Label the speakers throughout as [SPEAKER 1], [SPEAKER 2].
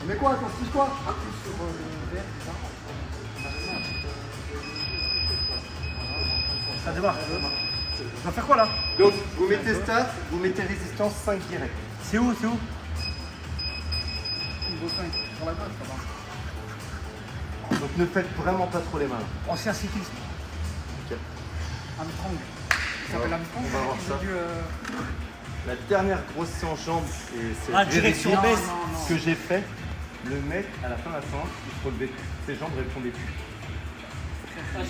[SPEAKER 1] Mais quoi, t'en fiches quoi?
[SPEAKER 2] Ça démarre. On va faire quoi là?
[SPEAKER 3] Donc, vous mettez start, vous mettez résistance 5 direct.
[SPEAKER 2] C'est où?
[SPEAKER 1] Niveau 5, sur la gauche, ça va.
[SPEAKER 3] Donc, ne faites vraiment pas trop les mains.
[SPEAKER 2] Ancien cycliste.
[SPEAKER 3] Ok.
[SPEAKER 1] Armstrong. Il s'appelle Armstrong.
[SPEAKER 3] On va voir ça. La dernière grosse séance jambes, et c'est
[SPEAKER 2] Ah, direction baisse.
[SPEAKER 3] ce que j'ai fait. Le mec, à la fin de la séance, il se relevait plus. Ses jambes répondaient plus.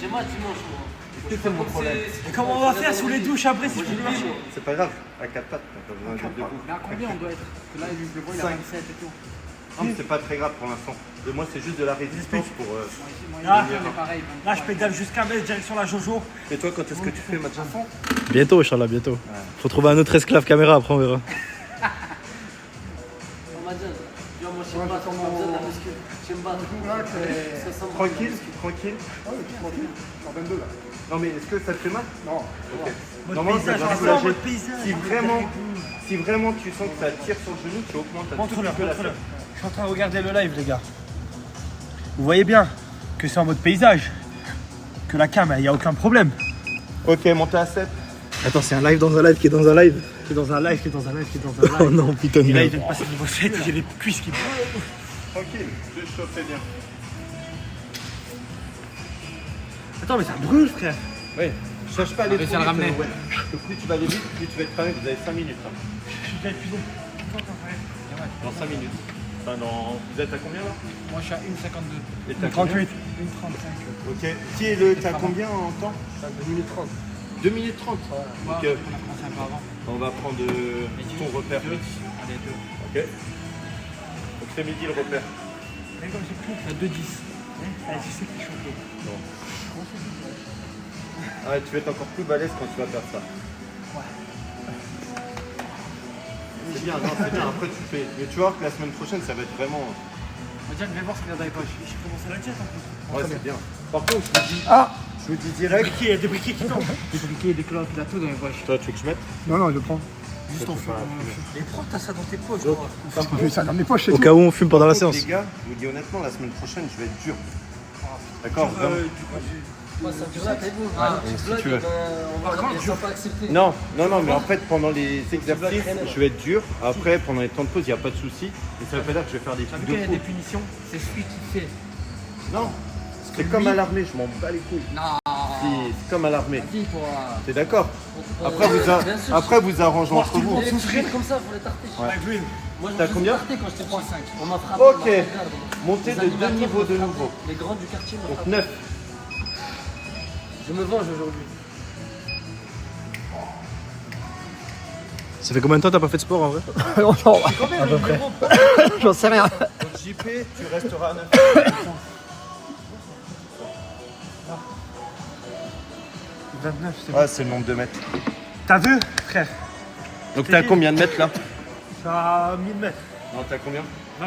[SPEAKER 4] J'ai mal dimanche, moi.
[SPEAKER 3] C'est mon problème.
[SPEAKER 2] Et comment on va faire sous les douches après si je peux plus marcher?
[SPEAKER 3] C'est pas grave, à 4 pattes, t'as pas besoin d'être debout.
[SPEAKER 1] Mais à combien on doit être? Parce que là, je le vois, il a
[SPEAKER 3] 5.
[SPEAKER 1] 27 et tout.
[SPEAKER 3] Non, mais c'est pas très grave pour l'instant. Et moi, c'est juste de la résistance pour.
[SPEAKER 1] Moi, ici, moi,
[SPEAKER 2] Ah.
[SPEAKER 1] il est pareil.
[SPEAKER 2] Là, je pédale jusqu'à Metz, direction la Jojo.
[SPEAKER 3] Et toi, quand est-ce que tu fais, Madjan?
[SPEAKER 5] Bientôt, Inch'Allah, bientôt. Faut trouver un autre esclave caméra, après on verra.
[SPEAKER 4] On m'a dit, tu vois, moi, je sais pas, on a besoin de la muscu. Je me battre. Ça semble.
[SPEAKER 3] Tranquille, tranquille.
[SPEAKER 1] Ah oui, tranquille. Je suis en 22 là.
[SPEAKER 3] Non, mais est-ce que ça te fait mal?
[SPEAKER 1] Non.
[SPEAKER 3] Ok.
[SPEAKER 2] Mode
[SPEAKER 3] Normalement, ça
[SPEAKER 2] paysage,
[SPEAKER 3] doit
[SPEAKER 2] on va
[SPEAKER 3] soulager.
[SPEAKER 2] mode paysage.
[SPEAKER 3] Si vraiment tu sens que ça tire sur le genou, tu augmentes un tout
[SPEAKER 2] Montre-le,
[SPEAKER 3] petit peu la
[SPEAKER 2] montre-le.
[SPEAKER 3] fête.
[SPEAKER 2] Je suis en train de regarder le live, les gars. Vous voyez bien que c'est en mode paysage. Que la cam, il n'y a aucun problème.
[SPEAKER 3] Ok, montez à 7.
[SPEAKER 5] Attends, c'est un live dans un live qui est dans un live.
[SPEAKER 2] Qui est dans un live, qui est dans un live, qui est dans un live.
[SPEAKER 5] Oh non, putain de
[SPEAKER 2] Et là, il
[SPEAKER 5] merde.
[SPEAKER 2] vient de passer niveau 7 et j'ai les cuisses qui brûlent.
[SPEAKER 3] Tranquille, juste chauffez bien.
[SPEAKER 2] Attends, mais ça brûle, frère.
[SPEAKER 3] Oui, cherche pas à aller trop
[SPEAKER 1] à le
[SPEAKER 3] vite,
[SPEAKER 1] ramener.
[SPEAKER 3] ouais. Parce que plus tu vas aller vite, plus tu vas être cramé. Vous avez 5 minutes. Hein.
[SPEAKER 2] Je suis déjà épuisé.
[SPEAKER 3] Dans 5 minutes. Enfin, vous êtes à combien là?
[SPEAKER 1] Moi, je suis à 1,52.
[SPEAKER 3] Et t'as
[SPEAKER 2] 38.
[SPEAKER 1] 1,35.
[SPEAKER 3] Ok. Qui est le. T'as combien en temps?
[SPEAKER 1] 2 minutes 30.
[SPEAKER 3] 2 minutes 30.
[SPEAKER 1] Ouais,
[SPEAKER 3] Donc,
[SPEAKER 1] on a commencé un peu avant.
[SPEAKER 3] on va prendre ton repère midi.
[SPEAKER 1] Allez, 2.
[SPEAKER 3] Ok. Donc c'est midi le repère.
[SPEAKER 2] Mais comme j'ai pris,
[SPEAKER 1] À 2,10.
[SPEAKER 2] je sais qu'il est chaud.
[SPEAKER 3] Non. Ah, tu vas être encore plus balèze quand tu vas faire ça. C'est bien, non, c'est bien. Après, tu fais. Mais tu vois que la semaine prochaine, ça va être vraiment.
[SPEAKER 1] On va dire que je vais voir ce qu'il y a dans les poches.
[SPEAKER 2] J'ai commencé la jet en plus.
[SPEAKER 3] Ouais, c'est bien. Par contre, je vous dis. Je vous dis direct.
[SPEAKER 2] Il y a des briquets qui tombent.
[SPEAKER 1] Des briquets, des clopes, il a tout dans les poches.
[SPEAKER 3] Toi, tu veux que je mette?
[SPEAKER 1] Non, non, je prends. Juste en feu.
[SPEAKER 2] Mais pourquoi t'as ça dans tes poches,
[SPEAKER 3] Donc,
[SPEAKER 2] toi
[SPEAKER 1] Je mets ça dans mes poches, c'est
[SPEAKER 5] Au
[SPEAKER 1] tout.
[SPEAKER 5] cas où on fume pendant la
[SPEAKER 3] par contre,
[SPEAKER 5] séance.
[SPEAKER 3] les gars, je vous dis honnêtement, la semaine prochaine, je vais être dur. D'accord? Vraiment.
[SPEAKER 4] Moi, ça dure là, t'es vous. Ah, tu blagues,
[SPEAKER 3] tu veux.
[SPEAKER 4] on va pas accepter.
[SPEAKER 3] Non, mais en fait, pendant les exercices, je vais être dur. Après, pendant les temps de pause, il n'y a pas de souci. Et ça veut pas dire que je vais faire des
[SPEAKER 1] T'as
[SPEAKER 3] trucs
[SPEAKER 1] vu
[SPEAKER 3] de
[SPEAKER 1] qu'il y a
[SPEAKER 3] fou.
[SPEAKER 1] des punitions? C'est celui qui fait.
[SPEAKER 3] Non, c'est comme à l'armée, je m'en bats les couilles.
[SPEAKER 1] Non.
[SPEAKER 3] Si, c'est comme à l'armée.
[SPEAKER 4] Dis, toi.
[SPEAKER 3] T'es d'accord? Après, vous arrangez entre vous.
[SPEAKER 4] Les souffrir comme ça, faut les tarter. Moi, je
[SPEAKER 3] T'as
[SPEAKER 4] me suis
[SPEAKER 3] combien?
[SPEAKER 4] tarté quand j'étais 3-5. On m'a frappé.
[SPEAKER 3] Ok.
[SPEAKER 4] on m'a fait perdre.
[SPEAKER 3] Montez
[SPEAKER 4] Les
[SPEAKER 3] de 2
[SPEAKER 4] animateurs
[SPEAKER 3] niveaux
[SPEAKER 4] m'ont
[SPEAKER 3] de
[SPEAKER 4] frappé.
[SPEAKER 3] nouveau.
[SPEAKER 4] Les grands du quartier m'ont
[SPEAKER 3] Donc
[SPEAKER 4] frappé.
[SPEAKER 3] 9.
[SPEAKER 4] Je me venge aujourd'hui.
[SPEAKER 5] Ça fait combien de temps t'as pas fait de sport en vrai?
[SPEAKER 2] À peu près.
[SPEAKER 1] J'en sais rien.
[SPEAKER 3] Donc JP, tu resteras à 9.
[SPEAKER 2] 29, c'est bon.
[SPEAKER 3] Ouais, c'est le nombre de mètres.
[SPEAKER 2] T'as vu, frère?
[SPEAKER 3] Donc t'as combien de mètres là?
[SPEAKER 2] Je suis à 1000 mètres.
[SPEAKER 3] Non, t'as combien?
[SPEAKER 2] 29,6.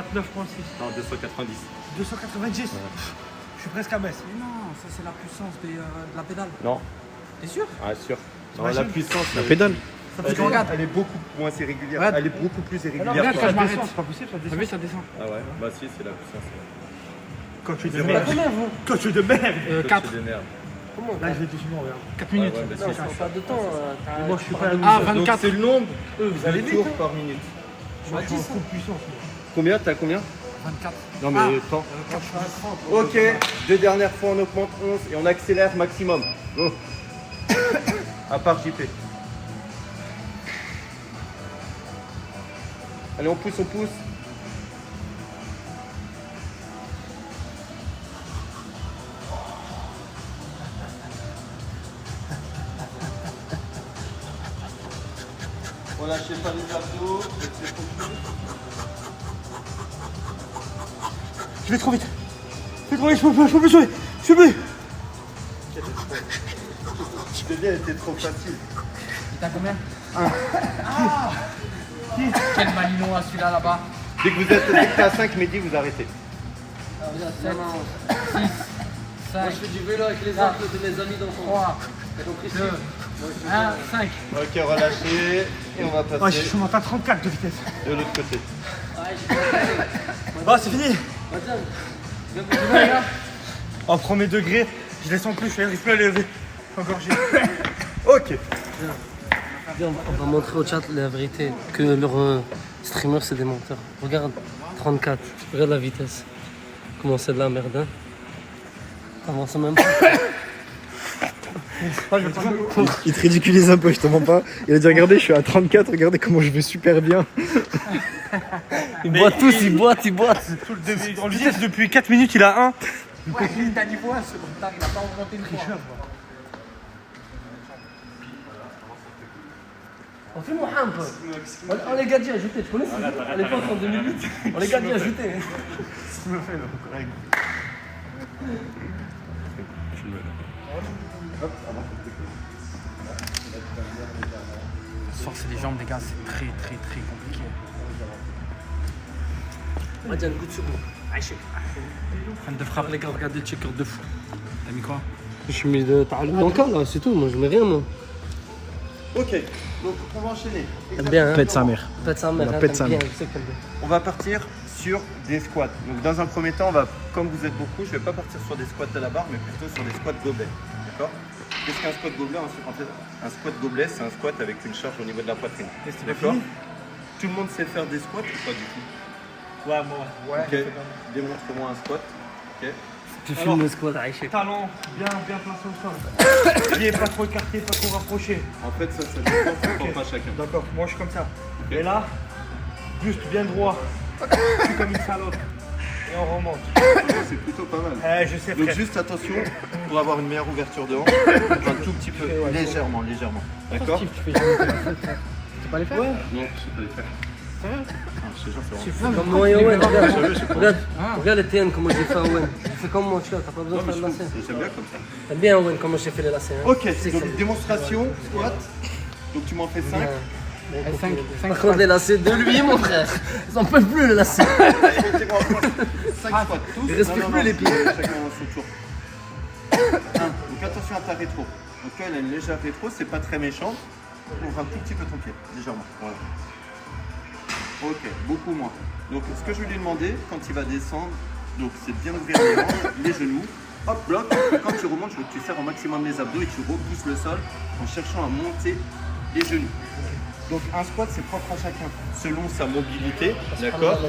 [SPEAKER 3] Non, 290.
[SPEAKER 2] 290. Je suis presque à Metz.
[SPEAKER 1] Mais non, ça c'est la puissance de la pédale.
[SPEAKER 3] Non.
[SPEAKER 1] T'es sûr?
[SPEAKER 3] Ah, sûr. Non,
[SPEAKER 2] T'imagines
[SPEAKER 3] la puissance.
[SPEAKER 5] La pédale.
[SPEAKER 3] Elle est beaucoup moins irrégulière.
[SPEAKER 1] Ouais.
[SPEAKER 3] Elle est beaucoup plus irrégulière.
[SPEAKER 1] regarde,
[SPEAKER 3] que
[SPEAKER 1] quand
[SPEAKER 3] la-
[SPEAKER 1] je m'arrête.
[SPEAKER 2] C'est pas possible, ça
[SPEAKER 1] T'as
[SPEAKER 2] descend.
[SPEAKER 1] vu, ça descend.
[SPEAKER 3] Ah ouais? Bah si, c'est la puissance.
[SPEAKER 2] Coach de
[SPEAKER 3] C'est
[SPEAKER 2] merde.
[SPEAKER 4] Combien, vous
[SPEAKER 2] Coach de merde.
[SPEAKER 1] 4.
[SPEAKER 3] C'est des nerfs.
[SPEAKER 4] Comment
[SPEAKER 2] Là, je vais doucement, regarde.
[SPEAKER 1] 4 minutes.
[SPEAKER 3] Ouais, bah,
[SPEAKER 4] Non, ça prend pas de temps.
[SPEAKER 2] Moi, je suis pas à
[SPEAKER 1] Ah,
[SPEAKER 3] Donc
[SPEAKER 1] 24.
[SPEAKER 3] c'est le nombre
[SPEAKER 2] Vous allez
[SPEAKER 3] de
[SPEAKER 2] vite,
[SPEAKER 3] tours
[SPEAKER 2] hein.
[SPEAKER 3] par minute.
[SPEAKER 2] Moi, je suis en full puissance. moi.
[SPEAKER 3] Combien? T'as combien?
[SPEAKER 1] 24.
[SPEAKER 3] Non mais temps. Ok, 2 dernières fois on augmente 11 et on accélère maximum. Go. À part JP. Allez, on pousse, on pousse. On lâchez pas les abdos, restez focus.
[SPEAKER 2] Je vais trop vite. Je vais trop vite, je peux plus sauver. Je peux plus.
[SPEAKER 3] Je te dis, elle était trop facile.
[SPEAKER 1] T'as combien? Quel malinois celui-là là-bas?
[SPEAKER 3] Dès que t'es à 5 midi, vous arrêtez.
[SPEAKER 4] Ah, regarde, non, non.
[SPEAKER 1] 6,
[SPEAKER 4] Moi,
[SPEAKER 1] 5,
[SPEAKER 4] je fais du vélo avec les autres, de mes amis dans son.
[SPEAKER 1] 3, 1, 5.
[SPEAKER 3] Ok, relâchez. Et on va
[SPEAKER 2] Ouais,
[SPEAKER 3] passer
[SPEAKER 2] je monte à 34 de vitesse.
[SPEAKER 3] de l'autre côté.
[SPEAKER 2] Bon, c'est fini.
[SPEAKER 4] Madame,
[SPEAKER 2] En premier degré, je descends plus, je n'arrive plus à lever. Engorgé.
[SPEAKER 3] Ok.
[SPEAKER 4] viens, on va montrer au chat la vérité, que leurs streamers c'est des menteurs. Regarde, 34, regarde la vitesse. Comment c'est de la merde, hein. Avance même pas.
[SPEAKER 5] Il te ridiculise un peu, je te mens pas. Il a dit regardez, je suis à 34, regardez comment je vais super bien.
[SPEAKER 4] Ils boitent tous, ils boitent.
[SPEAKER 2] Tout le début, en vitesse depuis 4 minutes, il a 1.
[SPEAKER 1] Ouais, il a dit quoi ce retard, il a pas augmenté une fois.
[SPEAKER 4] On fait mon un peu. On les gars dit ajouter, tu connais ça? À l'époque en 2008, on les gars dit ajouter.
[SPEAKER 1] Forcer les jambes, les gars, c'est très compliqué.
[SPEAKER 4] On va dire le coup de secours.
[SPEAKER 1] En train de frapper.
[SPEAKER 4] Les gars, regardez le checker de fou.
[SPEAKER 1] T'as mis quoi?
[SPEAKER 4] Je mets de ta'alum dans le corps là, c'est tout, moi je mets rien moi.
[SPEAKER 3] Ok, donc on va enchaîner.
[SPEAKER 4] T'aimes bien, hein?
[SPEAKER 5] Pète sa mère.
[SPEAKER 4] Pète sa mère,
[SPEAKER 5] On
[SPEAKER 4] hein,
[SPEAKER 5] pète
[SPEAKER 4] t'aimes
[SPEAKER 5] sa
[SPEAKER 4] bien,
[SPEAKER 5] mère.
[SPEAKER 4] je sais que t'aimes bien.
[SPEAKER 3] On va partir sur des squats. Donc dans un premier temps, on va, comme vous êtes beaucoup, je vais pas partir sur des squats à la barre, mais plutôt sur des squats gobelets. D'accord? Qu'est-ce qu'un squat gobelet? En fait, un squat gobelet, c'est un squat avec une charge au niveau de la poitrine. D'accord? Tout le monde sait faire des squats ou pas du tout?
[SPEAKER 2] Ouais, moi.
[SPEAKER 3] Ok. Démontre-moi un squat. Ok.
[SPEAKER 4] Tu
[SPEAKER 2] Alors,
[SPEAKER 4] filmes le squat, Aïcha.
[SPEAKER 2] Talon bien placé au sol. Pied pas trop écarté, pas trop rapproché.
[SPEAKER 3] En fait, ça dépend pas chacun.
[SPEAKER 2] D'accord, moi je suis comme ça. Et là, buste bien droit. Je suis comme une salope. Et on remonte.
[SPEAKER 3] C'est plutôt pas mal.
[SPEAKER 2] Je sais
[SPEAKER 3] Donc
[SPEAKER 2] frère.
[SPEAKER 3] juste attention, pour avoir une meilleure ouverture de hanche, un tout petit peu, légèrement. D'accord?
[SPEAKER 4] Tu fais jamais ça.
[SPEAKER 1] Tu pas les faire?
[SPEAKER 3] Non, je sais pas les faire. Ah, je te jure, c'est vraiment.
[SPEAKER 4] Comme moi et Owen,
[SPEAKER 3] je
[SPEAKER 4] regarde le TN, comment j'ai fait à Owen. J'ai fait comme moi, tu vois, t'as pas besoin de faire de lacets.
[SPEAKER 3] J'aime bien comme ça.
[SPEAKER 4] T'aimes bien Owen, comment j'ai fait les lacets, hein?
[SPEAKER 3] Ok,
[SPEAKER 4] Tu sais que
[SPEAKER 3] donc démonstration, squat. Donc tu m'en fais 5.
[SPEAKER 1] 5
[SPEAKER 4] Par contre, les lacets de lui, mon frère, ils en peuvent plus les lacets.
[SPEAKER 3] 5 squats, tous.
[SPEAKER 4] Ils respirent plus les pieds.
[SPEAKER 3] Chacun son tour. 1. Donc attention à ta rétro. Donc elle a une légère rétro, c'est pas très méchant. Ouvre un tout petit peu ton pied, légèrement. Voilà. Ok, beaucoup moins. Donc ce que je vais lui demander quand il va descendre, donc c'est de bien ouvrir les hanches, les genoux. Hop, bloc. Quand tu remontes, je veux que tu serres au maximum les abdos et tu repousses le sol en cherchant à monter les genoux. Donc un squat c'est propre à chacun, selon sa mobilité, d'accord?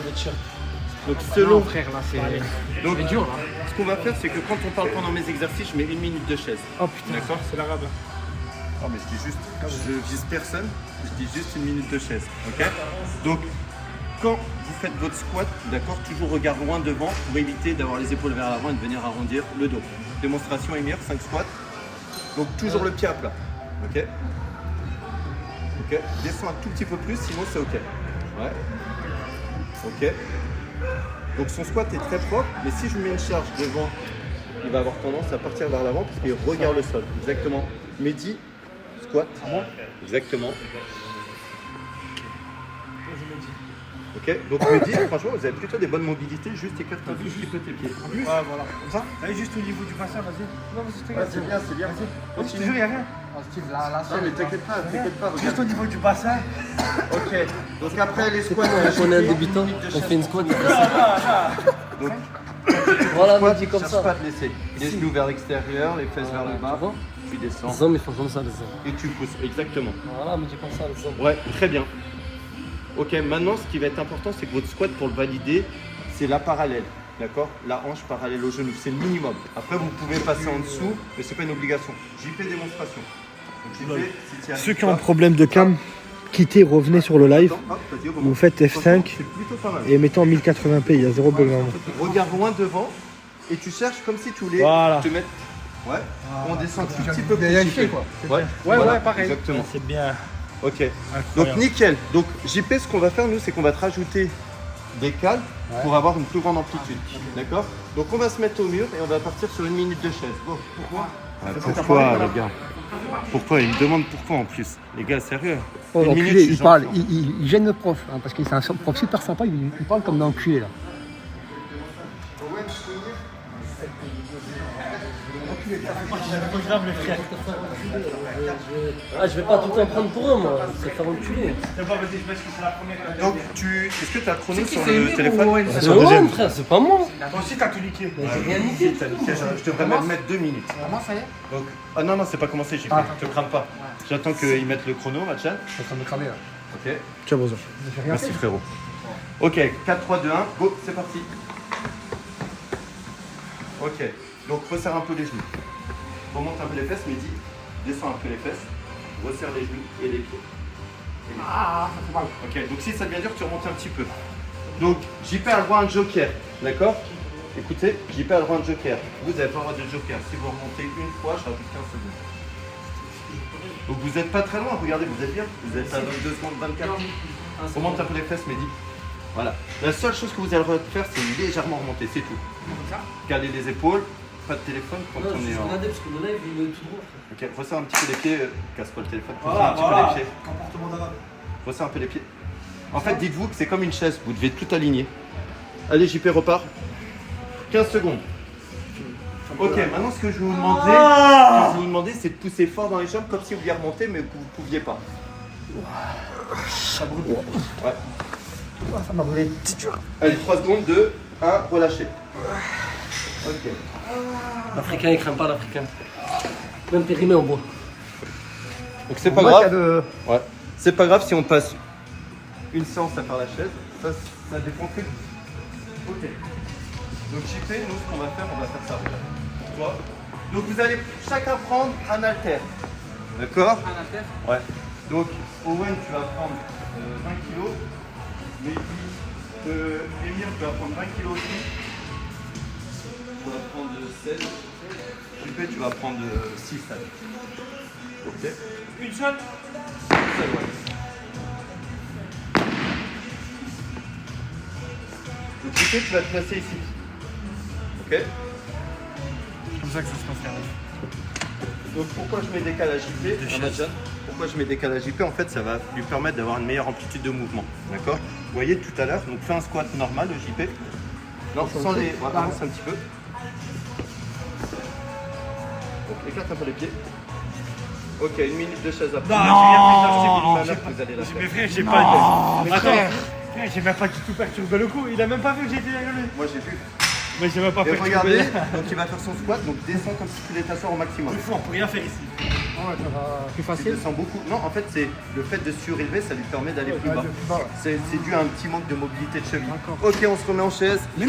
[SPEAKER 3] Donc selon
[SPEAKER 1] frère, là, c'est
[SPEAKER 3] donc,
[SPEAKER 1] dur là.
[SPEAKER 3] ce qu'on va faire c'est que quand on parle pendant mes exercices, je mets 1 minute de chaise.
[SPEAKER 1] Oh putain,
[SPEAKER 3] D'accord?
[SPEAKER 2] C'est l'arabe.
[SPEAKER 3] Non mais je dis juste, je vise personne, je dis juste 1 minute de chaise, ok? Donc quand vous faites votre squat, d'accord, toujours regard loin devant pour éviter d'avoir les épaules vers l'avant et de venir arrondir le dos. Démonstration Émir, 5 squats. Donc toujours le pied à plat, ok? Ok, descends un tout petit peu plus, sinon c'est ok. Ouais. Ok. Donc son squat est très propre, mais si je mets une charge devant, il va avoir tendance à partir vers l'avant parce qu'il regarde le sol. Exactement. Mehdi, squat. Exactement. Ok, donc Mehdi, franchement, vous avez plutôt des bonnes mobilités, juste écarte un tout petit peu tes pieds.
[SPEAKER 2] Ouais, voilà. Comme ça. Allez, juste au niveau du bassin, vas-y. Non, vas-y,
[SPEAKER 3] C'est bien, c'est bien.
[SPEAKER 2] je te jure, il n'y a rien.
[SPEAKER 1] En style la
[SPEAKER 3] Non mais t'inquiète pas,
[SPEAKER 2] Juste
[SPEAKER 3] regarde.
[SPEAKER 2] au niveau du bassin.
[SPEAKER 3] Ok, donc après les squats,
[SPEAKER 4] On est un débutant, on fait une squat, il fait ça.
[SPEAKER 3] Donc,
[SPEAKER 4] Voilà,
[SPEAKER 3] squat,
[SPEAKER 4] on dit comme
[SPEAKER 3] cherche
[SPEAKER 4] ça.
[SPEAKER 3] pas à te laisser. Les genoux vers l'extérieur, les fesses vers le bas,
[SPEAKER 4] Tu vois?
[SPEAKER 3] tu descends
[SPEAKER 4] Les hommes, ils font comme ça, les hommes.
[SPEAKER 3] et tu pousses. Exactement.
[SPEAKER 4] Voilà, mais dis comme ça, les hommes.
[SPEAKER 3] Ouais, très bien. Ok, maintenant ce qui va être important, c'est que votre squat pour le valider, c'est la parallèle. D'accord? La hanche parallèle au genou, c'est le minimum. Après, vous pouvez passer en dessous, mais c'est pas une obligation. JP démonstration. Donc, JP, si tu y arrives
[SPEAKER 5] Ceux qui ont un
[SPEAKER 3] pas,
[SPEAKER 5] problème de cam, quittez, revenez sur le live.
[SPEAKER 3] hop, vas-y,
[SPEAKER 5] Vous faites F5
[SPEAKER 3] C'est plutôt pas mal.
[SPEAKER 5] et mettez en 1080p, il y a 0 bug vraiment.
[SPEAKER 3] Regarde loin devant et tu cherches comme si tu voulais
[SPEAKER 5] Voilà.
[SPEAKER 3] te mettre. Ouais, on descend un tout petit peu plus.
[SPEAKER 1] vérifié, quoi.
[SPEAKER 3] Ouais,
[SPEAKER 2] Ouais, pareil.
[SPEAKER 3] Exactement.
[SPEAKER 2] C'est bien.
[SPEAKER 3] Ok. Donc
[SPEAKER 2] Incroyable.
[SPEAKER 3] nickel. Donc JP, ce qu'on va faire nous, c'est qu'on va te rajouter des cales pour avoir une plus grande amplitude. D'accord? Donc on va se mettre au mur et on va partir sur 1 minute de chaise. Bon, pourquoi? Pourquoi les gars? Pourquoi? Il me demande pourquoi en plus. Les gars, sérieux?
[SPEAKER 1] Oh,
[SPEAKER 3] Une minute,
[SPEAKER 1] l'enculé,
[SPEAKER 3] je suis
[SPEAKER 1] il parle,
[SPEAKER 3] gentil.
[SPEAKER 1] il gêne le prof, hein, parce qu'il est un prof super sympa, il parle comme d'un enculé là.
[SPEAKER 2] Faut que je lave le frère.
[SPEAKER 4] Ah, je vais pas tout le temps prendre pour eux, moi. C'est faire enculer.
[SPEAKER 2] C'est pas vas-y, je m'excuse, c'est la première.
[SPEAKER 3] Donc, est-ce que tu as le chrono sur
[SPEAKER 1] c'est
[SPEAKER 3] le
[SPEAKER 1] Emile
[SPEAKER 3] téléphone?
[SPEAKER 1] ou Owen?
[SPEAKER 4] C'est Owen, frère, c'est pas moi.
[SPEAKER 2] Toi aussi, t'as tout niqué.
[SPEAKER 4] Mais j'ai rien niqué.
[SPEAKER 3] Je devrais même mettre 2 minutes.
[SPEAKER 1] Comment ça y est?
[SPEAKER 3] Donc, ah non, non, c'est pas commencé, JP. Te crame pas. J'attends qu'ils mettent le chrono, Matchan.
[SPEAKER 1] Je suis en train de me cramer là.
[SPEAKER 3] Ok.
[SPEAKER 5] Ciao, bonjour.
[SPEAKER 3] Merci, frérot. Ok, 4, 3, 2, 1, go, c'est parti. Ok, donc resserre un peu les genoux. Remonte un peu les fesses, Mehdi. Descends un peu les fesses. Resserre les genoux et les pieds.
[SPEAKER 1] Ah, ça fait mal.
[SPEAKER 3] Ok, donc si ça devient dur, tu remontes un petit peu. Donc, JP a le droit à un joker, d'accord? Écoutez, JP a le droit à un joker. Vous n'avez pas le droit de joker. Si vous remontez une fois, je rajoute 15 secondes. Donc vous n'êtes pas très loin, regardez, vous êtes bien. Vous êtes à 22 secondes 24. Remonte un peu les fesses, Mehdi. Voilà. La seule chose que vous avez le droit de faire, c'est légèrement remonter, c'est tout.
[SPEAKER 1] Comme ça?
[SPEAKER 3] Garder les épaules, pas de téléphone quand
[SPEAKER 4] Non,
[SPEAKER 3] on
[SPEAKER 4] je
[SPEAKER 3] est
[SPEAKER 4] suis
[SPEAKER 3] en...
[SPEAKER 4] regardé parce que le live, il est tout droit.
[SPEAKER 3] Ok, resserre un petit peu les pieds, casse pas le téléphone.
[SPEAKER 2] Voilà,
[SPEAKER 3] Resserre un petit peu les pieds.
[SPEAKER 2] Comportement d'arabe.
[SPEAKER 3] Resserre un peu les pieds. En fait, dites-vous que c'est comme une chaise, vous devez tout aligner. Allez, JP repart. 15 secondes. Ok, maintenant ce que je vais vous demander, c'est de pousser fort dans les jambes comme si vous vouliez remonter mais que vous ne pouviez pas.
[SPEAKER 2] Ça brûle.
[SPEAKER 3] Ouais.
[SPEAKER 1] Ça m'a brûlé.
[SPEAKER 3] Allez, 3 secondes, 2, 1, relâchez. Ok.
[SPEAKER 4] L'Africain, il craint pas l'Africain. Même périmé en bois.
[SPEAKER 3] Donc c'est pas grave. Ouais. C'est pas grave si on passe une séance à faire la chaise. Ça dépend que de vous. Ok. Donc JP, nous ce qu'on va faire ça. Tu vois. Donc vous allez chacun prendre un haltère. D'accord?
[SPEAKER 1] Un haltère?
[SPEAKER 3] Ouais. Donc Owen, tu vas prendre 20 kg. Emir, tu vas prendre 20 kg aussi. Tu vas prendre 16. JP, tu vas prendre 6 salles. Ok.
[SPEAKER 2] Une seule.
[SPEAKER 3] Donc JP, tu vas te placer ici. Ok.
[SPEAKER 2] Comme ça que ça se passe, carrément.
[SPEAKER 3] Donc pourquoi je mets décalage JP Pourquoi je mets décalage JP? En fait, ça va lui permettre d'avoir une meilleure amplitude de mouvement. D'accord? Vous voyez tout à l'heure, donc fais un squat normal, le JP. Non, sans les. On va avancer un petit peu. Donc écarte un peu les pieds. Ok, 1 minute de chaise après. Vous allez la faire.
[SPEAKER 2] Mais frère, j'ai pas. Attends, frère, j'ai même pas du tout perturbé le coup. Il a même pas vu que j'étais rigolé.
[SPEAKER 3] Moi j'ai vu.
[SPEAKER 2] Mais j'ai même pas
[SPEAKER 3] Et
[SPEAKER 2] perturbé.
[SPEAKER 3] regardez, donc il va faire son squat, donc descends comme si tu voulais t'asseoir au maximum.
[SPEAKER 2] Plus fort, on peut rien faire ici.
[SPEAKER 1] Ouais, ça va plus
[SPEAKER 3] Tu
[SPEAKER 1] facile.
[SPEAKER 3] descends beaucoup. Non, en fait, c'est le fait de surélever, ça lui permet d'aller plus bas.
[SPEAKER 1] Plus bas, ouais.
[SPEAKER 3] C'est dû à un petit manque de mobilité de cheville.
[SPEAKER 1] D'accord.
[SPEAKER 3] Ok, on se remet en chaise.
[SPEAKER 1] Ah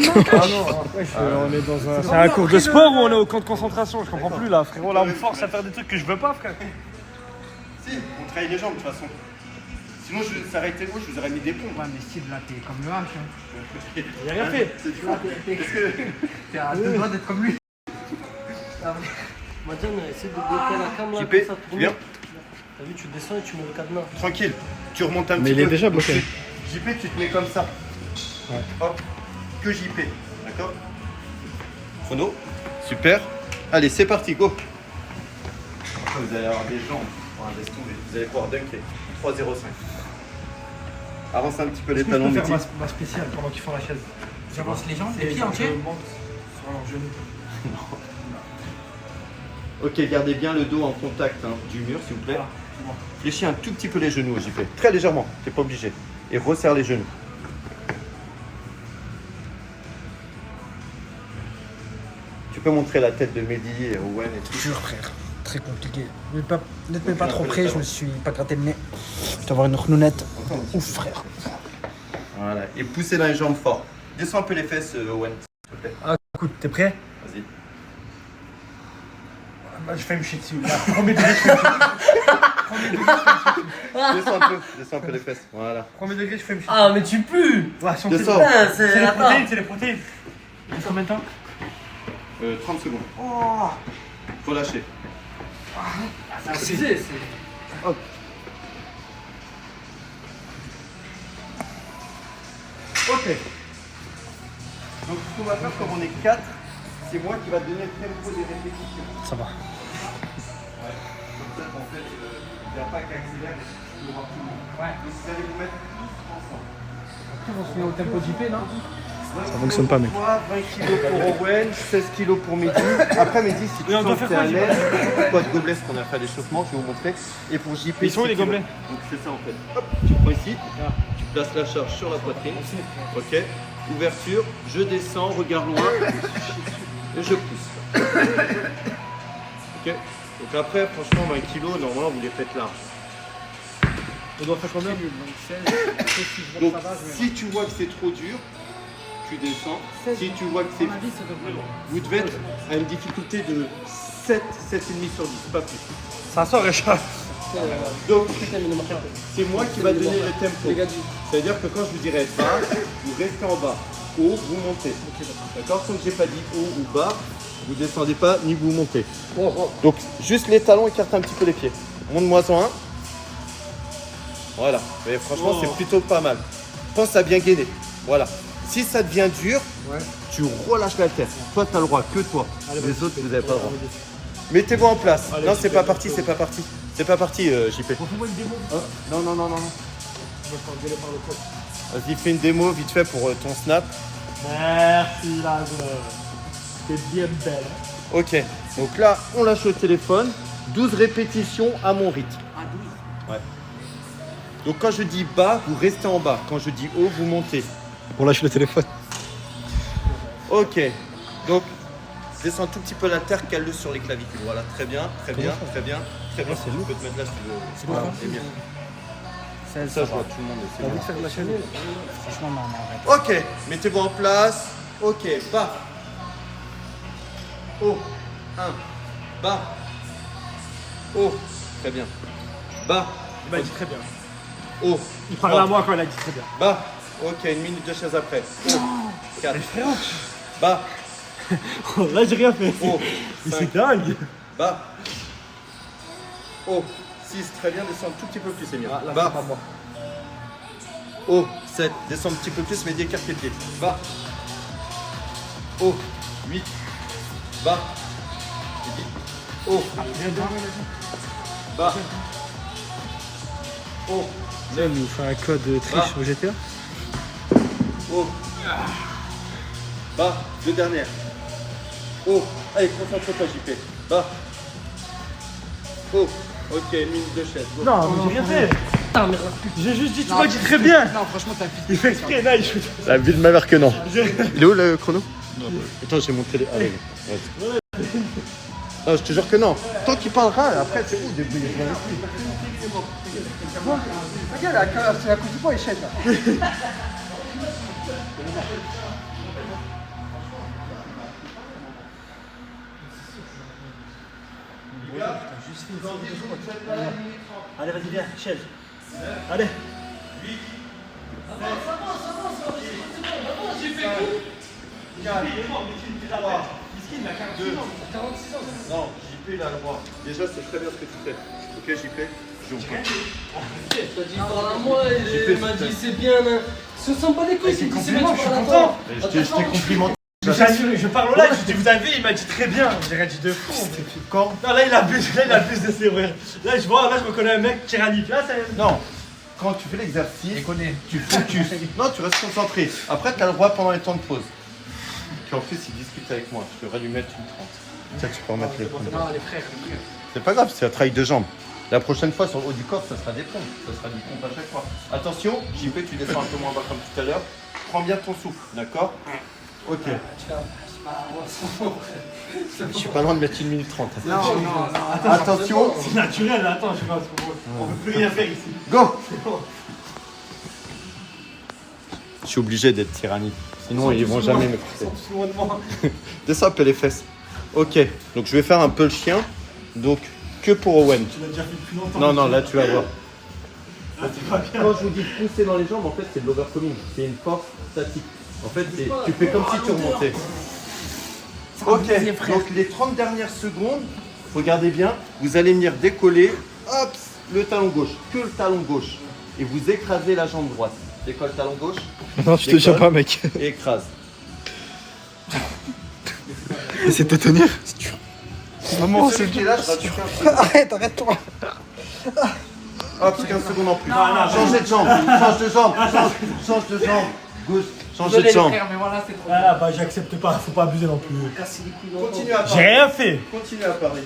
[SPEAKER 1] non, après,
[SPEAKER 5] on est dans un.
[SPEAKER 2] C'est un cours de sport ou on est au camp de concentration? Je comprends plus là, frérot. Là, on me force à faire des trucs que je veux pas, frère.
[SPEAKER 3] Si, on travaille les jambes de toute façon. Sinon, ça aurait été haut, je vous aurais mis des pompes.
[SPEAKER 1] Ouais, mais Steve, là, t'es comme le H. Hein.
[SPEAKER 2] J'ai rien fait.
[SPEAKER 3] C'est dur. Parce que
[SPEAKER 1] T'es à 2 doigts d'être comme lui.
[SPEAKER 4] Madjan, essaie de bloquer la cam là,
[SPEAKER 3] JP,
[SPEAKER 4] comme ça, tourne.
[SPEAKER 3] viens.
[SPEAKER 4] T'as vu, tu descends et tu mets le cadenas.
[SPEAKER 3] Tranquille, tu remontes un petit peu.
[SPEAKER 5] Mais il est déjà bloqué.
[SPEAKER 3] JP, tu te mets comme ça. Hop, que JP, d'accord? Chrono, super. Allez, c'est parti, go. Après, vous allez avoir des jambes. Enfin, laisse tomber. Vous allez pouvoir dunker. 3,05. Avance un petit peu les talons,
[SPEAKER 2] faire
[SPEAKER 3] Mehdi.
[SPEAKER 2] ma spéciale pendant qu'ils font la chaise.
[SPEAKER 1] J'avance les jambes, les pieds entiers.
[SPEAKER 2] Je monte sur leurs genoux.
[SPEAKER 3] Ok, gardez bien le dos en contact du mur, s'il vous plaît. Fléchis un tout petit peu les genoux, JP. Très légèrement, t'es pas obligé. Et resserre les genoux. Tu peux montrer la tête de Mehdi et Owen et tout.
[SPEAKER 1] Dur, frère. Très compliqué. Ne te mets pas trop près, je me suis pas gratté le nez. Je dois avoir une renounette. Ouf, frère.
[SPEAKER 3] Voilà. Et poussez dans les jambes fort. Descends un peu les fesses, Owen, s'il te plaît.
[SPEAKER 2] Ah, écoute, t'es prêt?
[SPEAKER 3] Vas-y.
[SPEAKER 2] Bah, je fais me chier dessus. Là, premier degré, je fais me chier.
[SPEAKER 3] Descends un peu les fesses. Voilà.
[SPEAKER 2] Premier degré, je fais me chier.
[SPEAKER 4] Ah, mais tu pues.
[SPEAKER 2] Ouais, si on
[SPEAKER 3] Descends.
[SPEAKER 2] fait-
[SPEAKER 4] Putain,
[SPEAKER 2] C'est
[SPEAKER 4] c'est.
[SPEAKER 2] les
[SPEAKER 4] Attends.
[SPEAKER 2] protéines, c'est les protéines. Il faut combien de temps?
[SPEAKER 3] 30 secondes.
[SPEAKER 2] Oh,
[SPEAKER 3] Relâchez.
[SPEAKER 4] C'est abusé, c'est.
[SPEAKER 3] Ok. Donc ce qu'on va faire, comme on est 4, c'est moi qui va donner le tempo des répétitions.
[SPEAKER 2] ça va.
[SPEAKER 3] Comme ça, en fait, il n'y a pas qu'à accélérer, il y aura tout le monde.
[SPEAKER 1] Ouais.
[SPEAKER 3] Donc vous allez vous mettre tous ensemble.
[SPEAKER 1] On se met au tempo JP, non?
[SPEAKER 5] Ça fonctionne pas, mec.
[SPEAKER 3] 20 kilos pour Owen, 16 kilos pour Mehdi. Après Mehdi, si tu
[SPEAKER 2] Et on doit
[SPEAKER 3] sens que
[SPEAKER 2] faire
[SPEAKER 3] t'es
[SPEAKER 2] quoi,
[SPEAKER 3] à l'aise, quoi de gobelets ce qu'on a fait à l'échauffement, je vais vous montrer. Et pour JP,
[SPEAKER 2] Ils sont où,
[SPEAKER 3] 6
[SPEAKER 2] les
[SPEAKER 3] kilos.
[SPEAKER 2] gobelets?
[SPEAKER 3] Donc c'est ça en fait. Hop, tu prends ici, tu places la charge sur la poitrine. Ok. Ouverture, je descends, regard loin. Et je pousse. Ok. Donc après, franchement, 20 kilos, normalement, vous les faites large.
[SPEAKER 2] On doit faire combien?
[SPEAKER 3] Donc, si tu vois que c'est trop dur, tu descends. Si tu vois que c'est... Vous devez être à une difficulté de 7, 7,5 sur 10, pas plus.
[SPEAKER 2] Ça sort, Richard.
[SPEAKER 3] Donc, c'est moi qui va donner le tempo. C'est-à-dire que quand je vous dirai bas, vous restez en bas. Haut, vous montez. D'accord? Comme j'ai pas dit haut ou bas, vous descendez pas ni vous montez. Donc, juste les talons, écartez un petit peu les pieds. Monte-moi en un. Voilà. Mais franchement, c'est plutôt pas mal. Pense à bien gainer. Voilà. Si ça devient dur, tu relâches la tête. Toi, tu as le droit, que toi. Les autres, vous n'avez pas le droit. Mettez-vous en place. Non, c'est pas parti, c'est pas parti. C'est pas parti, JP. Non, non, non, non. Vas-y, fais une démo vite fait pour ton snap.
[SPEAKER 2] Merci, la gueule. C'est bien belle.
[SPEAKER 3] Ok. Donc là, on lâche le téléphone. 12 répétitions à mon rythme.
[SPEAKER 1] Ah, 12.
[SPEAKER 3] Ouais. Donc quand je dis bas, vous restez en bas. Quand je dis haut, vous montez.
[SPEAKER 5] On lâche le téléphone.
[SPEAKER 3] Ok. Donc, descends un tout petit peu la terre, cale-le sur les clavicules. Voilà, très bien, très bien, très bien, très bien. Tu peux te mettre là si tu veux.
[SPEAKER 1] C'est lourd, hein.
[SPEAKER 3] C'est bien.
[SPEAKER 1] 16,
[SPEAKER 3] Ça, je vois tout le monde. c'est
[SPEAKER 1] T'as envie
[SPEAKER 3] bien.
[SPEAKER 1] de faire de la chenille? Franchement, non, non, arrête.
[SPEAKER 3] Ok, mettez-vous en place. Ok, bas. Haut. 1. Bas. Haut. Très bien. Bas.
[SPEAKER 2] Il m'a dit très bien.
[SPEAKER 3] Haut.
[SPEAKER 2] Il parle à moi quand il a dit très bien.
[SPEAKER 3] Bas. Ok, une minute de chaise après. Haut. 4. Bas.
[SPEAKER 2] Là, j'ai rien fait.
[SPEAKER 3] Haut.
[SPEAKER 2] Mais
[SPEAKER 3] 5.
[SPEAKER 2] c'est dingue.
[SPEAKER 3] Bas. Haut. 6. Très bien, descends un tout petit peu plus, c'est bien.
[SPEAKER 2] Là,
[SPEAKER 3] Bas.
[SPEAKER 2] c'est pas moi.
[SPEAKER 3] Haut. 7. Descends un petit peu plus, mais écarte les pieds. Bas. Haut. 8. Bas. Et 10. Haut. Bas. Haut.
[SPEAKER 5] Là, il nous fait un code triche au GTA.
[SPEAKER 3] Haut. Bas. Deux dernières. Haut. Allez, concentre-toi, JP. Bas. Haut. Ok, une minute de chaise. Go.
[SPEAKER 2] Non, mais j'ai rien fait.
[SPEAKER 4] Putain, merde.
[SPEAKER 2] J'ai juste dit, tu m'as dit très bien.
[SPEAKER 1] Non, franchement, t'as
[SPEAKER 2] Il fait exprès, là, il shoot.
[SPEAKER 3] La ville m'avère que non. Il est où le chrono? Attends, j'ai mon télé. Allez, non, je te jure que non. Tant qu'il parlera, après, c'est où débrouiller?
[SPEAKER 1] Regarde, c'est la coupe du poids, il chaîne là.
[SPEAKER 2] Allez, vas-y, viens, chaise. Allez.
[SPEAKER 3] Non, JP, il a le droit. Déjà, c'est très bien ce que tu fais. Ok, JP? Je vous prie.
[SPEAKER 4] T'as dit parle à moi et il m'a dit c'est bien. Hein. Se sent pas les couilles, c'est dit c'est bien, tu
[SPEAKER 2] je suis
[SPEAKER 4] parles à
[SPEAKER 2] content.
[SPEAKER 4] toi.
[SPEAKER 3] Je t'ai complimenté.
[SPEAKER 2] Je parle au live, je dis vous avez vu, il m'a dit très bien. J'ai rien dit de fou.
[SPEAKER 3] Quand?
[SPEAKER 2] Non, là il abuse de ses frères. Là je vois, là je reconnais un mec tyrannique. Là c'est.
[SPEAKER 3] Non. Quand tu fais l'exercice, tu focus. Non, tu restes concentré. Après, tu as le droit pendant les temps de pause. Puis en plus, il discute avec moi. Je devrais lui mettre une 30. Ça, tu peux remettre les pompes.
[SPEAKER 1] Non, les frères.
[SPEAKER 3] C'est pas grave, c'est un travail de jambes. La prochaine fois, sur le haut du corps, ça sera des pompes. Ça sera du pompe à chaque fois. Attention, JP, tu descends un peu moins bas comme tout à l'heure. Prends bien ton souffle, d'accord? Ok. Je suis pas loin de mettre 1 minute 30.
[SPEAKER 1] Non, non, non.
[SPEAKER 3] Attention,
[SPEAKER 2] C'est naturel, là, attends, je sais pas ce qu'on peut plus rien faire ici.
[SPEAKER 3] go! Je suis obligé d'être tyrannique. Sinon, ils vont jamais me pousser.
[SPEAKER 2] Tous loin de moi.
[SPEAKER 3] Descends un peu les fesses. Ok, donc je vais faire un peu le chien. Donc, que pour Owen.
[SPEAKER 2] Tu l'as déjà fait depuis longtemps.
[SPEAKER 3] Non, non, là tu vas voir.
[SPEAKER 2] Là c'est pas bien.
[SPEAKER 3] Quand je vous dis pousser dans les jambes, en fait, c'est de l'overcoming. C'est une force statique. En fait, tu fais comme si tu remontais. Ok, donc les 30 dernières secondes, regardez bien, vous allez venir décoller, hop, le talon gauche, que le talon gauche. Et vous écrasez la jambe droite. Décolle le talon gauche,
[SPEAKER 5] Non, tu te tiens pas, mec.
[SPEAKER 3] et écrase.
[SPEAKER 5] Essaie de te tenir. Maman, c'est
[SPEAKER 3] Celui qui est là, je rajoute 15 secondes.
[SPEAKER 1] Arrête, arrête-toi.
[SPEAKER 3] Hop, 15 secondes en plus.
[SPEAKER 2] Non, non,
[SPEAKER 3] Changez de jambe, change de jambe, change de jambe. Gauche, Changez de jambe.
[SPEAKER 1] mais voilà, c'est trop.
[SPEAKER 2] Ah bah j'accepte pas, faut pas abuser non plus.
[SPEAKER 3] Continue à
[SPEAKER 2] J'ai
[SPEAKER 3] parler.
[SPEAKER 2] rien fait.
[SPEAKER 3] Continue à parler.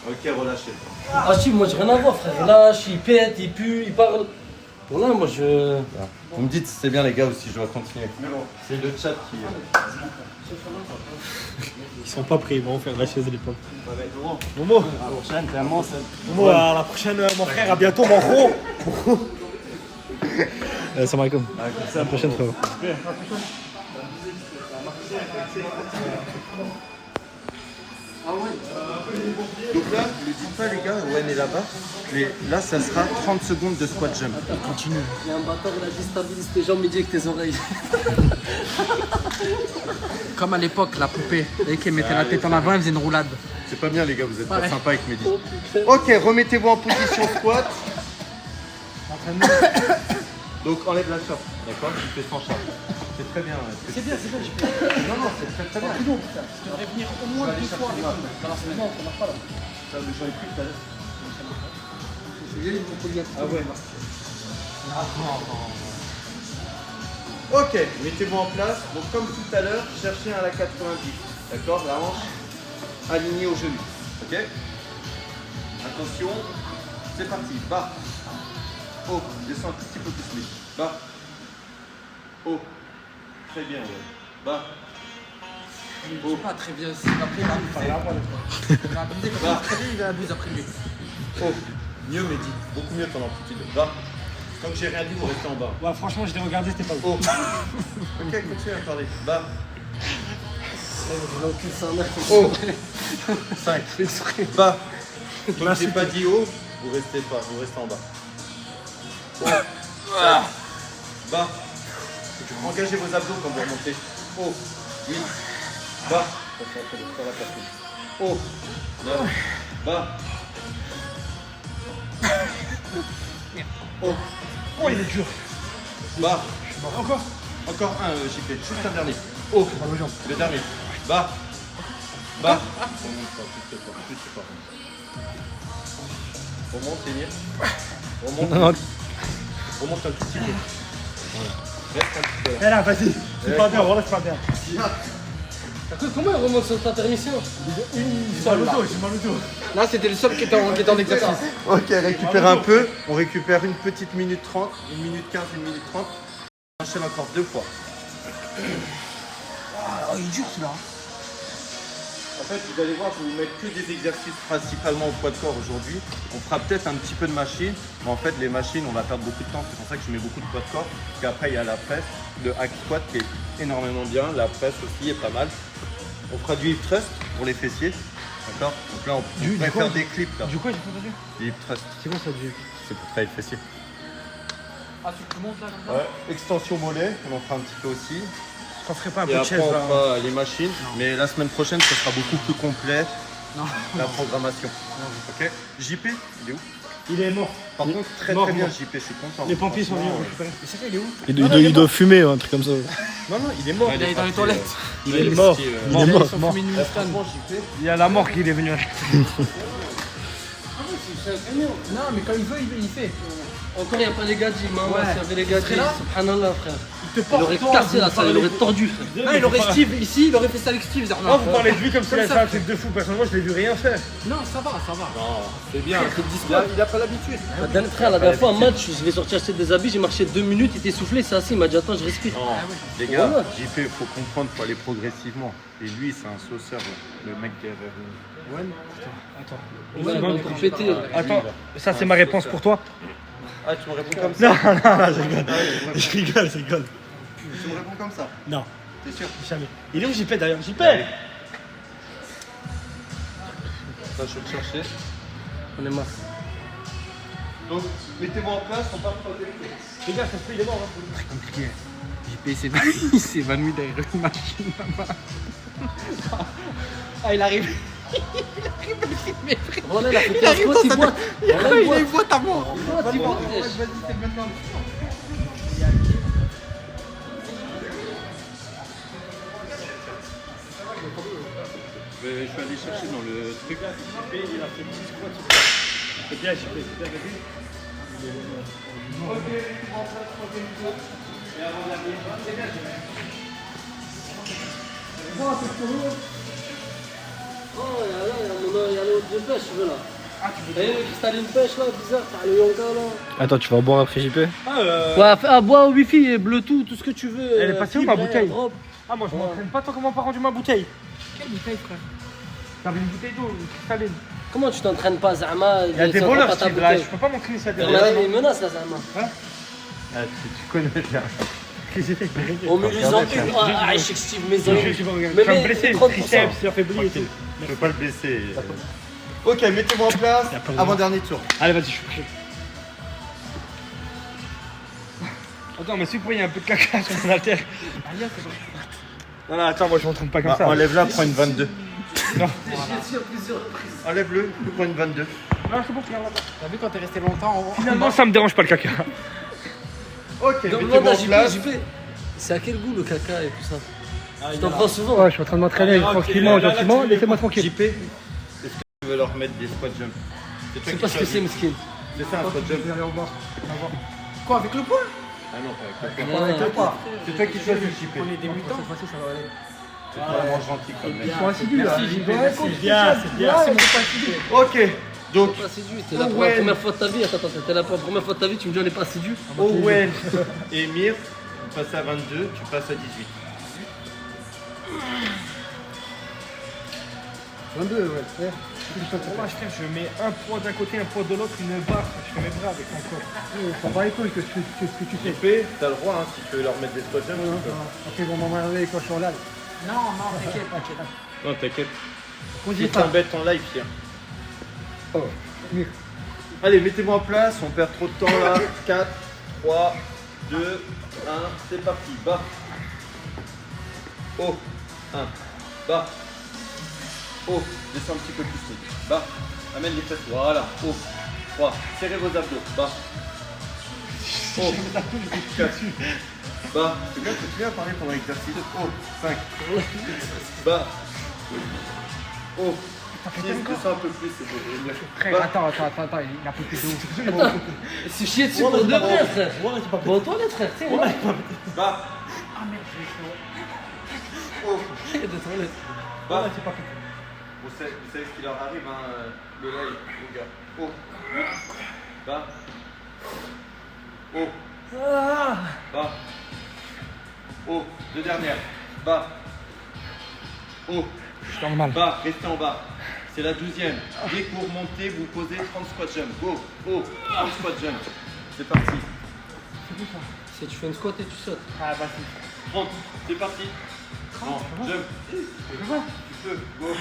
[SPEAKER 3] Ok, relâchez.
[SPEAKER 4] Ah si, moi j'ai rien à voir frère. Il lâche, il pète, il pue, il parle. Voilà, moi je...
[SPEAKER 3] Vous me dites si c'est bien les gars ou si je dois continuer. C'est le chat qui...
[SPEAKER 2] Ils sont pas prêts, ils vont faire la chaise de l'époque. Momo, Momo, à la prochaine mon frère, à bientôt mon gros.
[SPEAKER 5] Salam alaikum. À la prochaine frérot.
[SPEAKER 3] Donc là, ne dites pas les gars, Owen est là-bas. Mais là, ça sera 30 secondes de squat jump.
[SPEAKER 1] Continue.
[SPEAKER 4] Il y a un bâtard, il a déstabilisé tes jambes, il dit avec tes oreilles.
[SPEAKER 1] Comme à l'époque, la poupée. Et qui mettait la tête en avant, elle faisait une roulade.
[SPEAKER 3] C'est pas bien les gars, vous êtes pas
[SPEAKER 1] Ouais.
[SPEAKER 3] sympa avec Mehdi.
[SPEAKER 4] Oh, putain.
[SPEAKER 3] Ok, remettez-vous en position squat. Donc enlève la chape, d'accord? Tu fais sans chape. C'est très bien. C'est bien, c'est bien. Non, non, c'est très très bien.
[SPEAKER 1] Tu devrais venir au moins 2 fois avec nous. Alors, c'est bon, ça marche pas là.
[SPEAKER 3] Ça, mais j'en ai pris tout à l'heure.
[SPEAKER 1] Ah ouais.
[SPEAKER 3] Ok, mettez-vous en place. Donc comme tout à l'heure, cherchez à la 90. D'accord? La hanche alignée au genou. Ok? Attention. C'est parti. Bas. Haut. Descends un tout petit peu plus vite. Bas. Haut. Très bien, ouais. Bas.
[SPEAKER 1] C'est pas très bien. Après, il va abuser. Il va abuser quand il va très bien, il va abuser après lui.
[SPEAKER 3] Haut. Mieux, Mehdi. Beaucoup mieux ton amplitude. Bas. Tant que j'ai rien dit, vous restez en bas.
[SPEAKER 2] Ouais, franchement, je l'ai regardé, c'était pas ouf.
[SPEAKER 3] Haut. Ok, continuez à parler. Bas.
[SPEAKER 4] Je l'encule sa mère.
[SPEAKER 3] Haut. 5. Bas. Tant que j'ai pas dit haut, vous restez pas. Vous restez en bas. Haut. Bas. Engagez vos abdos quand vous remontez. Haut. 8. Bas. Sur la poitrine. Haut. 9. Bas. Haut.
[SPEAKER 2] Oh, il est dur.
[SPEAKER 3] Bas.
[SPEAKER 2] Encore.
[SPEAKER 3] Encore un, JP. Juste un dernier. Haut. Le dernier. Bas. Bas. Remonte pas, plus fort, plus fort. Remonte, Émile. Remonte.
[SPEAKER 5] Non, non.
[SPEAKER 3] Remonte un tout petit peu. Voilà. Reste un petit peu là.
[SPEAKER 2] Eh là, vas-y. C'est pas bien, voilà, c'est pas bien.
[SPEAKER 4] Comment il remonte sur ta permission?
[SPEAKER 2] J'ai mal au dos, j'ai mal au dos.
[SPEAKER 1] Là, c'était le seul qui était en exercice.
[SPEAKER 3] Ok, récupère un peu. On récupère une petite minute 30, une minute 15, une minute 30. On enchaîne encore 2 fois.
[SPEAKER 1] Oh, il est dur celui-là.
[SPEAKER 3] En fait, vous allez voir, je vais vous mettre que des exercices principalement au poids de corps aujourd'hui. On fera peut-être un petit peu de machine, mais en fait, les machines, on va perdre beaucoup de temps. C'est pour ça que je mets beaucoup de poids de corps. Parce qu'après, il y a la presse, le hack squat qui est énormément bien. La presse aussi est pas mal. On fera du hip thrust pour les fessiers. D'accord? Donc là, on pourrait faire des clips là.
[SPEAKER 2] Du coup, j'ai pas entendu.
[SPEAKER 3] Du hip thrust.
[SPEAKER 2] C'est quoi ça, du.
[SPEAKER 3] C'est pour travailler le fessier.
[SPEAKER 1] Ah, tu montes là comme ça?
[SPEAKER 3] Ouais. Extension mollet, on en fera un petit peu aussi.
[SPEAKER 2] T'en ferais pas un
[SPEAKER 3] Et
[SPEAKER 2] peu de
[SPEAKER 3] après,
[SPEAKER 2] chaise
[SPEAKER 3] on
[SPEAKER 2] là.
[SPEAKER 3] fera les machines. Mais la semaine prochaine, ce sera beaucoup plus complet.
[SPEAKER 1] Non.
[SPEAKER 3] La programmation. Ok. JP, il est où?
[SPEAKER 2] Il est mort.
[SPEAKER 3] Par contre, très
[SPEAKER 2] Mort,
[SPEAKER 3] bien
[SPEAKER 2] mort.
[SPEAKER 3] JP, je suis content.
[SPEAKER 2] Les pompiers sont venus
[SPEAKER 3] Franchement,
[SPEAKER 2] le récupérer.
[SPEAKER 1] Et c'est vrai, il est où?
[SPEAKER 5] Il doit fumer, un truc comme ça.
[SPEAKER 3] Non, non, il est mort.
[SPEAKER 1] Il est dans les
[SPEAKER 3] parti,
[SPEAKER 1] toilettes.
[SPEAKER 2] Il est mort.
[SPEAKER 5] Il est
[SPEAKER 1] Ils
[SPEAKER 5] mort.
[SPEAKER 1] sont fumés une mustang.
[SPEAKER 3] Franchement, JP,
[SPEAKER 2] Il y a la mort qui est venue.
[SPEAKER 1] Non, mais quand il veut, il fait.
[SPEAKER 4] Encore, il n'y a pas les gadgets, maman,
[SPEAKER 1] Ouais.
[SPEAKER 4] s'il y avait les gadgets,
[SPEAKER 1] serait là
[SPEAKER 4] subhanallah, frère.
[SPEAKER 2] Il te
[SPEAKER 4] Il aurait cassé la salle, il aurait tordu, frère.
[SPEAKER 1] Non, il aurait Steve ici, il aurait fait ça avec Steve.
[SPEAKER 2] Oh, vous parlez de lui comme s'il avait fait un truc de fou. Personnellement, je l'ai vu rien faire.
[SPEAKER 1] Non, ça va, ça va.
[SPEAKER 3] non, c'est bien.
[SPEAKER 4] Il fait 10 squats.
[SPEAKER 3] Il a pas l'habitude.
[SPEAKER 4] Frère, la dernière fois, un match, je vais sortir acheter des habits, j'ai marché 2 minutes, il était soufflé, c'est assis, il m'a dit attends, je respire.
[SPEAKER 3] Non, les gars,
[SPEAKER 4] Voilà.
[SPEAKER 3] JP, il faut comprendre, il faut aller progressivement. Et lui, c'est un sauceur, là. Le mec qui avait.
[SPEAKER 4] Il va encore péter.
[SPEAKER 2] Attends, ça c'est ma réponse pour toi.
[SPEAKER 3] Ah, tu me réponds comme ça?
[SPEAKER 2] Non, non, non, je rigole. Je rigole, je rigole.
[SPEAKER 3] Tu me réponds comme ça?
[SPEAKER 2] Non,
[SPEAKER 3] T'es sûr?
[SPEAKER 2] jamais. Il est où JP d'ailleurs? JP!
[SPEAKER 3] Allez. Ça, je vais le chercher.
[SPEAKER 4] On est marre.
[SPEAKER 3] Donc, mettez-vous en place, on part sur le défi.
[SPEAKER 2] Les gars, ça se peut, il est mort. Hein.
[SPEAKER 1] Très compliqué. JP il s'est évanoui derrière une machine là-bas. Ah, il arrive.
[SPEAKER 4] Voilà, il a fait
[SPEAKER 1] Il arrive
[SPEAKER 4] 15
[SPEAKER 1] dans
[SPEAKER 4] squats, il
[SPEAKER 1] sa
[SPEAKER 4] boite. Voilà, il
[SPEAKER 1] Il
[SPEAKER 4] boite.
[SPEAKER 1] a une boîte à mort.
[SPEAKER 4] Il boite, il boite.
[SPEAKER 3] Vas-y, c'est maintenant. Je vais aller chercher dans le truc.
[SPEAKER 2] JP, il a fait 10 squats. C'est bien, JP, c'est bien, vas-y.
[SPEAKER 4] Oh, il y a l'autre de pêche, je veux là. Ah, tu veux le cristal une pêche là, bizarre, t'as le Yonka là.
[SPEAKER 5] Attends, tu vas boire après JP?
[SPEAKER 4] Ouais, bois au wifi et Bluetooth, tout ce que tu veux.
[SPEAKER 2] Elle est passée où ma
[SPEAKER 4] fibre,
[SPEAKER 2] bouteille?
[SPEAKER 4] drop.
[SPEAKER 2] Ah, moi je m'entraîne pas tant qu'on m'a pas rendu ma bouteille. Quelle bouteille, frère? T'avais une bouteille d'eau, une cristalline.
[SPEAKER 4] Comment tu t'entraînes pas, Zama?
[SPEAKER 2] Il y a des voleurs, Steve, là. Je peux pas m'entraîner s'il y a des voleurs.
[SPEAKER 4] Il menace là, Zama.
[SPEAKER 3] Ah, tu connais bien.
[SPEAKER 4] Au milieu ils ont une. Ah, je sais que Steve, mes
[SPEAKER 2] Je
[SPEAKER 4] oreilles.
[SPEAKER 2] vais me blesser,
[SPEAKER 4] 30%.
[SPEAKER 2] triceps, c'est affaibli et tout.
[SPEAKER 3] Je peux pas le blesser. Ok, mettez-moi en place. Avant-dernier tour.
[SPEAKER 2] Allez, vas-y, je suis prêt. Attends, mais si il y a un peu de caca sur mon haltère. Non, non, attends, moi je m'entraîne pas comme ça.
[SPEAKER 3] Enlève-la, prends une 22.
[SPEAKER 2] Non.
[SPEAKER 3] Enlève-le, prends une 22.
[SPEAKER 2] Non, c'est bon, regarde là.
[SPEAKER 1] T'as vu quand t'es resté longtemps en
[SPEAKER 2] Finalement, ça me dérange pas le caca.
[SPEAKER 3] Ok,
[SPEAKER 4] Demande
[SPEAKER 3] mettez-moi
[SPEAKER 4] à
[SPEAKER 3] en place.
[SPEAKER 4] JP, c'est à quel goût le caca et tout ça? Tu t'en prends souvent?
[SPEAKER 2] Ouais, je suis en train de m'entraîner tranquillement, gentiment. Laissez-moi tranquille.
[SPEAKER 3] JP, est-ce que tu veux leur mettre des squat jump?
[SPEAKER 4] Je sais pas ce que c'est, Meskin.
[SPEAKER 3] C'est ça un squat jump.
[SPEAKER 1] Quoi, avec le poids?
[SPEAKER 3] Ah non, pas avec le
[SPEAKER 1] Avec le poids.
[SPEAKER 3] C'est toi qui choisis, JP.
[SPEAKER 1] On est débutants.
[SPEAKER 3] C'est vraiment gentil quand même.
[SPEAKER 2] Ils sont assidus là.
[SPEAKER 1] C'est bien, c'est bien. C'est mon assidu.
[SPEAKER 3] Ok, donc
[SPEAKER 4] Pas assidu, t'es là pour la première fois de ta vie. Attends, t'es là pour la première fois de ta vie, tu me dis on n'est pas assidu.
[SPEAKER 3] Owen et Mir, tu passes à 22, tu passes à 18.
[SPEAKER 2] 22, ouais. Pour moi, je mets un poids d'un côté, un poids de l'autre, une barre. Je fais mes bras avec mon corps. Ça va écouter que tu fais.
[SPEAKER 3] JP, t'as le droit, hein, si tu veux leur mettre des squat jump. tu peux.
[SPEAKER 2] Ok, bon, maman, allez, quand je suis en live.
[SPEAKER 1] Non, t'inquiète, t'inquiète.
[SPEAKER 3] Non, t'inquiète.
[SPEAKER 2] On
[SPEAKER 3] Si
[SPEAKER 2] dit ça.
[SPEAKER 3] t'embêtes en live, tiens.
[SPEAKER 2] Oh, Mir.
[SPEAKER 3] Allez, mettez-moi en place, on perd trop de temps là. 4, 3, 2, 1, c'est parti. Bas. Haut. 1. Bas. Haut. Descends un petit peu plus. Bas. Amène les fesses. Voilà. Haut. 3. Serrez vos abdos. Bas. Haut. 4. Bas. C'est bien que tu viens parler pendant l'exercice. Haut. 5. Bas. Haut. 6. Descends un peu plus. C'est beau.
[SPEAKER 1] Frère,
[SPEAKER 3] Bas.
[SPEAKER 1] attends, il a peu plus d'eau.
[SPEAKER 4] C'est chier dessus pour de vrai, frère. Bon, aux toilettes, frère, tu sais,
[SPEAKER 3] Bas. Haut.
[SPEAKER 4] des toilettes.
[SPEAKER 3] Bas. Vous savez ce qui leur arrive, hein, le live, les gars. Haut. Bas. Haut. Bas. Haut. Deux dernières. Bas. Haut.
[SPEAKER 2] Je suis mal.
[SPEAKER 3] Bas. Restez en bas. C'est la 12e. Dès que vous remontez, vous posez 30 squat jump. Go. Haut. 30 squat jump. C'est parti.
[SPEAKER 4] Si tu fais une squat et tu sautes.
[SPEAKER 2] Ah, vas-y.
[SPEAKER 3] 30. C'est parti. Non, jump. Tu peux. Go.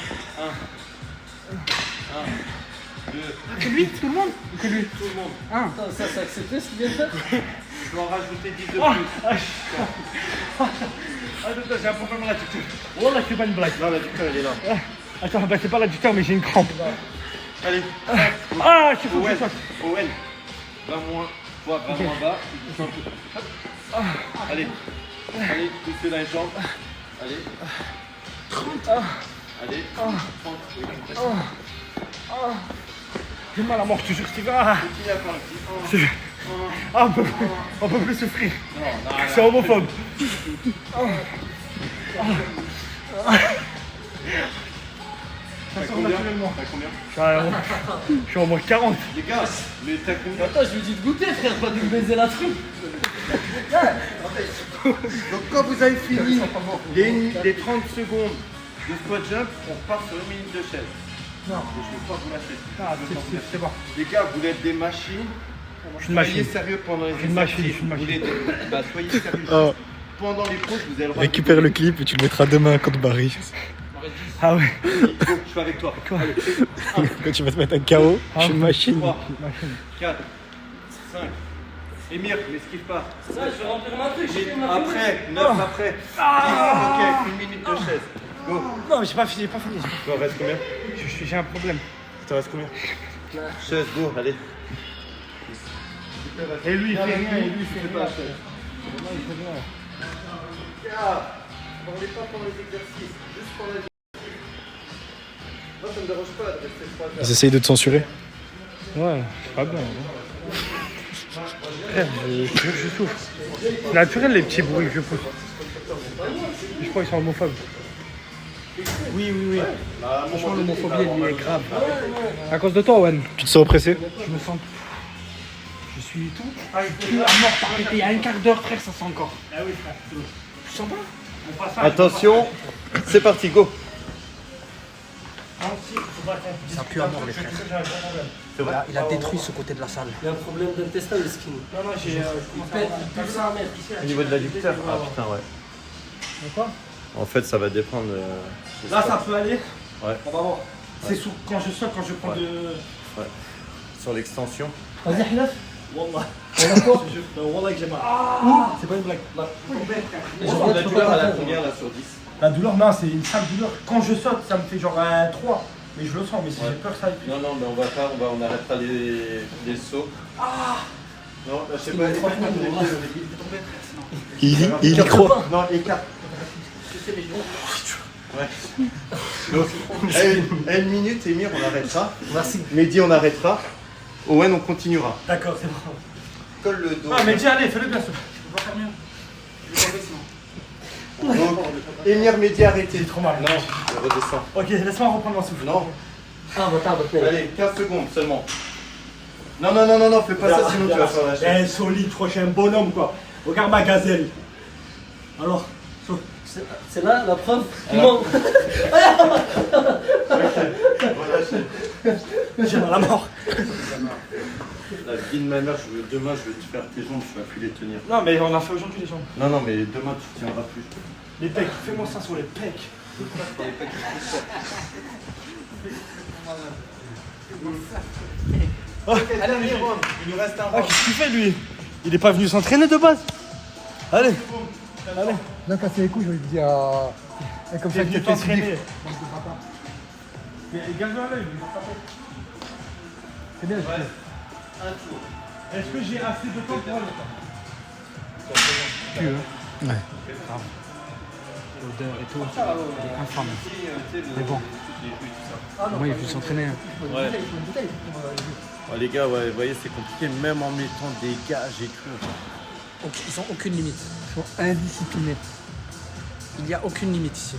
[SPEAKER 3] 1. 2.
[SPEAKER 1] Que lui, tout le monde?
[SPEAKER 2] Que lui.
[SPEAKER 3] Tout le monde.
[SPEAKER 4] Attends, ça, c'est accepté ce qu'il vient de faire?
[SPEAKER 3] Je vais en rajouter 10 de plus.
[SPEAKER 2] Attends, j'ai un problème là, tu Wallah, c'est pas une blague.
[SPEAKER 3] Non, la victoire, elle est là.
[SPEAKER 2] Attends, bah, c'est pas l'adducteur, mais j'ai une crampe.
[SPEAKER 3] Allez.
[SPEAKER 2] Ah, je suis fou,
[SPEAKER 3] Owen,
[SPEAKER 2] je saute.
[SPEAKER 3] Owen, va moins, toi, va moins bas, tu descends un peu. Allez, allez, poussez la jambe. Allez. 30. Allez, 30. Oui,
[SPEAKER 2] J'ai mal à mort, je te jure, Steve. Ah,
[SPEAKER 3] continue à faire le petit.
[SPEAKER 2] ah, on peut plus souffrir.
[SPEAKER 3] Non, non,
[SPEAKER 2] C'est homophobe.
[SPEAKER 3] T'as combien? T'as combien?
[SPEAKER 2] Je suis au moins 40.
[SPEAKER 3] Les gars, mais t'as combien?
[SPEAKER 4] Attends, je lui dis de goûter, frère, pas de me baiser la truffe.
[SPEAKER 3] Donc quand vous avez fini les 30 secondes de squat jump, on repart sur une minute de chaise.
[SPEAKER 2] Non.
[SPEAKER 3] Je ne peux pas vous lâcher.
[SPEAKER 2] Ah, c'est bon.
[SPEAKER 3] Les gars, vous êtes des machines.
[SPEAKER 2] Je suis une
[SPEAKER 3] Soyez
[SPEAKER 2] machine.
[SPEAKER 3] sérieux pendant les
[SPEAKER 2] Je suis une machine, je suis une
[SPEAKER 3] Vous
[SPEAKER 2] machine.
[SPEAKER 3] voulez bah, soyez sérieux.
[SPEAKER 5] Oh.
[SPEAKER 3] Pendant les pauses, vous avez le droit
[SPEAKER 5] Récupère le clip et tu le mettras demain contre Barry.
[SPEAKER 2] Ah ouais.
[SPEAKER 3] de... Go, je suis avec toi. Allez,
[SPEAKER 5] Quand tu vas te mettre un KO, je suis une machine.
[SPEAKER 3] 3, 4, 5. Émir, m'esquive pas.
[SPEAKER 4] Ça, je vais remplir ma truc, j'ai fait ma truc.
[SPEAKER 3] Après, 9 après. 10, ok, une minute de chaise. Go.
[SPEAKER 2] Non, mais j'ai pas fini,
[SPEAKER 3] Il en reste combien?
[SPEAKER 2] J'ai un problème.
[SPEAKER 3] Il t'en reste combien? Chaise, go, allez.
[SPEAKER 2] Et lui, il fait rien, et lui, il
[SPEAKER 3] Tu
[SPEAKER 2] fait
[SPEAKER 3] fais pas
[SPEAKER 2] rien.
[SPEAKER 3] la chaise. Gars, parlez pas pendant les exercices, juste pendant les exercices. Moi, ça me dérange pas de rester 3 heures.
[SPEAKER 5] Ils essayent de te censurer.
[SPEAKER 2] Ouais, c'est pas bien. Frère, je souffre. C'est naturel les petits bruits que je pousse. Je crois qu'ils sont homophobes. Oui. Franchement, l'homophobie, elle est grave. À cause de toi, Owen.
[SPEAKER 5] Tu te sens oppressé?
[SPEAKER 2] Je me sens. Je suis tout. Plus à mort par péter. Il y a un quart d'heure, frère, ça sent encore. Ah oui, frère. Tu sens pas?
[SPEAKER 3] Attention, c'est parti, go.
[SPEAKER 1] Ça pue à mort, les frères. Il a détruit ce côté de la salle.
[SPEAKER 4] Il y a un problème d'intestin, le skin.
[SPEAKER 2] Non, j'ai.
[SPEAKER 4] Il pète, il pue ça, merde.
[SPEAKER 3] Au niveau de l'adducteur. Ah putain, ouais.
[SPEAKER 2] D'accord.
[SPEAKER 3] En fait, ça va dépendre.
[SPEAKER 2] Là, ça peut aller.
[SPEAKER 3] Ouais.
[SPEAKER 2] On va voir. C'est sous quand je saute, quand je prends de.
[SPEAKER 3] Ouais. Sur l'extension.
[SPEAKER 2] Vas-y, Hilaf. Wallah. Wallah que j'ai mal. C'est pas une blague.
[SPEAKER 3] La douleur à la première, là, sur 10.
[SPEAKER 2] La douleur, non, c'est une sale douleur. Quand je saute, ça me fait genre 3. Mais je le sens, mais si j'ai peur, ça aille plus.
[SPEAKER 3] Non, mais on arrêtera les sauts. Non, je sais pas.
[SPEAKER 5] Il y croit.
[SPEAKER 3] Non, écarte. Ouais. Donc, à une minute, Émir, on arrêtera.
[SPEAKER 4] Merci.
[SPEAKER 3] Mehdi, on arrêtera. Owen, on continuera.
[SPEAKER 2] D'accord, c'est bon.
[SPEAKER 3] Colle le dos.
[SPEAKER 2] Ah, mais dis, allez, fais-le bien sûr. Je peux pas faire mieux.
[SPEAKER 3] Donc, Émir, Mehdi, arrêtez.
[SPEAKER 2] J'ai trop mal.
[SPEAKER 3] Non, je redescends.
[SPEAKER 2] Ok, laisse-moi reprendre mon souffle.
[SPEAKER 3] Non.
[SPEAKER 4] Ah, bah,
[SPEAKER 3] Allez, 15 secondes seulement. Non, fais pas ça, sinon tu vas faire lâcher.
[SPEAKER 2] Eh, solide, je crois que je suis un bonhomme quoi. Regarde ma gazelle. Alors,
[SPEAKER 4] c'est là la preuve.
[SPEAKER 2] j'ai mal à mort.
[SPEAKER 3] La vie de ma mère, demain je vais te faire tes jambes, tu vas plus les tenir.
[SPEAKER 2] Non, mais on a fait aujourd'hui les jambes.
[SPEAKER 3] Non, mais demain tu tiendras plus.
[SPEAKER 2] Les pecs, fais-moi ça sur les pecs.
[SPEAKER 3] Allez, il nous reste un
[SPEAKER 2] Ah, qu'est-ce qu'il fait lui? Il est pas venu s'entraîner de base. Allez.
[SPEAKER 1] Bien casser les couilles, je lui dis à. Comme
[SPEAKER 2] T'es venu t'entraîner. Mais garde-le à l'œil, lui.
[SPEAKER 1] C'est bien,
[SPEAKER 3] un tour.
[SPEAKER 2] Est-ce que j'ai assez de temps pour aller?
[SPEAKER 1] Ouais. L'odeur et tout, il est infâme. Mais bon. Moi, il faut s'entraîner.
[SPEAKER 3] Ouais. Oh, les gars, ouais, vous voyez, c'est compliqué, même en mettant des gages et tout.
[SPEAKER 1] Ils ont aucune limite. Ils sont indisciplinés. Il n'y a aucune limite ici.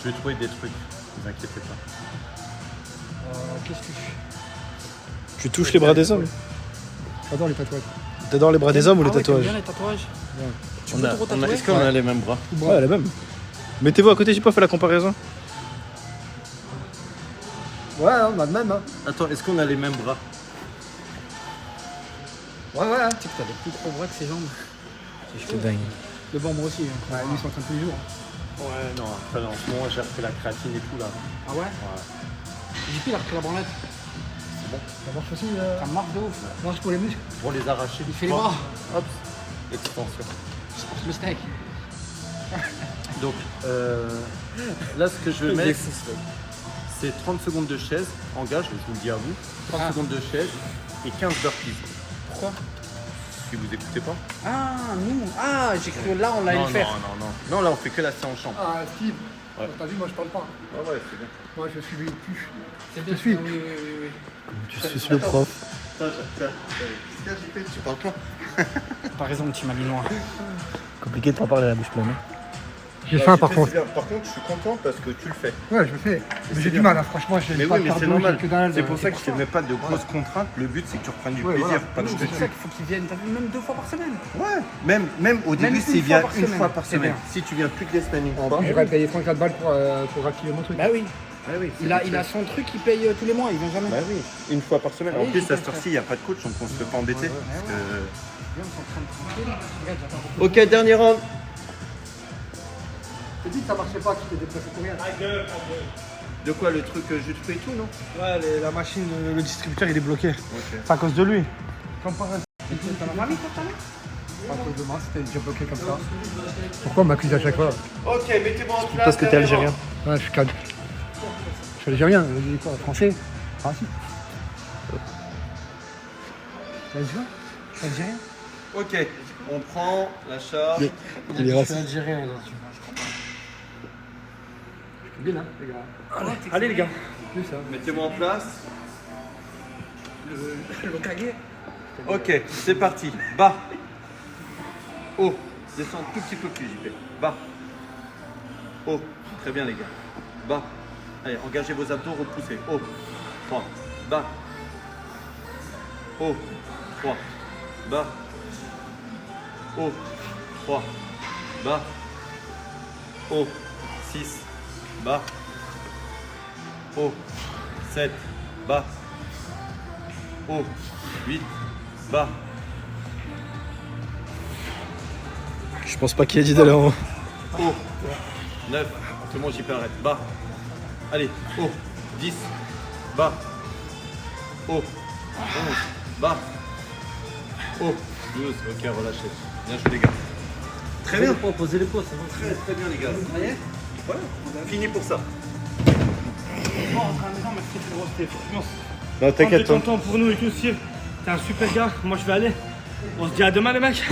[SPEAKER 3] Je vais trouver des trucs, ne vous inquiétez pas.
[SPEAKER 1] Qu'est-ce que tu fais?
[SPEAKER 5] Tu touches les bras des hommes?
[SPEAKER 1] J'adore les tatouages.
[SPEAKER 5] T'adores les bras des hommes ou les
[SPEAKER 1] Ah ouais, t'aimes
[SPEAKER 5] tatouages?
[SPEAKER 1] bien les tatouages? Tu veux trop tatouer?
[SPEAKER 3] Est-ce qu'on a les mêmes bras?
[SPEAKER 5] Ouais, la même. Mettez-vous à côté, j'ai pas fait la comparaison.
[SPEAKER 1] Ouais, on a le même. Hein.
[SPEAKER 3] Attends, est-ce qu'on a les mêmes bras?
[SPEAKER 1] Ouais. Tu sais que t'as des plus gros bras que ses jambes.
[SPEAKER 5] C'est dingue.
[SPEAKER 1] Le bon, moi aussi. Hein. Ouais, lui, il s'entraîne tous les jours.
[SPEAKER 3] Ouais, non, après, en ce moment, j'ai repris la créatine et tout là.
[SPEAKER 1] Ah ouais? JP, il a repris la branlette.
[SPEAKER 3] C'est bon.
[SPEAKER 1] Ça marche aussi. Ça marche de ouf. Ça marche pour les muscles.
[SPEAKER 3] Pour les arracher.
[SPEAKER 1] Il fait les bras.
[SPEAKER 3] Hop, extension.
[SPEAKER 1] Le steak.
[SPEAKER 3] Donc, là, ce que je vais mettre, c'est 30 secondes de chaise, engage, je vous le dis à vous. 30 secondes de chaise et 15 burpees.
[SPEAKER 1] Pourquoi?
[SPEAKER 3] Si vous écoutez pas.
[SPEAKER 1] Ah, nous. Ah, j'ai cru que là, on allait le faire.
[SPEAKER 3] Non, là, on fait que la séance chambre.
[SPEAKER 1] Ah, Steve.
[SPEAKER 3] Ouais.
[SPEAKER 1] T'as vu, moi, je parle pas.
[SPEAKER 3] Ouais, c'est bien.
[SPEAKER 1] Moi, je suis plus.
[SPEAKER 2] C'est bien.
[SPEAKER 1] suis.
[SPEAKER 2] Oui.
[SPEAKER 5] Tu suis le prof.
[SPEAKER 3] Tu parles pas.
[SPEAKER 1] T'as raison, petit malinois.
[SPEAKER 5] Compliqué de t'en parler à la bouche pleine.
[SPEAKER 1] J'ai faim, par contre.
[SPEAKER 3] Par contre, je suis content parce que tu le fais.
[SPEAKER 1] Ouais, je le fais. Mais j'ai du mal, hein. Franchement, je
[SPEAKER 3] Mais
[SPEAKER 1] pas
[SPEAKER 3] oui,
[SPEAKER 1] de
[SPEAKER 3] mais c'est
[SPEAKER 1] cardio,
[SPEAKER 3] normal.
[SPEAKER 1] j'ai que dalle.
[SPEAKER 3] C'est pour ça que je te mets pas de grosses contraintes. Le but, c'est que tu reprennes du plaisir, pas que je te
[SPEAKER 1] C'est pour
[SPEAKER 3] tue.
[SPEAKER 1] ça qu'il faut qu'ils viennent. T'as vu, même 2 fois par semaine.
[SPEAKER 3] Ouais, même au début,
[SPEAKER 1] une
[SPEAKER 3] c'est
[SPEAKER 1] fois
[SPEAKER 3] bien
[SPEAKER 1] par
[SPEAKER 3] une
[SPEAKER 1] semaine.
[SPEAKER 3] fois par
[SPEAKER 1] C'est
[SPEAKER 3] semaine.
[SPEAKER 1] bien.
[SPEAKER 3] Si tu viens toutes les semaines une fois.
[SPEAKER 1] J'aurais payé 34 balles pour activer mon truc. Bah oui.
[SPEAKER 3] Bah oui,
[SPEAKER 1] Il a son truc, il paye tous les mois, il vient jamais.
[SPEAKER 3] Bah oui, une fois par semaine. En
[SPEAKER 1] Oui,
[SPEAKER 3] plus,
[SPEAKER 1] je
[SPEAKER 3] à cette
[SPEAKER 1] comprends.
[SPEAKER 3] heure-ci, il n'y a pas de coach, donc on se fait pas embêter. Parce que...
[SPEAKER 1] Viens, on s'entraîne tranquille. Regarde, j'attends.
[SPEAKER 3] Ok, dernier round.
[SPEAKER 1] Je te dis que ça marchait pas, tu t'es déplacé pour rien.
[SPEAKER 3] De quoi, le truc jus de fruits et tout, non?
[SPEAKER 2] Ouais, la machine, le distributeur, il est bloqué.
[SPEAKER 3] Ok.
[SPEAKER 2] C'est à cause de lui. Comme par hasard.
[SPEAKER 1] T'en as pas mis, toi, tout à l'heure? Pas à cause de moi, c'était déjà bloqué comme ça. Pourquoi on m'accuse à chaque fois?
[SPEAKER 3] Ok, mettez-moi en place.
[SPEAKER 5] Parce que t'es algérien.
[SPEAKER 1] Ouais, je suis calme. Je suis algérien, je dis quoi? Français? Ah si. T'es algérien? Je suis algérien?
[SPEAKER 3] Ok, on prend la charge.
[SPEAKER 5] Il est
[SPEAKER 1] Je
[SPEAKER 5] raciste.
[SPEAKER 1] suis algérien, là, tu vois, je crois pas. Je suis bien, hein, les gars.
[SPEAKER 2] Allez, les gars.
[SPEAKER 1] Plus ça.
[SPEAKER 3] Mettez-moi en place.
[SPEAKER 1] Le Kage.
[SPEAKER 3] Ok, c'est parti. Bas. Haut. Descends un tout petit peu plus, JP. Bas. Haut. Très bien, les gars. Bas. Allez, engagez vos abdos, repoussez. Haut. 3. Bas. Haut. 3. Bas. Haut. 3. Bas. Haut. 6. Bas. Haut. 7. Bas. Haut. 8. Bas.
[SPEAKER 5] Je pense pas qu'il ait dit d'aller en haut.
[SPEAKER 3] Haut. 9. Tout le monde, j'y peux arrête. Bas. Allez. Haut. 10. Bas. Haut. 11. Bas. Haut. 12. Ok, relâchez. Bien joué, les gars. Très bien.
[SPEAKER 4] Posez les poids, c'est bon.
[SPEAKER 3] Très très bien, les gars. Voilà. Fini pour ça.
[SPEAKER 2] Bon, on rentre à la maison, merci pour le rester. Franchement,
[SPEAKER 5] Non, t'inquiète,
[SPEAKER 2] prends ton temps pour nous et tout, Steve. T'es un super gars. Moi, je vais aller. On se dit à demain, les mecs.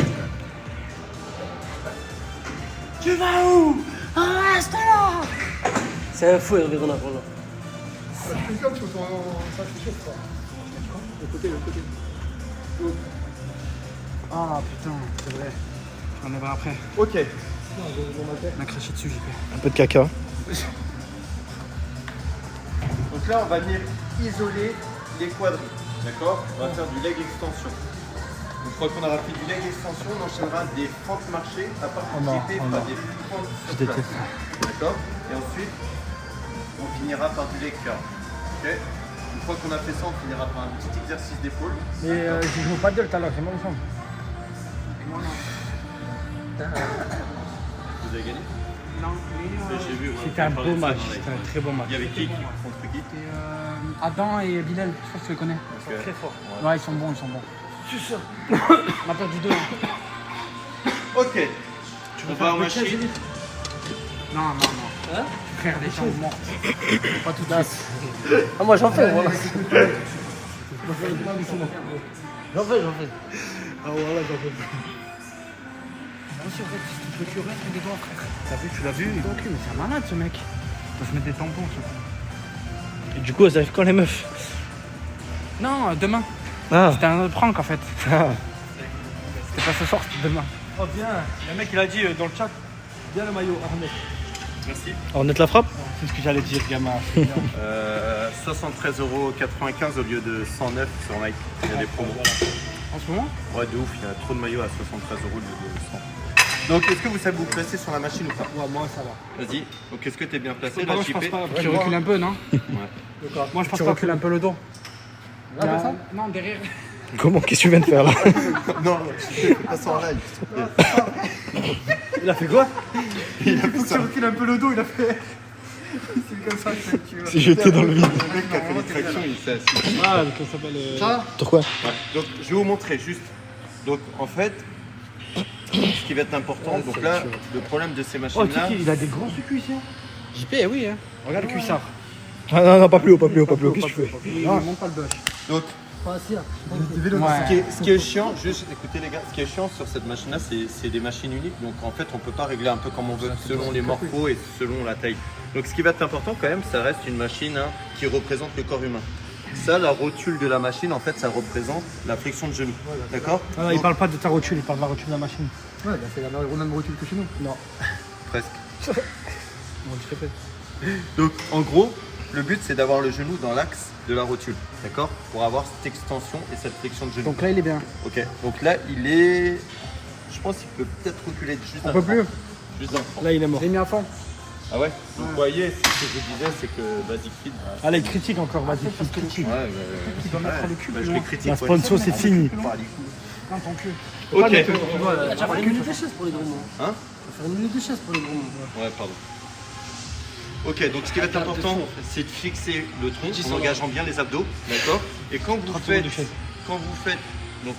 [SPEAKER 2] Tu vas où? Reste là.
[SPEAKER 4] C'est un fou, Hervé Renard, voilà.
[SPEAKER 1] Ah putain, c'est vrai. Je m'en ai après.
[SPEAKER 3] Ok.
[SPEAKER 1] On a craché dessus, JP.
[SPEAKER 5] Un peu de caca.
[SPEAKER 3] Donc là, on va venir isoler les quadris. D'accord? On va faire du leg extension. Une fois qu'on aura fait du leg extension, on enchaînera des fentes marchées à part
[SPEAKER 1] Oh non,
[SPEAKER 3] JP,
[SPEAKER 1] oh
[SPEAKER 3] pas
[SPEAKER 1] non.
[SPEAKER 3] des fentes
[SPEAKER 1] Je
[SPEAKER 3] sur place.
[SPEAKER 1] déteste.
[SPEAKER 3] D'accord? Et ensuite, on finira par du leg curl. Ok? Une fois qu'on a fait ça, on finira par un petit exercice d'épaule.
[SPEAKER 1] Mais je joue pas de tout à l'heure, c'est mal ensemble.
[SPEAKER 3] Vous avez gagné?
[SPEAKER 1] Non,
[SPEAKER 3] J'ai vu.
[SPEAKER 2] C'était un beau match. C'était un très beau match.
[SPEAKER 3] Il y avait qui contre qui?
[SPEAKER 1] Adam et Bilal, je pense que tu les connais.
[SPEAKER 3] Ok.
[SPEAKER 2] Très fort.
[SPEAKER 1] Ouais, ils sont bons, ils sont bons.
[SPEAKER 2] C'est ça.
[SPEAKER 1] On a perdu 2.
[SPEAKER 3] Ok. On va en machine.
[SPEAKER 1] Non, non, non.
[SPEAKER 4] Hein?
[SPEAKER 1] Frère, des gens morts. Pas tout de suite.
[SPEAKER 4] Ah, moi, j'en fais, voilà. J'en fais.
[SPEAKER 2] Ah, voilà, j'en fais.
[SPEAKER 1] Aussi, en fait, tu restes des doigts, frère.
[SPEAKER 2] T'as vu, tu l'as vu?
[SPEAKER 1] Donc, mais c'est un malade ce mec. Il doit se mettre des tampons, ce
[SPEAKER 5] Et du coup, elles arrivent quand les meufs?
[SPEAKER 1] Non, demain.
[SPEAKER 5] Ah.
[SPEAKER 1] C'était un autre prank en fait.
[SPEAKER 5] Ah.
[SPEAKER 1] C'était pas ce soir, c'était demain.
[SPEAKER 2] Oh, bien. Le mec, il a dit dans le chat, bien le maillot, Arnett.
[SPEAKER 3] Merci.
[SPEAKER 5] On la frappe?
[SPEAKER 2] C'est ce que j'allais dire, gamin.
[SPEAKER 3] 73,95 € au lieu de 109 sur Nike. Il y a des promos.
[SPEAKER 1] En ce moment?
[SPEAKER 3] Ouais, de ouf, il y a trop de maillots à 73 € au lieu de 100. Donc, est-ce que vous savez vous placer sur la machine ou pas?
[SPEAKER 1] Ouais, moi ça va.
[SPEAKER 3] Vas-y. Donc, est-ce que tu es bien placé là,
[SPEAKER 2] Moi, je pense
[SPEAKER 3] JP?
[SPEAKER 2] pas.
[SPEAKER 1] Tu recules un peu, non?
[SPEAKER 3] Ouais.
[SPEAKER 2] Moi, je pense
[SPEAKER 1] Tu
[SPEAKER 2] pas.
[SPEAKER 1] recules un peu le dos.
[SPEAKER 2] Là, ça
[SPEAKER 1] Non, derrière.
[SPEAKER 5] Comment? Qu'est-ce que tu viens de faire là?
[SPEAKER 3] Non, fais pas ça en live.
[SPEAKER 2] Il a fait quoi?
[SPEAKER 3] Il a fait ça.
[SPEAKER 1] Tu recules un peu le dos, il a fait. C'est comme ça que tu
[SPEAKER 5] C'est jeté dans le vide.
[SPEAKER 3] Le mec qui a fait les tractions, il s'est assis.
[SPEAKER 2] Ah, ça s'appelle.
[SPEAKER 1] Ça?
[SPEAKER 5] Pourquoi?
[SPEAKER 3] Ouais. Donc, je vais vous montrer juste. Donc, en fait, ce qui va être important, donc là, le problème de ces
[SPEAKER 2] Oh,
[SPEAKER 3] machines-là,
[SPEAKER 2] Tiki, il a des gros cuissons.
[SPEAKER 1] JP, oui, hein.
[SPEAKER 2] Regarde le cuissard.
[SPEAKER 5] Ah non, non, pas plus haut, pas plus haut, pas plus haut. Qu'est-ce que tu fais?
[SPEAKER 1] Il monte pas le bush.
[SPEAKER 3] donc,
[SPEAKER 4] Pas assis, là.
[SPEAKER 1] Ouais.
[SPEAKER 3] ce qui est chiant, juste écoutez les gars, ce qui est chiant sur cette machine-là, c'est des machines uniques, donc en fait, on peut pas régler un peu comme on veut, selon les morphos et selon la taille. Donc, ce qui va être important quand même, ça reste une machine hein, qui représente le corps humain. Ça, la rotule de la machine, en fait, ça représente la friction de genou. D'accord?
[SPEAKER 2] Ah, il parle pas de ta rotule, il parle de la rotule de la machine.
[SPEAKER 1] Ouais, bah c'est la même rotule que chez nous. Non.
[SPEAKER 3] Presque.
[SPEAKER 2] Bon, je répète.
[SPEAKER 3] Donc, en gros, le but, c'est d'avoir le genou dans l'axe de la rotule. D'accord? Pour avoir cette extension et cette flexion de genou.
[SPEAKER 1] Donc là, il est bien.
[SPEAKER 3] Ok. Donc là, il est. Je pense qu'il peut peut-être reculer juste
[SPEAKER 1] On peut plus.
[SPEAKER 3] Juste d'un cran.
[SPEAKER 2] Là, il est mort.
[SPEAKER 1] Je l'ai mis à fond.
[SPEAKER 3] Ah ouais? Donc, vous voyez, ce que je disais, c'est que Basic Fit.
[SPEAKER 2] Allez, critique encore, vas-y, critique.
[SPEAKER 3] Ouais,
[SPEAKER 1] Il doit mettre le cul.
[SPEAKER 3] bah, je les critique.
[SPEAKER 2] La
[SPEAKER 3] ouais.
[SPEAKER 2] sponsor, c'est fini.
[SPEAKER 3] Par les coups.
[SPEAKER 1] Dans ton cul.
[SPEAKER 3] Ok.
[SPEAKER 4] Tu vas faire une minute de chaise pour les gros mots.
[SPEAKER 3] Hein?
[SPEAKER 4] Tu vas faire une minute de chaise pour les gros mots.
[SPEAKER 3] Ouais, pardon. Ok, donc ce qui va être important, c'est de fixer le tronc en engageant bien les abdos, d'accord? Et quand vous faites donc,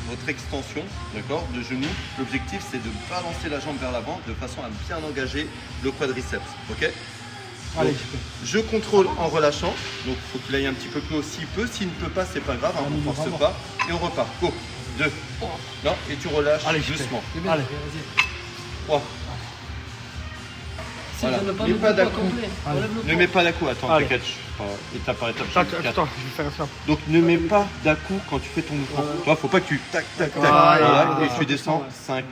[SPEAKER 3] votre extension, d'accord, de genou, l'objectif c'est de balancer la jambe vers l'avant de façon à bien engager le quadriceps, ok?
[SPEAKER 2] Allez,
[SPEAKER 3] Donc, je contrôle en relâchant, donc il faut qu'il aille un petit peu plus haut s'il peut, s'il ne peut pas, c'est pas grave, hein, on ne force pas, et on repart. Go, 2, non, et tu relâches
[SPEAKER 2] Allez,
[SPEAKER 3] doucement.
[SPEAKER 2] Allez,
[SPEAKER 3] 3, Voilà.
[SPEAKER 4] de ne pas
[SPEAKER 3] Mets
[SPEAKER 4] le
[SPEAKER 3] pas
[SPEAKER 4] poids
[SPEAKER 3] d'à-coup.
[SPEAKER 4] complet. Enlève le
[SPEAKER 3] Ne
[SPEAKER 4] poids.
[SPEAKER 3] mets pas d'à-coup, attends,
[SPEAKER 2] Allez.
[SPEAKER 3] t'inquiète, étape par étape. je
[SPEAKER 2] Attends,
[SPEAKER 3] fais quatre.
[SPEAKER 2] attends, je vais faire ça.
[SPEAKER 3] Donc ne mets pas d'à-coup quand tu fais ton mouvement. Tu vois, faut pas que tu tac, tac, tac,
[SPEAKER 2] Voilà.
[SPEAKER 3] voilà, et tu descends 5.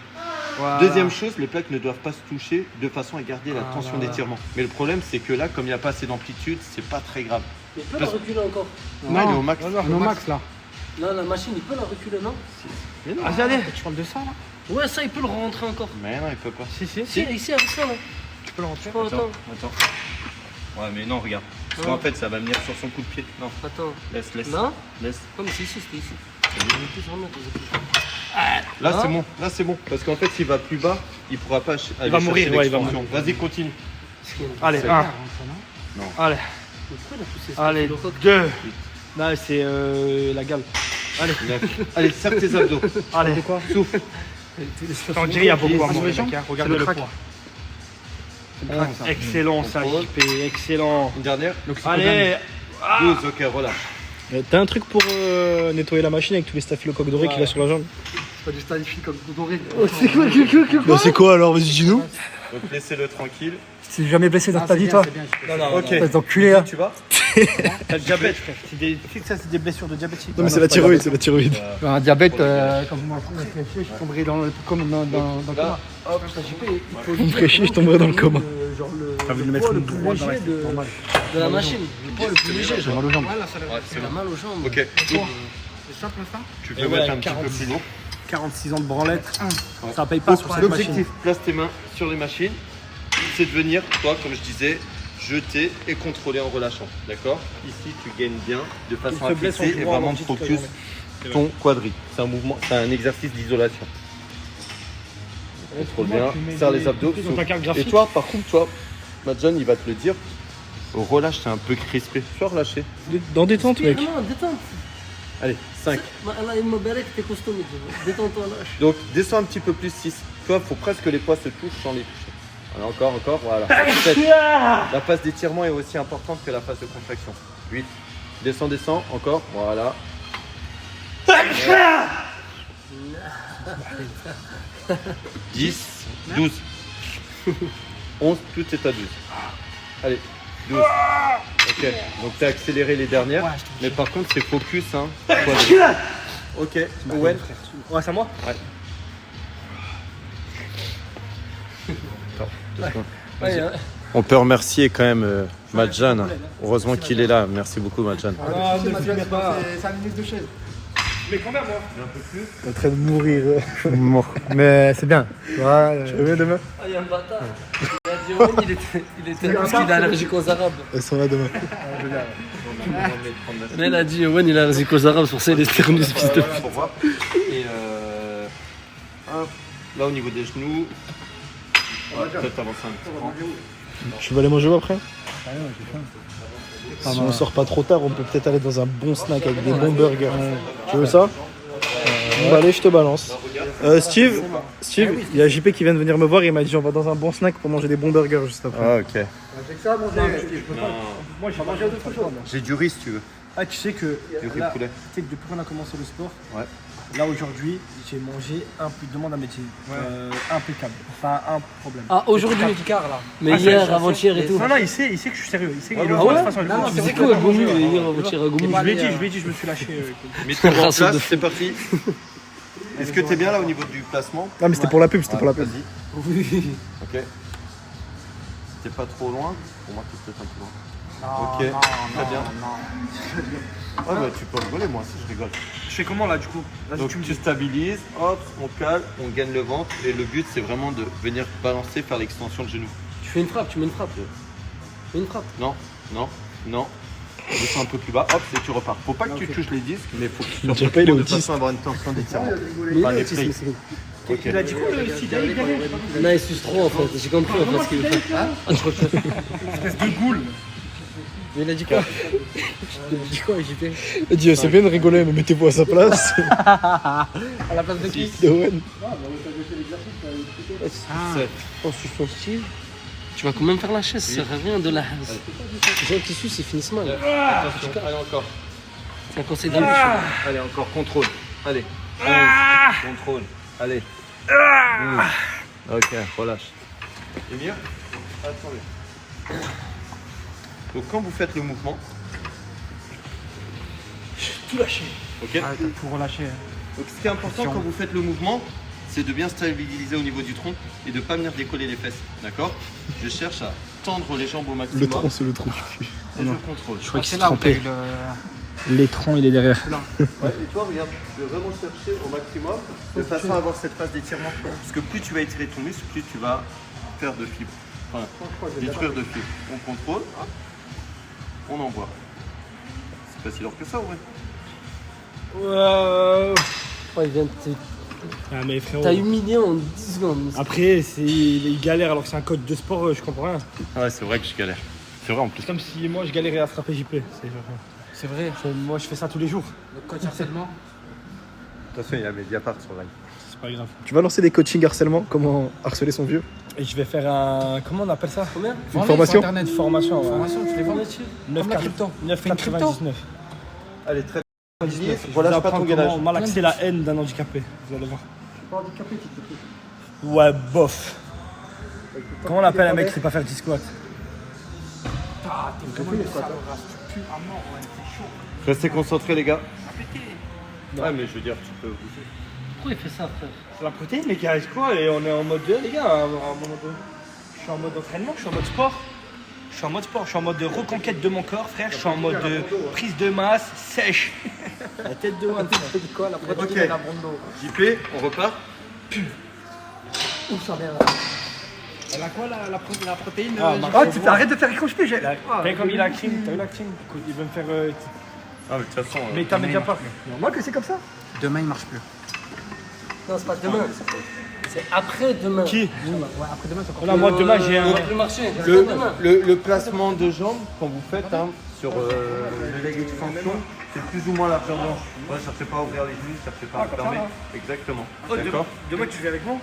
[SPEAKER 2] Voilà.
[SPEAKER 3] Deuxième chose, les plaques ne doivent pas se toucher de façon à garder la tension d'étirement. Mais le problème, c'est que là, comme il n'y a pas assez d'amplitude, c'est pas très grave.
[SPEAKER 4] Il peut la reculer encore.
[SPEAKER 3] Non, il est au max.
[SPEAKER 2] On est au max là.
[SPEAKER 4] Là, la machine, il peut la reculer, non?
[SPEAKER 2] Vas-y, allez. Tu parles de ça là?
[SPEAKER 4] Ouais, ça, il peut le rentrer encore.
[SPEAKER 3] Mais non, il peut pas.
[SPEAKER 2] Si.
[SPEAKER 4] Si, ici, avec ça, là.
[SPEAKER 2] Tu peux le rentrer.
[SPEAKER 4] Oh, attends.
[SPEAKER 3] Attends. Ouais, mais non, regarde. Parce qu'en fait, ça va venir sur son coup de pied. Non,
[SPEAKER 4] Attends.
[SPEAKER 3] laisse.
[SPEAKER 4] Non?
[SPEAKER 3] Laisse.
[SPEAKER 4] Non, mais c'est ici, c'était ici.
[SPEAKER 3] Là,
[SPEAKER 4] Ah.
[SPEAKER 3] c'est bon. Là, c'est bon. Parce qu'en fait, s'il va plus bas, il pourra pas aller
[SPEAKER 2] va
[SPEAKER 3] chercher
[SPEAKER 2] mourir, ouais, il va
[SPEAKER 3] l'extension. Vas-y, continue.
[SPEAKER 2] Allez,
[SPEAKER 3] C'est
[SPEAKER 2] 1.
[SPEAKER 3] Non.
[SPEAKER 2] Allez,
[SPEAKER 4] Mais pourquoi il a poussé ça?
[SPEAKER 2] allez, 2. Là, c'est la gale. Allez,
[SPEAKER 3] Allez, serre tes abdos.
[SPEAKER 2] allez.
[SPEAKER 3] Souffle.
[SPEAKER 2] On dirait qu'il y a beaucoup à
[SPEAKER 3] C'est
[SPEAKER 2] mourir,
[SPEAKER 3] le
[SPEAKER 2] mec, hein. Regardez le
[SPEAKER 1] crack.
[SPEAKER 2] poids. Excellent ça,
[SPEAKER 3] Contrôle.
[SPEAKER 2] JP, excellent.
[SPEAKER 3] Une dernière.
[SPEAKER 2] Allez,
[SPEAKER 3] 12, ok, relâche.
[SPEAKER 5] T'as un truc pour nettoyer la machine avec tous les staphylocoques dorés qu'il a sur la jambe?
[SPEAKER 4] Pas du style comme doré.
[SPEAKER 5] Bah c'est quoi alors? Vas-y, dis-nous.
[SPEAKER 3] Donc, laissez-le tranquille.
[SPEAKER 1] Tu t'es jamais blessé dans ta vie, toi?
[SPEAKER 3] Ok.
[SPEAKER 1] T'es enculé, là.
[SPEAKER 3] Tu vas
[SPEAKER 2] t'as le diabète, frère. Tu sais que ça, c'est des blessures de diabétique.
[SPEAKER 5] Non mais c'est la thyroïde, c'est la thyroïde.
[SPEAKER 1] Un diabète, quand vous m'en je tomberai dans le
[SPEAKER 3] Là, hop.
[SPEAKER 5] Vous me ferez chier, je tomberai dans le coma.
[SPEAKER 1] T'as voulu le mettre
[SPEAKER 2] le
[SPEAKER 1] une
[SPEAKER 2] plus
[SPEAKER 1] droite dans la
[SPEAKER 2] léger
[SPEAKER 1] tête,
[SPEAKER 2] de-
[SPEAKER 1] normal.
[SPEAKER 4] De la machine. Le poids le plus léger.
[SPEAKER 1] J'ai mal aux jambes.
[SPEAKER 3] Ouais, c'est
[SPEAKER 4] Il a
[SPEAKER 3] bon.
[SPEAKER 4] mal aux jambes.
[SPEAKER 3] Ok.
[SPEAKER 2] C'est simple ça?
[SPEAKER 3] Tu peux mettre un petit peu plus lourd.
[SPEAKER 2] 46 ans de branlette. Ça paye pas sur cette machine.
[SPEAKER 3] L'objectif, place tes mains sur les machines, c'est de venir, toi, comme je disais, jeter et contrôler en relâchant. D'accord? Ici, tu gagnes bien de façon à
[SPEAKER 2] faiblesse, on
[SPEAKER 3] fixer et
[SPEAKER 2] jouera
[SPEAKER 3] vraiment
[SPEAKER 2] en
[SPEAKER 3] de
[SPEAKER 2] petite
[SPEAKER 3] focus ton quadri. C'est un mouvement, c'est un exercice d'isolation. Contrôle bien, serre les abdos.
[SPEAKER 2] Ils ont ta carte
[SPEAKER 3] Et
[SPEAKER 2] graphique.
[SPEAKER 3] toi, par contre, toi, Madjon, il va te le dire. Au relâche, c'est un peu crispé. Tu vas relâcher.
[SPEAKER 5] Dans détente, mec.
[SPEAKER 4] Non, détente.
[SPEAKER 3] Allez, 5.
[SPEAKER 4] Allah, il m'a barré que t'es costaud, mec. Détends-toi, lâche.
[SPEAKER 3] Donc, descends un petit peu plus, 6. Tu vois, il faut presque que les poids se touchent sans les toucher. Voilà, encore, voilà. 7. La phase d'étirement est aussi importante que la phase de contraction. 8. Descends, encore, voilà. 10, 12. 11, tout est à 12. Allez, 12. Ok, donc tu as accéléré les dernières, mais par contre c'est focus, hein. Ok, Owen.
[SPEAKER 2] Ouais, c'est à moi?
[SPEAKER 4] Ouais, hein.
[SPEAKER 3] On peut remercier quand même Madjan. Heureusement qu'il est là. Merci beaucoup Madjan.
[SPEAKER 2] Ah, ne filmez pas.
[SPEAKER 1] C'est un minute de chaise.
[SPEAKER 2] Mais combien, moi?
[SPEAKER 5] En train de mourir.
[SPEAKER 1] Mort. Mais c'est bien. Ouais,
[SPEAKER 5] Tu reviens demain?
[SPEAKER 4] Ah, il y a un bâtard. Il a dit, Owen, il était parce qu'il est allergique aux arabes.
[SPEAKER 5] Elle s'en va demain.
[SPEAKER 4] Là, il a dit, Owen, il est allergique aux arabes, sur ça, il est sternus, fils de pute.
[SPEAKER 3] Pour voir. Et hop, là au niveau des genoux. Peut-être avancer un petit peu.
[SPEAKER 5] Tu vas aller manger où après? Si on sort pas trop tard, on peut peut-être aller dans un bon snack avec des bons burgers. Tu veux ça? Bon, allez, je te balance. Steve, il y a JP qui vient de venir me voir et il m'a dit on va dans un bon snack pour manger des bons burgers juste après.
[SPEAKER 3] Ah ok.
[SPEAKER 2] Moi, j'ai mangé autre chose.
[SPEAKER 3] J'ai du riz si tu veux.
[SPEAKER 2] Ah, tu sais que
[SPEAKER 3] Du riz
[SPEAKER 2] là,
[SPEAKER 3] poulet.
[SPEAKER 2] tu sais que depuis qu'on a commencé le sport,
[SPEAKER 3] Ouais.
[SPEAKER 2] là aujourd'hui, j'ai mangé demande un métier, impeccable, pas un problème.
[SPEAKER 4] Ah, aujourd'hui. Mais
[SPEAKER 2] Ah,
[SPEAKER 4] hier,
[SPEAKER 2] c'est-
[SPEAKER 4] avant-hier et tout.
[SPEAKER 2] Non, il sait que je suis sérieux. Il sait qu'il
[SPEAKER 3] ouais,
[SPEAKER 2] le
[SPEAKER 3] ouais.
[SPEAKER 2] voit de toute façon.
[SPEAKER 1] Non,
[SPEAKER 2] il
[SPEAKER 1] c'est
[SPEAKER 2] le voit.
[SPEAKER 4] C'est quoi, Gomu, hier, avant-hier, à Gomu?
[SPEAKER 2] Je lui ai dit, je me suis lâché.
[SPEAKER 3] Mets-toi en
[SPEAKER 4] Race de
[SPEAKER 3] place,
[SPEAKER 4] fou.
[SPEAKER 3] c'est parti. Est-ce que t'es bien là au niveau du placement?
[SPEAKER 5] Non mais c'était pour la pub, c'était pour la pub.
[SPEAKER 3] Vas-y.
[SPEAKER 4] Oui.
[SPEAKER 3] Ok. T'es pas trop loin? Pour moi, t'es peut-être un peu loin.
[SPEAKER 1] Non,
[SPEAKER 3] Ok,
[SPEAKER 1] non,
[SPEAKER 3] très
[SPEAKER 1] non,
[SPEAKER 3] bien.
[SPEAKER 1] non.
[SPEAKER 3] Ouais, bah tu peux rigoler, moi aussi je rigole.
[SPEAKER 2] Je fais comment là du coup? Vas-y,
[SPEAKER 3] Donc
[SPEAKER 2] tu me
[SPEAKER 3] tu
[SPEAKER 2] dis.
[SPEAKER 3] stabilises, hop, on cale, on gagne le ventre. Et le but, c'est vraiment de venir balancer, faire l'extension de genou.
[SPEAKER 4] Tu fais une frappe, tu mets une frappe. Fais une frappe.
[SPEAKER 3] Non, non, non. Descends un peu plus bas, hop, et tu repars. Faut pas que tu touches les disques, mais faut que tu
[SPEAKER 5] dirait pas, il est
[SPEAKER 3] de
[SPEAKER 5] autiste.
[SPEAKER 3] façon à avoir une tension d'étirement.
[SPEAKER 4] Mais
[SPEAKER 3] Enfin, les
[SPEAKER 4] autisme,
[SPEAKER 3] plays.
[SPEAKER 4] c'est-
[SPEAKER 3] Ok.
[SPEAKER 2] Il a dit quoi le sida il galère?
[SPEAKER 4] Non, il suce trop en fait, j'ai compris en fait ce qu'il veut faire. Ah, tu refais.
[SPEAKER 2] Espèce de goule.
[SPEAKER 1] Mais il a dit quoi? Il a dit quoi, JP?
[SPEAKER 5] Il dit c'est bien de rigoler, mais mettez-vous à sa place.
[SPEAKER 1] À la place de qui?
[SPEAKER 5] De Owen.
[SPEAKER 4] En suçant Steve, tu vas quand même faire la chaise, ça sert à rien de la haze. Les gens qui sucent, ils finissent mal.
[SPEAKER 3] Attention, allez encore.
[SPEAKER 4] C'est un conseil d'amis.
[SPEAKER 3] Allez, encore, contrôle. Allez. 11. Contrôle. Allez. 12. Ok, relâche. Émir, Attendez. Donc quand vous faites le mouvement,
[SPEAKER 5] Tout lâché.
[SPEAKER 3] ok.
[SPEAKER 1] Ah, t'as tout relâché.
[SPEAKER 3] Donc ce qui est important quand vous faites le mouvement, c'est de bien stabiliser au niveau du tronc et de ne pas venir décoller les fesses. D'accord? Je cherche à tendre les jambes au maximum.
[SPEAKER 5] Le tronc, c'est le trou du cul.
[SPEAKER 3] Et je contrôle.
[SPEAKER 5] Je crois qu'il
[SPEAKER 1] C'est
[SPEAKER 5] s'est
[SPEAKER 1] là où t'as
[SPEAKER 5] trompé.
[SPEAKER 1] eu le...
[SPEAKER 5] L'étron, il est derrière.
[SPEAKER 3] Ouais, et toi, regarde, je vais vraiment chercher au maximum de façon à avoir cette phase d'étirement. Parce que plus tu vas étirer ton muscle, plus tu vas faire de fibres. Enfin, détruire de fibres. On contrôle, on envoie. C'est pas si lourd que ça, ouais.
[SPEAKER 4] Ouais, il vient de
[SPEAKER 5] Ah, mais frérot.
[SPEAKER 4] T'as humilié en 10 secondes.
[SPEAKER 5] Après, il galère alors que c'est un code de sport, je comprends rien.
[SPEAKER 3] Ouais, c'est vrai que je galère. C'est vrai en plus.
[SPEAKER 5] C'est comme si moi je galérais à frapper JP.
[SPEAKER 1] C'est vrai.
[SPEAKER 5] Moi je fais ça tous les jours.
[SPEAKER 1] Le coach harcèlement.
[SPEAKER 3] Attention, il y a Mediapart sur live.
[SPEAKER 5] C'est pas grave.
[SPEAKER 6] Tu vas lancer des coachings harcèlement, comment harceler son vieux?
[SPEAKER 5] Et je vais faire un. Comment on appelle ça?
[SPEAKER 4] Combien?
[SPEAKER 6] Une formation?
[SPEAKER 5] Une formation. Ouais.
[SPEAKER 1] Formation, tu les vends dessus.
[SPEAKER 5] 9,99.
[SPEAKER 3] Allez, très bien.
[SPEAKER 5] Je vais
[SPEAKER 3] Relâche pas
[SPEAKER 5] apprendre
[SPEAKER 3] ton gainage.
[SPEAKER 5] comment malaxer la haine d'un handicapé. Vous allez voir.
[SPEAKER 1] Pas handicapé, tu te fais.
[SPEAKER 5] Ouais, bof. Comment on appelle un mec qui sait pas faire 10 squats?
[SPEAKER 1] Ah, t'es vraiment une salope. Tu pues à mort, ouais, c'est chaud.
[SPEAKER 3] Restez concentrés, les gars. Ouais, mais je veux dire, tu peux bouger.
[SPEAKER 4] Pourquoi il fait ça, frère?
[SPEAKER 5] C'est la protéine, mais qui arrive quoi? Et on est en mode 2, les gars. À un moment donné. Je suis en mode entraînement, je suis en mode sport. Je suis en mode sport, je suis en mode de reconquête de mon corps, frère. Je suis en mode de prise de masse sèche. La tête de one.
[SPEAKER 1] C'est quoi la protéine
[SPEAKER 3] Ok.
[SPEAKER 1] et la brondo?
[SPEAKER 3] JP, on repart.
[SPEAKER 1] Où ça merde? Elle a quoi la protéine?
[SPEAKER 5] Ah,
[SPEAKER 1] tu arrête de faire comme je peux, j'ai.
[SPEAKER 5] T'as vu comme il a acting? T'as vu l'acting? Écoute, il veut me faire.
[SPEAKER 3] Ah, mais de toute façon.
[SPEAKER 5] Mais t'as média pas.
[SPEAKER 1] Normal que c'est comme ça. Demain, il marche plus.
[SPEAKER 4] Non, c'est pas demain. C'est après-demain.
[SPEAKER 5] Qui?
[SPEAKER 1] Ouais, après demain, c'est encore
[SPEAKER 5] Voilà, moi demain j'ai un.
[SPEAKER 4] Le marché. C'est demain.
[SPEAKER 3] Le placement de jambes, quand vous faites sur le leg extension, c'est plus ou moins largeur d'ange. Ouais, cherchez pas à ouvrir les genoux, cherchez pas à fermer. Exactement. D'accord?
[SPEAKER 5] Demain tu viens avec moi?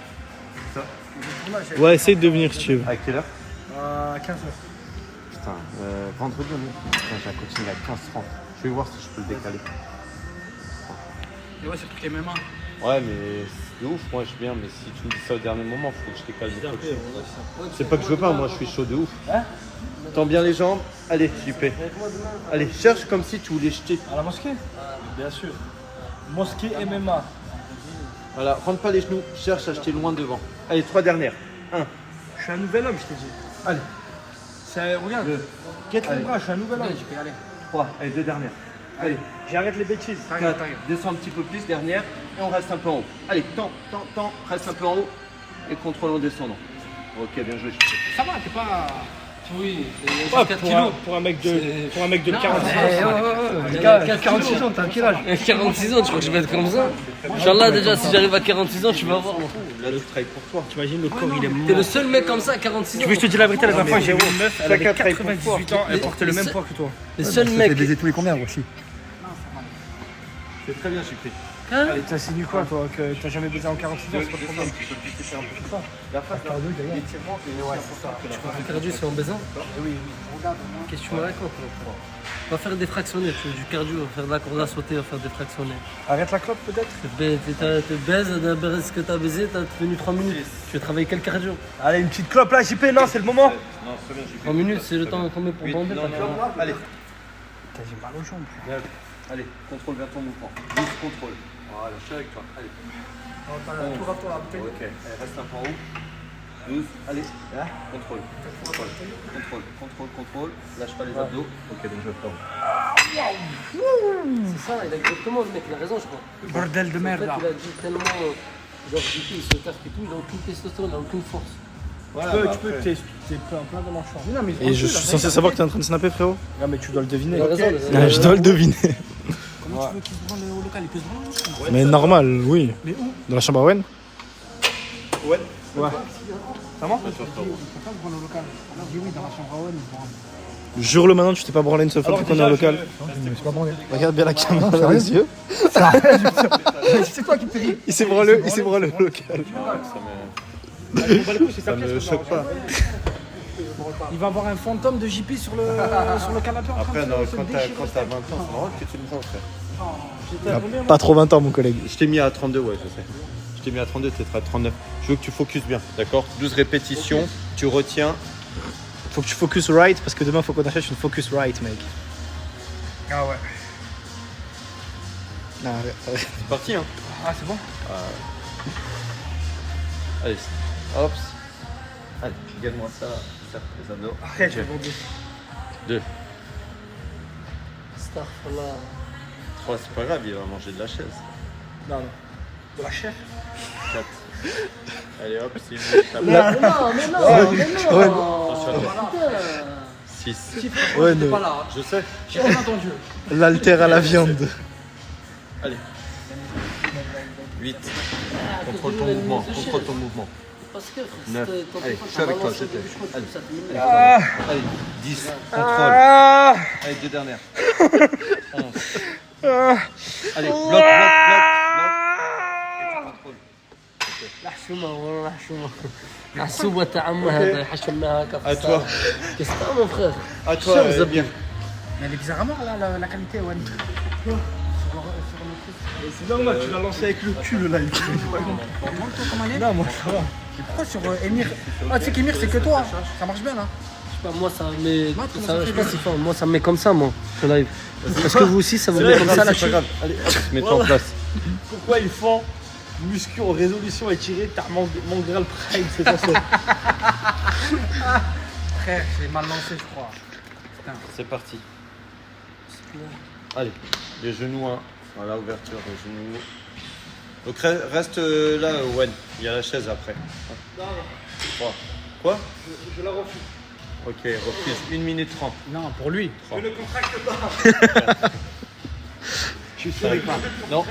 [SPEAKER 6] Ouais, essaye de venir si tu veux.
[SPEAKER 3] À quelle heure?
[SPEAKER 5] À 15h.
[SPEAKER 3] Putain, vendredi, j'ai un coaching à 15h30. Je vais voir si je peux le décaler.
[SPEAKER 1] Et ouais, c'est le truc MMA.
[SPEAKER 3] Ouais, mais c'est de ouf. Moi, je viens, mais si tu me dis ça au dernier moment, faut que je décale le coaching. C'est pas que je veux pas, moi, je suis chaud de ouf. Tends bien les jambes. Allez, JP. Allez, cherche comme si tu voulais jeter.
[SPEAKER 5] À la mosquée? Bien sûr. Mosquée MMA.
[SPEAKER 3] Voilà, rentre pas les genoux, cherche à jeter loin devant. Allez, 3 dernières. 1.
[SPEAKER 5] Je suis un nouvel homme, je t'ai dit.
[SPEAKER 3] Allez.
[SPEAKER 5] Regarde. Quête le bras, je suis un nouvel homme.
[SPEAKER 1] Je peux y aller.
[SPEAKER 3] 3. Allez, 2 dernières. Allez.
[SPEAKER 5] J'arrête les bêtises.
[SPEAKER 3] 4. Descends un petit peu plus, dernière. Et on reste un peu en haut. Allez, tends. Reste un peu en haut. Et contrôle en descendant. Ok, bien joué.
[SPEAKER 1] Ça va, t'es pas.
[SPEAKER 4] Oui, c'est
[SPEAKER 5] Ouais,
[SPEAKER 4] 4
[SPEAKER 5] pour,
[SPEAKER 4] kilos.
[SPEAKER 5] pour un mec de
[SPEAKER 1] Non,
[SPEAKER 5] 46
[SPEAKER 1] mais-
[SPEAKER 5] ans.
[SPEAKER 1] ouais.
[SPEAKER 5] Les gars,
[SPEAKER 1] 46 ans, t'as quel âge?
[SPEAKER 4] 46 ans, tu crois que je vais être comme ça? Inch'Allah, déjà, si j'arrive à 46 ans, tu vas voir.
[SPEAKER 3] Là, le travail pour toi.
[SPEAKER 5] T'imagines le corps, il est mort.
[SPEAKER 4] T'es le seul mec comme ça à 46 ans.
[SPEAKER 5] Tu veux que je te dise la vérité, la dernière fois j'ai vu une meuf, elle avait
[SPEAKER 3] chacun travaille pour
[SPEAKER 5] 98 ans, elle portait le même poids que toi.
[SPEAKER 4] Le seul mec.
[SPEAKER 1] tous les combien aussi?
[SPEAKER 3] C'est très bien, j'ai pris.
[SPEAKER 5] Allez, t'as signé quoi toi? Que t'as jamais baisé en 46 ans, c'est pas de problème.
[SPEAKER 3] La face, l'étirement, c'est important.
[SPEAKER 4] Le cardio, c'est en baisant. Qu'est-ce que tu me racontes? On va faire des fractionnés, tu veux du cardio, on va faire de la corde à sauter, on va faire des fractionnés.
[SPEAKER 5] Arrête la clope peut-être?
[SPEAKER 4] Tu baises ce que t'as baisé, t'as tenu 3 minutes. Tu veux travailler quel cardio?
[SPEAKER 5] Allez, une petite clope là, JP, non, c'est le moment.
[SPEAKER 3] Non, très bien, j'ai
[SPEAKER 4] 3 minutes, c'est le temps qu'on met pour bander.
[SPEAKER 3] Non, allez.
[SPEAKER 1] J'ai mal aux jambes.
[SPEAKER 3] Bien. Allez, contrôle vers ton mouvement. 12, contrôle. Voilà, je suis avec toi. Allez. Ok, allez, reste un peu en haut. 12, allez. Contrôle. Contrôle. Lâche pas les abdos. Ok, donc je vais faire.
[SPEAKER 4] C'est ça, il a exactement, le mec, il a raison, je crois.
[SPEAKER 1] Bordel de
[SPEAKER 4] En
[SPEAKER 1] merde
[SPEAKER 4] fait,
[SPEAKER 1] là.
[SPEAKER 4] il a dit tellement. Genre, JP, il se casque et tout, il a aucune testostérone, il a aucune force.
[SPEAKER 5] Tu peux, t'es plein de manchons.
[SPEAKER 6] Et je suis censé savoir que t'es en train de snapper, frérot?
[SPEAKER 5] Non, mais tu dois le deviner.
[SPEAKER 4] Il a raison,
[SPEAKER 6] Ah, je dois le deviner.
[SPEAKER 1] Comment tu veux qu'il se branle au local? Il peut se branler?
[SPEAKER 6] Mais normal, oui.
[SPEAKER 1] Mais où?
[SPEAKER 6] Dans la chambre à Owen?
[SPEAKER 3] Ouais.
[SPEAKER 5] Comment?
[SPEAKER 1] Il peut pas se branler au local. Alors, dis oui, dans la chambre à Owen, il se branle.
[SPEAKER 6] Jure-le maintenant, tu t'es pas branlé une seule fois
[SPEAKER 5] Alors,
[SPEAKER 6] depuis qu'on est au
[SPEAKER 5] déjà,
[SPEAKER 6] local.
[SPEAKER 1] Je me suis pas branlé.
[SPEAKER 6] Regarde bien la caméra dans les yeux.
[SPEAKER 1] C'est toi qui me fais rire.
[SPEAKER 6] Il s'est branlé au local.
[SPEAKER 3] Ça me choque pas.
[SPEAKER 1] Il va avoir un fantôme de JP sur le canapé. en train
[SPEAKER 3] Après,
[SPEAKER 1] de
[SPEAKER 3] non,
[SPEAKER 1] se
[SPEAKER 3] quand
[SPEAKER 1] déchirer.
[SPEAKER 3] t'as 20 ans, c'est normal que tu me prends, frère.
[SPEAKER 6] Pas trop 20 ans, mon collègue.
[SPEAKER 3] Je t'ai mis à 32, ouais, je sais. Je t'ai mis à 32, tu seras à 39. Je veux que tu focuses bien, d'accord? 12 répétitions, tu retiens
[SPEAKER 6] Faut que tu focus right parce que demain faut qu'on achète une focus right, mec.
[SPEAKER 2] Ah ouais.
[SPEAKER 6] Non, arrête.
[SPEAKER 3] C'est parti, hein.
[SPEAKER 2] Ah, c'est bon?
[SPEAKER 3] Allez, hop. Allez, gagne-moi ça, serre les abdos.
[SPEAKER 2] Arrête, j'ai vendu.
[SPEAKER 3] 2,
[SPEAKER 4] Astaghfirullah.
[SPEAKER 3] 3, c'est pas grave, il va manger de la chaise.
[SPEAKER 2] Non, non. De la chef?
[SPEAKER 3] 4. Allez hop, c'est une table.
[SPEAKER 4] Mais non.
[SPEAKER 3] Attention, 6.
[SPEAKER 6] Ouais,
[SPEAKER 4] T'es
[SPEAKER 6] non.
[SPEAKER 4] pas là.
[SPEAKER 3] Je sais.
[SPEAKER 2] J'ai pas entendu.
[SPEAKER 6] L'alter à la viande.
[SPEAKER 3] Allez. 8. Contrôle ton mouvement, contrôle ton mouvement.
[SPEAKER 4] Parce que
[SPEAKER 3] 9. Allez, je suis avec toi, je t'aide. Allez.
[SPEAKER 2] Ah.
[SPEAKER 3] Allez, 10. Contrôle.
[SPEAKER 2] Ah.
[SPEAKER 3] Allez, 2 dernières. 11. Allez, bloc.
[SPEAKER 4] حشومة والله حشومة حسوبة عمه هذا يحشمنا هكا في
[SPEAKER 3] À toi.
[SPEAKER 4] Qu'est-ce que c'est mon frère?
[SPEAKER 3] À toi, bien.
[SPEAKER 1] Mais elle est bizarrement là, la qualité, ouais.
[SPEAKER 5] C'est normal, tu l'as lancé avec le cul le live.
[SPEAKER 1] Comment elle est?
[SPEAKER 5] Non, moi ça va.
[SPEAKER 1] Mais pourquoi sur Emir? Ah, tu sais qu'Emir, c'est que toi. Ça marche bien là.
[SPEAKER 4] Je sais pas, moi ça me met.
[SPEAKER 1] Moi, comment
[SPEAKER 4] Ça,
[SPEAKER 1] ça
[SPEAKER 4] je
[SPEAKER 1] fait
[SPEAKER 4] sais pas
[SPEAKER 1] bien
[SPEAKER 4] si fort. Moi ça me met comme ça, moi, sur live. Est-ce que vous aussi ça vous met comme ça
[SPEAKER 3] C'est
[SPEAKER 4] là-dessus?
[SPEAKER 3] pas grave. Allez, hop, mets-toi en place.
[SPEAKER 5] Pourquoi ils font muscu en résolution étirée, t'as Mangral Prime, c'est ça.
[SPEAKER 1] Frère, j'ai mal lancé, je crois.
[SPEAKER 3] C'est parti. Allez, les genoux, hein. Voilà, ouverture des genoux. Donc reste là, Owen. Il y a la chaise après.
[SPEAKER 5] Non,
[SPEAKER 3] 3. Quoi?
[SPEAKER 5] je la refuse.
[SPEAKER 3] Ok, refuse. 1 minute 30.
[SPEAKER 1] Non, pour lui.
[SPEAKER 5] Je ne contracte pas.
[SPEAKER 1] Je suis sûr avec pas.
[SPEAKER 3] Non.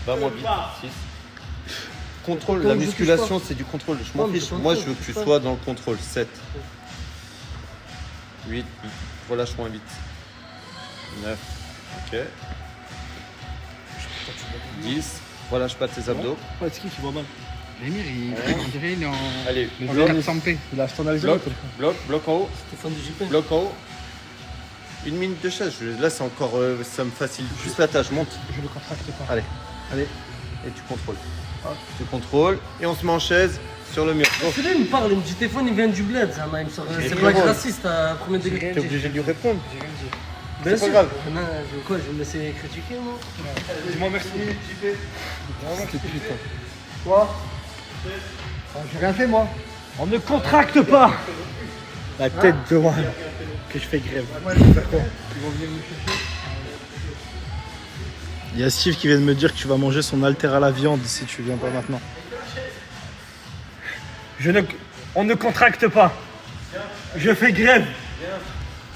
[SPEAKER 3] Bah moi vite. 6. Contrôle, la musculation c'est du contrôle. Je m'en
[SPEAKER 4] Non, mais
[SPEAKER 3] fiche.
[SPEAKER 4] je
[SPEAKER 3] Moi je
[SPEAKER 4] contrôle,
[SPEAKER 3] veux que tu
[SPEAKER 4] c'est
[SPEAKER 3] sois dans le contrôle. 7. 8. Relâche-moi vite. 9. Ok. 10. Relâche pas tes abdos.
[SPEAKER 5] Ouais, c'est qui voit mal?
[SPEAKER 1] Emir, on dirait il est en.
[SPEAKER 3] Allez,
[SPEAKER 1] En
[SPEAKER 3] bloc,
[SPEAKER 1] 400p.
[SPEAKER 5] Il a acheté en Algérie.
[SPEAKER 3] bloc en haut.
[SPEAKER 4] Stéphane du JP.
[SPEAKER 3] Bloc en haut. 1 minute de chaise. Là c'est encore. Ça me facilite juste la tâche. Monte.
[SPEAKER 1] Je le contracte pas.
[SPEAKER 3] Allez. Et tu contrôles. Tu contrôles. Et on se met en chaise sur le mur. Donc,
[SPEAKER 4] C'est lui, il me parle, il me dit téléphone, il vient du bled. Ça, il me sort. C'est
[SPEAKER 3] frérot,
[SPEAKER 4] blague raciste à premier degré.
[SPEAKER 3] t'es obligé de lui répondre.
[SPEAKER 4] Bien
[SPEAKER 3] pas
[SPEAKER 4] sûr.
[SPEAKER 3] grave.
[SPEAKER 4] Non, quoi, je vais me laisser critiquer, moi.
[SPEAKER 5] Dis-moi merci.
[SPEAKER 1] Quoi? J'ai rien fait moi.
[SPEAKER 5] On ne contracte pas. La tête de moi que je fais grève. Il y a Steve qui vient de me dire que tu vas manger son alter à la viande si tu viens pas maintenant. On ne contracte pas. Je fais grève.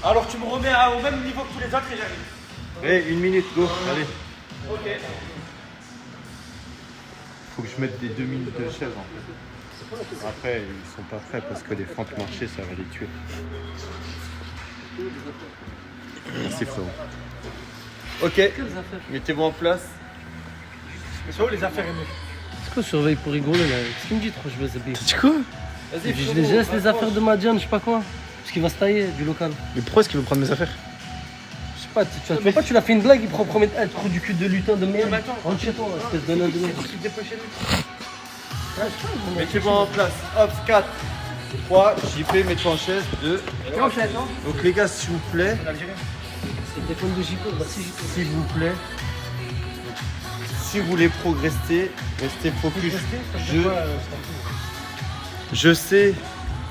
[SPEAKER 5] Alors tu me remets au même niveau que tous les autres et j'arrive.
[SPEAKER 3] 1 minute, go. Allez. Faut que je mette des 2 minutes de chaise en fait. Après, ils sont pas prêts parce que les fentes marchées, ça va les tuer. Merci frérot. Ok,
[SPEAKER 4] Quelles affaires?
[SPEAKER 3] mettez-vous en place.
[SPEAKER 5] C'est où les affaires aimées?
[SPEAKER 4] C'est quoi, surveille pour rigoler là? Qu'est-ce qu'il me dit, trop je vais zébir?
[SPEAKER 6] Tu quoi?
[SPEAKER 3] Vas-y,
[SPEAKER 4] Je les laisse les affaires de Madiane, je sais pas quoi. Parce qu'il va se tailler du local.
[SPEAKER 6] Mais pourquoi est-ce qu'il veut prendre mes affaires?
[SPEAKER 4] Je sais pas, tu vois pas, tu l'as fait une blague, il prend premier trou du cul de lutin de merde. Rentre chez toi, espèce de nain de merde.
[SPEAKER 3] Mettez-vous en place. Hop, 4, 3, JP, mets-toi en chaise, 2. Donc les gars, s'il vous plaît,
[SPEAKER 4] C'est le téléphone de JP, bah si JP.
[SPEAKER 3] s'il vous plaît, si vous voulez progresser, restez focus. Je sais,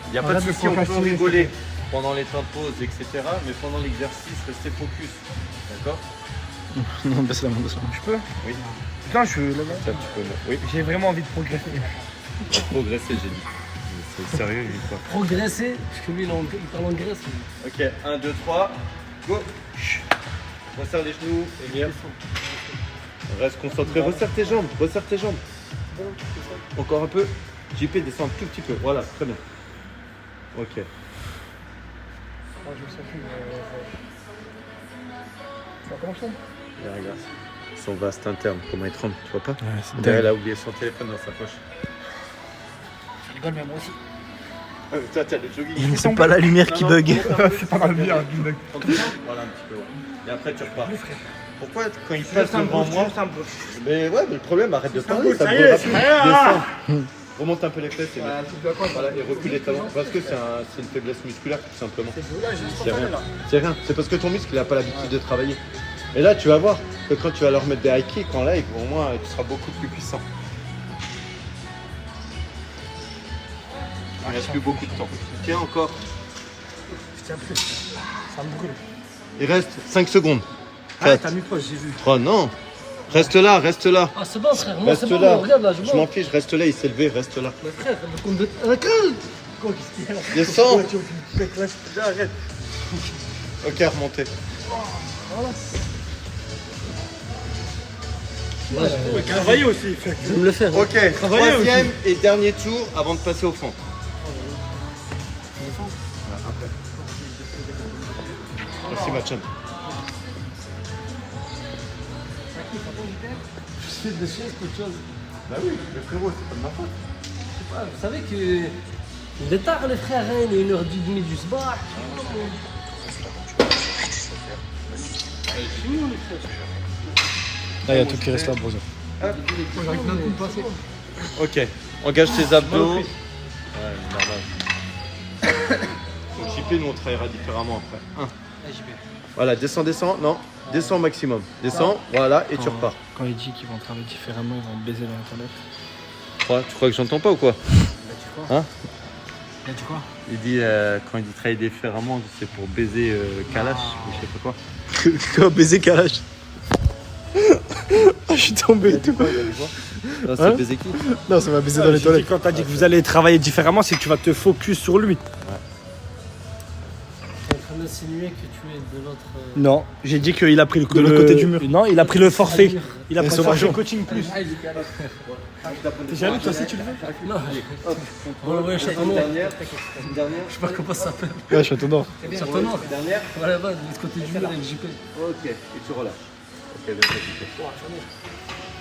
[SPEAKER 3] il n'y a pas de souci, on peut rigoler pendant les temps de pause, etc. Mais pendant l'exercice, restez focus. D'accord?
[SPEAKER 6] Non, baisse la main, baisse la main.
[SPEAKER 5] Je peux?
[SPEAKER 3] Oui.
[SPEAKER 5] Putain, je suis là-bas.
[SPEAKER 3] Ça, tu peux. Oui,
[SPEAKER 5] J'ai vraiment envie de progresser.
[SPEAKER 3] progresser, j'ai dit. C'est sérieux, il dit quoi?
[SPEAKER 4] Progresser, parce que lui il parle en Grèce.
[SPEAKER 3] Ok, 1, 2, 3, go. Resserre les genoux, Emir. Reste concentré, resserre tes jambes, resserre tes jambes. Encore un peu. JP, descends un tout petit peu. Voilà, très bien. Ok. Là, regarde. Son vaste interne, comment il tremble, tu vois pas? Elle a oublié son téléphone dans sa poche.
[SPEAKER 1] Je rigole, mais moi aussi.
[SPEAKER 3] Toi, t'as le jogging.
[SPEAKER 6] C'est pas la lumière qui bug.
[SPEAKER 5] C'est pas mal bien.
[SPEAKER 3] Voilà un petit peu. Ouais. Et après, tu repars. Pourquoi quand il passe devant moi? Mais ouais, mais le problème, arrête de parler, ça me
[SPEAKER 5] ça y est,
[SPEAKER 3] rapide. Descends. Remonte un peu les fesses et, voilà, et recule les talons. Parce que c'est une faiblesse musculaire, tout simplement. C'est rien. C'est rien. C'est parce que ton muscle n'a pas l'habitude de travailler. Et là, tu vas voir que quand tu vas leur mettre des high kicks en live, au moins, tu seras beaucoup plus puissant. Il ne reste plus beaucoup de temps. Tiens, encore.
[SPEAKER 2] Je tiens plus. Ça me brûle.
[SPEAKER 3] Il reste 5 secondes.
[SPEAKER 2] Ah, t'as mis proche, j'ai vu.
[SPEAKER 3] 3, non. Reste là, reste là.
[SPEAKER 4] Ah, c'est bon, frère. Moi,
[SPEAKER 3] Reste
[SPEAKER 4] c'est bon.
[SPEAKER 3] là.
[SPEAKER 4] Regarde là,
[SPEAKER 3] Je m'en fiche, reste là, il s'est levé, reste là.
[SPEAKER 4] Mais frère, le compte de. Recule.
[SPEAKER 2] Quoi, qu'est-ce qu'il y a là?
[SPEAKER 3] Descends.
[SPEAKER 2] Mec, là, arrête.
[SPEAKER 3] Ok, remontez.
[SPEAKER 2] Ouais, travailler aussi, frère.
[SPEAKER 4] Je vais me le faire.
[SPEAKER 3] Ok,
[SPEAKER 2] Travailler
[SPEAKER 3] troisième et dernier tour avant de passer au fond. Merci Matchan.
[SPEAKER 4] Je fais des choses, quelque chose.
[SPEAKER 3] Bah oui, le frérot, c'est pas de ma faute.
[SPEAKER 4] Ah, vous savez que. Il est tard, les frères, hein, il est 1h30 du soir.
[SPEAKER 5] Là, il y a tout qui reste là, Broso.
[SPEAKER 3] Ok, engage tes abdos. Ouais, normal. Donc JP, nous on travaillera différemment après. 1. Voilà, descends, non, descends au maximum. Descends, voilà, et tu repars.
[SPEAKER 5] Quand il dit qu'ils vont travailler différemment, ils vont baiser dans l'internet.
[SPEAKER 3] 3, tu crois que j'entends pas ou quoi? Hein?
[SPEAKER 1] Il a dit quoi?
[SPEAKER 3] Il dit, quand il dit travailler différemment, c'est pour baiser Kalash, ou je sais pas quoi.
[SPEAKER 5] Quoi, baiser Kalash? Ah, je suis tombé et tout.
[SPEAKER 3] Non, c'est
[SPEAKER 5] Hein?
[SPEAKER 3] baiser qui?
[SPEAKER 5] Non, ça va baiser dans les toilettes.
[SPEAKER 2] Quand t'as dit que vous allez travailler différemment, c'est que tu vas te focus sur lui.
[SPEAKER 4] Tu es en train d'insinuer que tu es de l'autre.
[SPEAKER 2] Non, j'ai dit qu'il a pris le
[SPEAKER 5] De l'autre côté du mur.
[SPEAKER 2] Non, il a pris le forfait. Il a
[SPEAKER 5] Et
[SPEAKER 2] pris le
[SPEAKER 5] son
[SPEAKER 2] forfait
[SPEAKER 5] argent.
[SPEAKER 2] coaching plus. T'es jaloux toi aussi tu le veux?
[SPEAKER 4] Non, bon, ouais, château noir.
[SPEAKER 3] Une dernière.
[SPEAKER 4] Je sais pas comment ça s'appelle.
[SPEAKER 5] Ouais, château d'or.
[SPEAKER 4] Château noir.
[SPEAKER 3] Dernière.
[SPEAKER 4] Voilà, là-bas, de l'autre côté du mur avec JP.
[SPEAKER 3] Ok, et tu relâches. Ok, bien JP.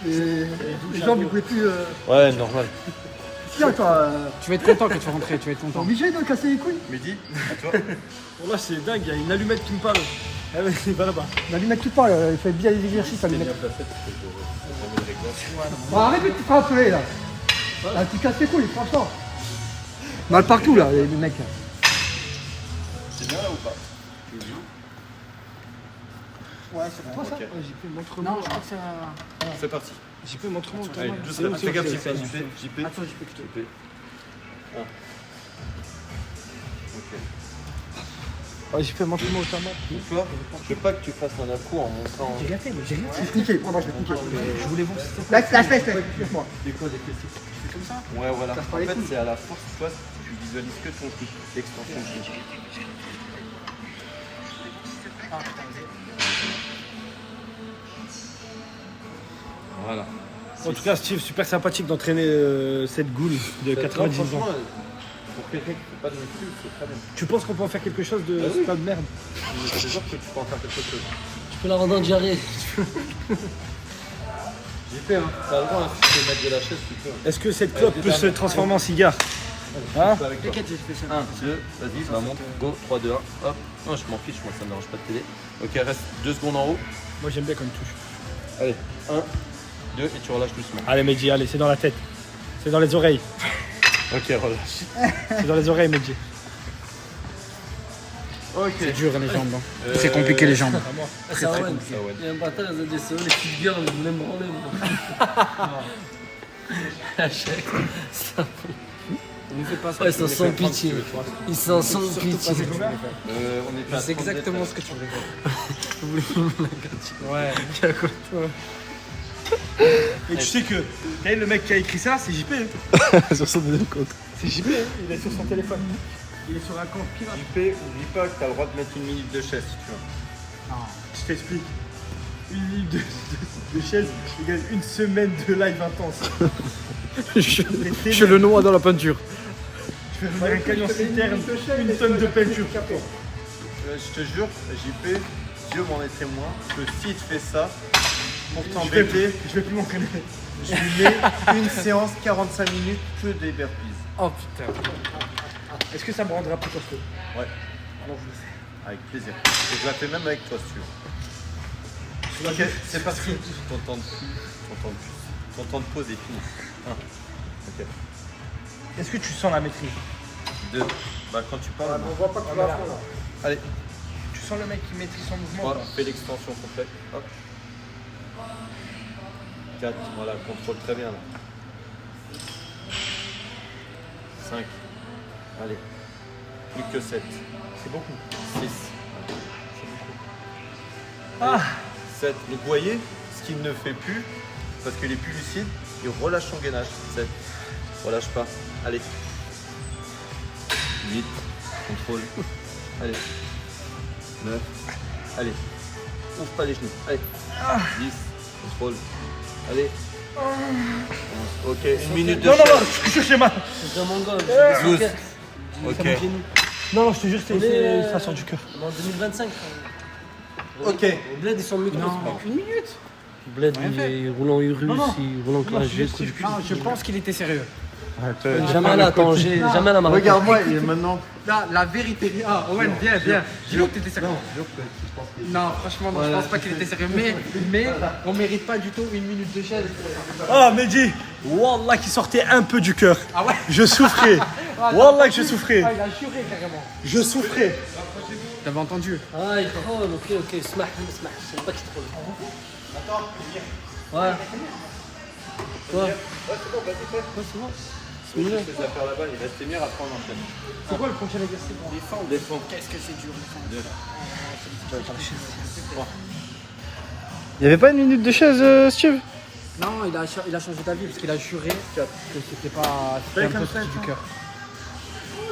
[SPEAKER 1] Les jambes, ils pouvaient plus.
[SPEAKER 3] Ouais, normal.
[SPEAKER 1] Tiens, toi. Tu vas être content quand tu vas rentrer, tu vas être content. Obligé de casser les couilles.
[SPEAKER 3] Mehdi, à toi.
[SPEAKER 2] Bon, là c'est dingue, il y a une allumette qui me parle. Ah ouais, va là-bas.
[SPEAKER 1] L'allumette qui parle, il fait bien les exercices, l'allumette. Bon, arrête de te frapper là. Là, tu casses les couilles, franchement. Mal partout là, les mecs.
[SPEAKER 3] C'est bien là ou pas?
[SPEAKER 1] Ouais, c'est toi ça?
[SPEAKER 3] Ok.
[SPEAKER 1] JP, montre-moi. Non, je crois que c'est un.
[SPEAKER 3] C'est parti.
[SPEAKER 2] JP, montre-moi.
[SPEAKER 3] Allez, doucement. Fais gaffe, JP.
[SPEAKER 1] Attends, JP, plutôt.
[SPEAKER 3] JP. Ok.
[SPEAKER 2] Ouais, JP, montre-moi au tabac.
[SPEAKER 3] Toi, je veux pas que tu fasses un coup en montant.
[SPEAKER 1] J'ai rien fait, mais j'ai rien fait. Je vais te niquer, moi je vais te niquer. Je voulais voir si c'était. Laisse-moi.
[SPEAKER 3] Des quoi, des fessiers?
[SPEAKER 1] Tu fais comme ça?
[SPEAKER 3] Ouais, voilà.
[SPEAKER 1] Casse pas
[SPEAKER 3] En
[SPEAKER 1] les
[SPEAKER 3] fait,
[SPEAKER 1] couilles.
[SPEAKER 3] c'est à la force, toi, tu visualises que ton cou, l'extension de cou.
[SPEAKER 1] Ah putain,
[SPEAKER 3] Voilà.
[SPEAKER 2] En tout cas, Steve, super sympathique d'entraîner cette goule de 90 ans.
[SPEAKER 3] Pour quelqu'un qui fait pas de muscu, c'est très bien.
[SPEAKER 2] Tu penses qu'on peut en faire quelque chose de
[SPEAKER 3] Bah oui.
[SPEAKER 2] pas de merde?
[SPEAKER 3] Je suis sûr que tu peux en faire quelque chose.
[SPEAKER 4] Tu peux la rendre en diarrhée.
[SPEAKER 3] J'ai fait, hein. T'as le droit, hein, si tu peux mettre de la chaise, tu peux.
[SPEAKER 2] Est-ce que cette clope peut se transformer en cigare? Hein?
[SPEAKER 1] t'inquiète, j'ai fait ça.
[SPEAKER 3] 1, 2, vas-y, bah monte, go, 3, 2, 1, hop. Non, je m'en fiche, moi ça me dérange pas de t'aider. Ok, reste 2 secondes en haut.
[SPEAKER 2] Moi j'aime bien quand il touche.
[SPEAKER 3] Allez, 1, 2, et tu relâches doucement.
[SPEAKER 2] Allez Medji, allez, c'est dans la tête. C'est dans les oreilles.
[SPEAKER 3] Ok, relâche.
[SPEAKER 2] C'est dans les oreilles, Medji.
[SPEAKER 3] Ok.
[SPEAKER 1] C'est dur les jambes. Très compliqué les jambes.
[SPEAKER 4] Ah, c'est Owen. Il y a un bâtard, il a des soeurs, les petites gueules, il voulait me branler. À chaque fois, c'est un peu.
[SPEAKER 1] Ne fais pas ça.
[SPEAKER 4] Ouais, ils sont sans pitié. Ils sont sans pitié.
[SPEAKER 3] On est
[SPEAKER 1] C'est exactement ce que tu voulais faire. Ouais.
[SPEAKER 2] Et tu sais que le mec qui a écrit ça, c'est JP.
[SPEAKER 5] Sur son deuxième compte.
[SPEAKER 2] C'est JP, il est sur son téléphone. Il est sur un compte pirate.
[SPEAKER 3] JP, oublie pas que t'as le droit de mettre une minute de chaise si tu veux.
[SPEAKER 2] Je t'explique. Une minute de chaise égale une semaine de live intense.
[SPEAKER 5] Je suis le noir dans la peinture.
[SPEAKER 2] Je vais faire un camion citerne, une tonne de peinture.
[SPEAKER 3] Je te jure, JP, Dieu m'en est témoin, que si tu fais ça, pour t'embêter,
[SPEAKER 2] Je vais plus m'entraîner.
[SPEAKER 3] je lui mets une séance 45 minutes que des burpees.
[SPEAKER 1] Oh putain.
[SPEAKER 2] Est-ce que ça me rendra plus costaud?
[SPEAKER 3] Ouais. Avec plaisir. Et je la fais même avec toi si tu veux. Ok, c'est parti. Ton temps de pause est fini. 1. Ok.
[SPEAKER 2] Est-ce que tu sens la maîtrise?
[SPEAKER 3] 2. Bah, quand tu parles.
[SPEAKER 2] On voit pas que tu vas à fond là.
[SPEAKER 3] Allez,
[SPEAKER 2] Tu sens le mec qui maîtrise son mouvement?
[SPEAKER 3] 3.
[SPEAKER 2] ou pas
[SPEAKER 3] Fais l'extension complète. Hop. 4. Voilà, contrôle très bien là. 5. Allez. Plus que 7.
[SPEAKER 2] C'est beaucoup.
[SPEAKER 3] 6. 7. Donc vous voyez, ce qu'il ne fait plus, parce qu'il est plus lucide, il relâche son gainage. 7. Relâche pas. Allez. 8. Contrôle. Allez. 9. Allez. Ouvre pas les genoux. Allez. 10. Contrôle. Allez. 11. Ok, une minute de
[SPEAKER 2] Non, non,
[SPEAKER 3] chaise.
[SPEAKER 2] non, je te jure, j'ai mal.
[SPEAKER 4] C'est un mongol.
[SPEAKER 3] 12. Ok.
[SPEAKER 2] Non, non, je te jure, ça sort du cœur.
[SPEAKER 4] En 2025.
[SPEAKER 3] Ok.
[SPEAKER 4] Bled, ils sont mieux que nous.
[SPEAKER 1] Une minute.
[SPEAKER 4] Bled, il roule en Urus,
[SPEAKER 1] non.
[SPEAKER 4] il roule en clash G.
[SPEAKER 1] Non, je pense qu'il était sérieux.
[SPEAKER 4] Jamais à la Tanger, jamais à la Maroc.
[SPEAKER 3] Regarde-moi, il est maintenant.
[SPEAKER 1] Là, la vérité. Ah, Owen, viens. Dis-le que t'étais sérieux. Non, franchement, non, je pense pas qu'il était sérieux. Mais on mérite pas du tout une minute de chaise.
[SPEAKER 2] Ah, Mehdi, Wallah, qui sortait un peu du cœur.
[SPEAKER 1] Ah ouais.
[SPEAKER 2] Je souffrais. Wallah, que je souffrais.
[SPEAKER 1] Ah, il a juré carrément.
[SPEAKER 2] Je souffrais.
[SPEAKER 1] T'avais entendu?
[SPEAKER 4] Ah, il troll, ok, smah, je sais pas qui troll. Attends, ouais. Quoi? Ouais, c'est bon.
[SPEAKER 3] Oui, je fais affaires là-bas, il reste Émir, après on enchaîne.
[SPEAKER 1] C'est quoi le prochain exercice?
[SPEAKER 3] Défends.
[SPEAKER 1] Qu'est-ce que c'est dur,
[SPEAKER 5] Il y avait pas une minute de chaise, Steve?
[SPEAKER 1] Non, il a changé d'avis parce qu'il a juré que c'était pas. C'était un peu sorti du cœur.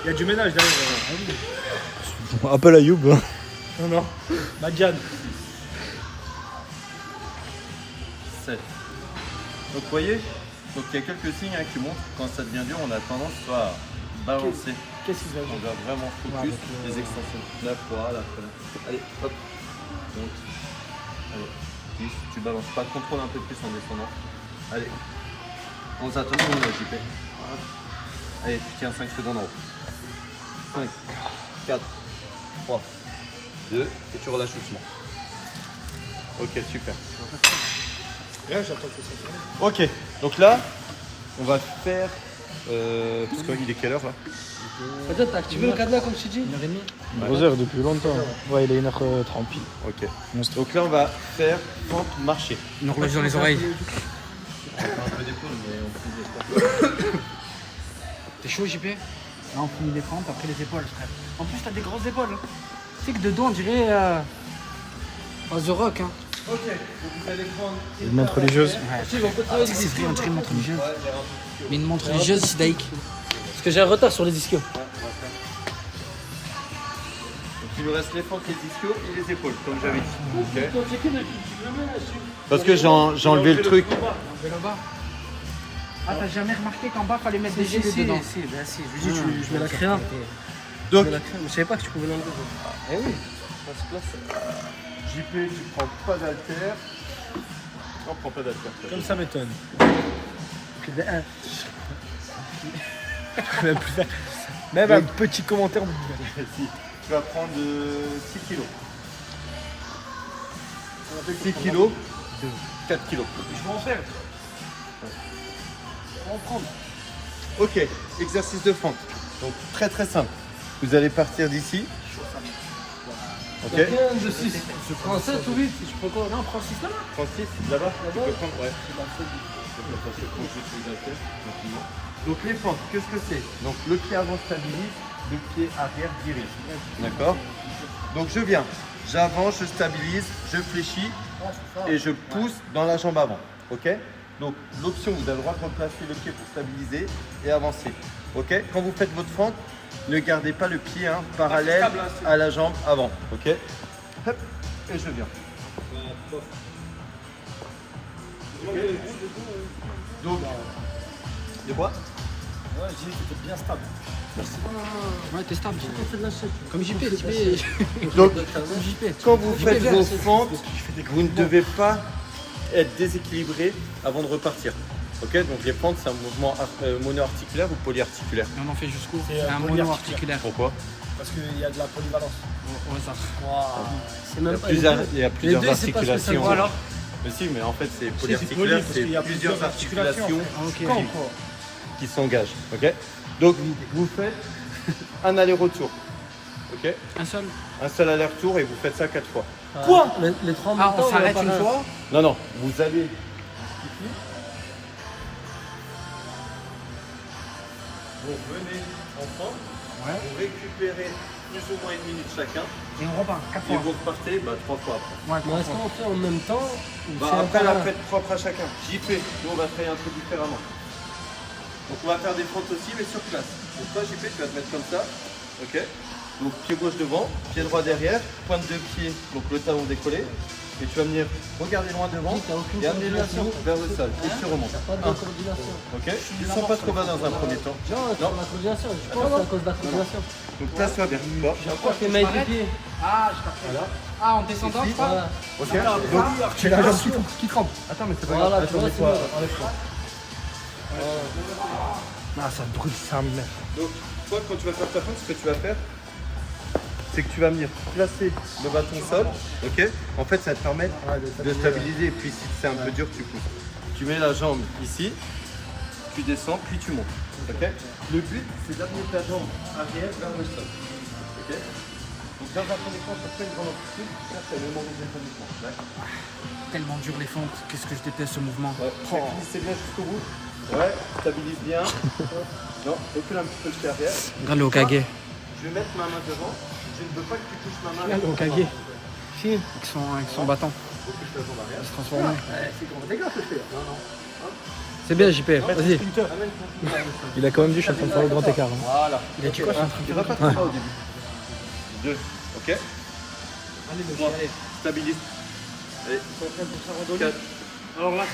[SPEAKER 2] Il y a du ménage derrière.
[SPEAKER 5] Appel à Youb. Hein.
[SPEAKER 2] Non, non. Madjane.
[SPEAKER 3] 7. Donc vous voyez, donc il y a quelques signes qui montrent quand ça devient dur, on a tendance soit à balancer.
[SPEAKER 2] Qu'est-ce qu'il
[SPEAKER 3] On doit vraiment focus les extensions. La fois, la fois. Allez, hop. Donc, allez, 10. Tu balances pas, contrôle un peu plus en descendant. Allez. 11, attention, là, JP. Voilà. Allez, tu tiens 5 secondes en haut. 5, 4, 3, 2, et tu relâches doucement. Ok, super. Ok, donc là, on va faire. Parce qu'il est quelle heure là?
[SPEAKER 4] Peut-être t'as activé le cadenas comme je t'ai dit?
[SPEAKER 1] 1h30.
[SPEAKER 5] Gros heure depuis longtemps. Ouais, il est 1h30 pile.
[SPEAKER 3] Ok. Donc là, on va faire pente marché.
[SPEAKER 1] Une horloge dans les oreilles.
[SPEAKER 3] On fait un peu d'épaule, mais on fait des
[SPEAKER 1] T'es chaud, JP? Là, on finit les fentes, après les épaules, frère. En plus, t'as des grosses épaules. Hein. Tu sais que dedans, on dirait. The Rock, hein.
[SPEAKER 3] Ok, donc vous allez prendre.
[SPEAKER 5] Une montre religieuse.
[SPEAKER 1] C'est vrai, on dirait une montre religieuse. Mais une montre religieuse, c'est Daïk.
[SPEAKER 4] Parce que j'ai un retard sur les ischios.
[SPEAKER 3] Donc il nous reste les fentes, les ischios et les épaules, comme j'avais dit. Ok. Parce que j'ai enlevé le truc.
[SPEAKER 1] Là-bas. Ah, t'as jamais remarqué qu'en bas, fallait mettre des gilets dedans?
[SPEAKER 4] Si, je dis, je mets la créa.
[SPEAKER 3] Donc,
[SPEAKER 4] Je savais pas que tu pouvais l'enlever.
[SPEAKER 1] Eh oui.
[SPEAKER 3] JP, tu prends pas d'haltère. Non, prends pas d'haltère.
[SPEAKER 2] Comme ça m'étonne. Même un petit commentaire.
[SPEAKER 3] Si. Tu vas prendre 6 kilos. 6 kilos, 4 kilos.
[SPEAKER 2] Je vais en faire.
[SPEAKER 3] Ok, exercice de fente. Donc très très simple. Vous allez partir d'ici. Ok.
[SPEAKER 4] De 6. Je prends 7 ou 8, je prends quoi?
[SPEAKER 1] Non, prends 6 là.
[SPEAKER 3] Prends 6 là-bas. Tu peux prendre, ouais. Donc les fentes, qu'est-ce que c'est? Donc le pied avant stabilise, le pied arrière dirige. D'accord? Donc je viens, j'avance, je stabilise, je fléchis et je pousse dans la jambe avant. Ok? Donc l'option, vous avez le droit de replacer le pied pour stabiliser et avancer. Ok? Quand vous faites votre fente, ne gardez pas le pied parallèle à la jambe avant. Ok? Hop, et je viens. Donc, de quoi?
[SPEAKER 2] Ouais, j'ai dit que t'étais bien stable.
[SPEAKER 1] Ouais, t'es stable.
[SPEAKER 4] On fait de la chaîne.
[SPEAKER 1] Comme JP.
[SPEAKER 3] Donc,
[SPEAKER 1] Comme JP.
[SPEAKER 3] quand vous faites
[SPEAKER 1] viens,
[SPEAKER 3] vos
[SPEAKER 1] c'est-
[SPEAKER 3] fentes, vous ne devez pas être déséquilibré avant de repartir. Ok, donc les fentes, c'est un mouvement monoarticulaire ou polyarticulaire?
[SPEAKER 1] Et on en fait jusqu'où?
[SPEAKER 2] C'est
[SPEAKER 1] C'est un mono-articulaire.
[SPEAKER 3] Pourquoi?
[SPEAKER 2] Parce qu'il y a de la polyvalence.
[SPEAKER 1] Au hasard.
[SPEAKER 4] C'est
[SPEAKER 3] Il y
[SPEAKER 4] même
[SPEAKER 3] a
[SPEAKER 4] pas
[SPEAKER 3] plusieurs,
[SPEAKER 4] les
[SPEAKER 3] il y a plusieurs
[SPEAKER 4] deux, c'est pas ce que ça
[SPEAKER 3] articulations.
[SPEAKER 4] vaut, alors.
[SPEAKER 3] Mais si, mais en fait, c'est
[SPEAKER 2] poly,
[SPEAKER 3] polyarticulaire,
[SPEAKER 2] parce
[SPEAKER 3] c'est
[SPEAKER 2] qu'il y a
[SPEAKER 3] plusieurs
[SPEAKER 2] plusieurs
[SPEAKER 3] articulations
[SPEAKER 1] Ok.
[SPEAKER 2] Quand quoi?
[SPEAKER 3] qui s'engagent. Ok. Donc, vous faites un aller-retour. Ok?
[SPEAKER 1] Un seul.
[SPEAKER 3] Un seul aller-retour et vous faites ça 4 fois.
[SPEAKER 4] Quoi les trois en même
[SPEAKER 1] Ah,
[SPEAKER 4] temps,
[SPEAKER 1] on s'arrête
[SPEAKER 4] pas
[SPEAKER 1] une
[SPEAKER 4] un.
[SPEAKER 1] fois.
[SPEAKER 3] Non, non, vous allez ici. Vous venez ensemble. Vous récupérez plus ou moins 1 minute chacun.
[SPEAKER 1] Et on repart 4
[SPEAKER 3] Et
[SPEAKER 1] fois.
[SPEAKER 3] vous repartez 3 fois après.
[SPEAKER 1] Ouais,
[SPEAKER 4] Mais est-ce qu'on fait en même temps ou
[SPEAKER 3] Bah,
[SPEAKER 4] c'est
[SPEAKER 3] après,
[SPEAKER 4] un
[SPEAKER 3] la
[SPEAKER 4] par un?
[SPEAKER 3] fête propre à chacun. JP, nous on va travailler un peu différemment. Donc on va faire des fentes aussi, mais sur place. Donc toi, JP, tu vas te mettre comme ça. Ok. Donc pied gauche devant, pied droit derrière, pointe de pied, donc le talon décollé. Et tu vas venir regarder loin devant
[SPEAKER 4] T'as aucune
[SPEAKER 3] et amener le
[SPEAKER 4] coordination.
[SPEAKER 3] genou vers le sol. Et tu remontes.
[SPEAKER 4] Pas de coordination.
[SPEAKER 3] Ok. Ils sont pas trop bas dans un premier temps.
[SPEAKER 4] Non, c'est la coordination. Je pense que c'est à cause de la coordination.
[SPEAKER 3] Donc place-toi bien. Toi.
[SPEAKER 4] J'apporte les mailles du pied.
[SPEAKER 1] Ah, je capte. Ah, en descendant, je crois.
[SPEAKER 4] Voilà.
[SPEAKER 3] Ok. Donc
[SPEAKER 5] J'ai la jambe qui trempe.
[SPEAKER 3] attends, mais c'est pas
[SPEAKER 4] Voilà,
[SPEAKER 3] grave.
[SPEAKER 4] tu vois,
[SPEAKER 3] Attends,
[SPEAKER 4] c'est
[SPEAKER 3] enlève-toi.
[SPEAKER 5] Ah, ça brûle sa mère.
[SPEAKER 3] Donc, toi, quand tu vas faire ta fente, ce que tu vas faire, c'est que tu vas venir placer le bâton au sol, ok? En fait, ça va te permettre de stabiliser. Et puis, si c'est un peu dur, tu pousses. Tu mets la jambe ici, tu descends, puis tu montes, ok? Le but, c'est d'amener ta jambe arrière vers le sol, ok? Donc, dans un premier temps, ça fait une grande amplitude, ça, c'est le moment des mouvement, d'accord?
[SPEAKER 1] Tellement dur les fentes. Qu'est-ce que je déteste ce mouvement.
[SPEAKER 3] Ouais. Finissez bien jusqu'au bout. Ouais, stabilise bien. Non, recule un petit peu le pied arrière.
[SPEAKER 1] Regarde le Hokage.
[SPEAKER 3] Je vais mettre ma main devant. Je ne veux pas que tu touches ma main.
[SPEAKER 1] Regarde le Hokage. Si, avec son bâton.
[SPEAKER 3] Recule ta jambe arrière.
[SPEAKER 1] Il se transforme.
[SPEAKER 3] C'est grand dégât que je fais. Non, non.
[SPEAKER 1] C'est bien, JP. Vas-y.
[SPEAKER 3] Amène ton pied.
[SPEAKER 5] Il a quand même dit, je suis en train de faire le grand écart. hein.
[SPEAKER 3] Voilà.
[SPEAKER 1] Il a dit quoi?
[SPEAKER 3] Il va pas trop bas au début. 2. Ok. Allez, 3. Stabilise. Allez. 4.
[SPEAKER 1] Alors là,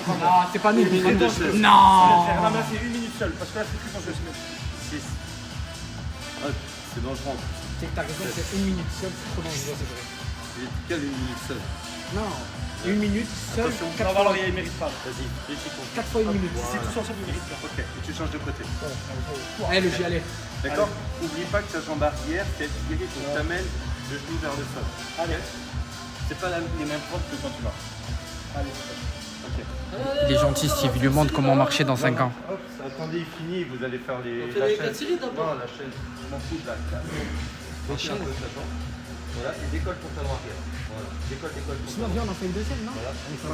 [SPEAKER 1] c'est pas nul.
[SPEAKER 3] Une minute de chaise.
[SPEAKER 1] Non.
[SPEAKER 2] ramasser 1 minute seule parce que là c'est plus quand je se met.
[SPEAKER 3] 6. Ah, c'est dangereux.
[SPEAKER 1] C'est que t'as raison, c'est 1 minute seule, c'est trop dangereux, c'est vrai.
[SPEAKER 3] Quelle 1 minute seule?
[SPEAKER 1] Non, 1 minute seule,
[SPEAKER 2] Attention,
[SPEAKER 1] 4
[SPEAKER 2] on va voir,
[SPEAKER 1] fois,
[SPEAKER 2] il mérite pas.
[SPEAKER 1] 4 fois 1 minute.
[SPEAKER 2] C'est tous ensemble, il mérite pas.
[SPEAKER 3] Ok, et tu changes de côté.
[SPEAKER 1] Allez, j'y allais.
[SPEAKER 3] D'accord. N'oublie pas que ta jambe arrière, c'est étirée, donc t'amènes le genou vers le sol. Allez. C'est pas les mêmes points que quand tu marches. Allez. Ok.
[SPEAKER 1] Il est gentil, Steve. Il lui montre comment marcher dans 5 ans.
[SPEAKER 3] Hop, attendez, il finit, vous allez faire les.
[SPEAKER 4] On fait les 4 séries d'abord.
[SPEAKER 3] Non, la chaîne, je m'en fous de la chaîne. Retiens un peu ta jambe. Voilà, et décolle ton talon arrière. Voilà, décolle ton
[SPEAKER 1] Sinon, viens, on en fait une deuxième, non?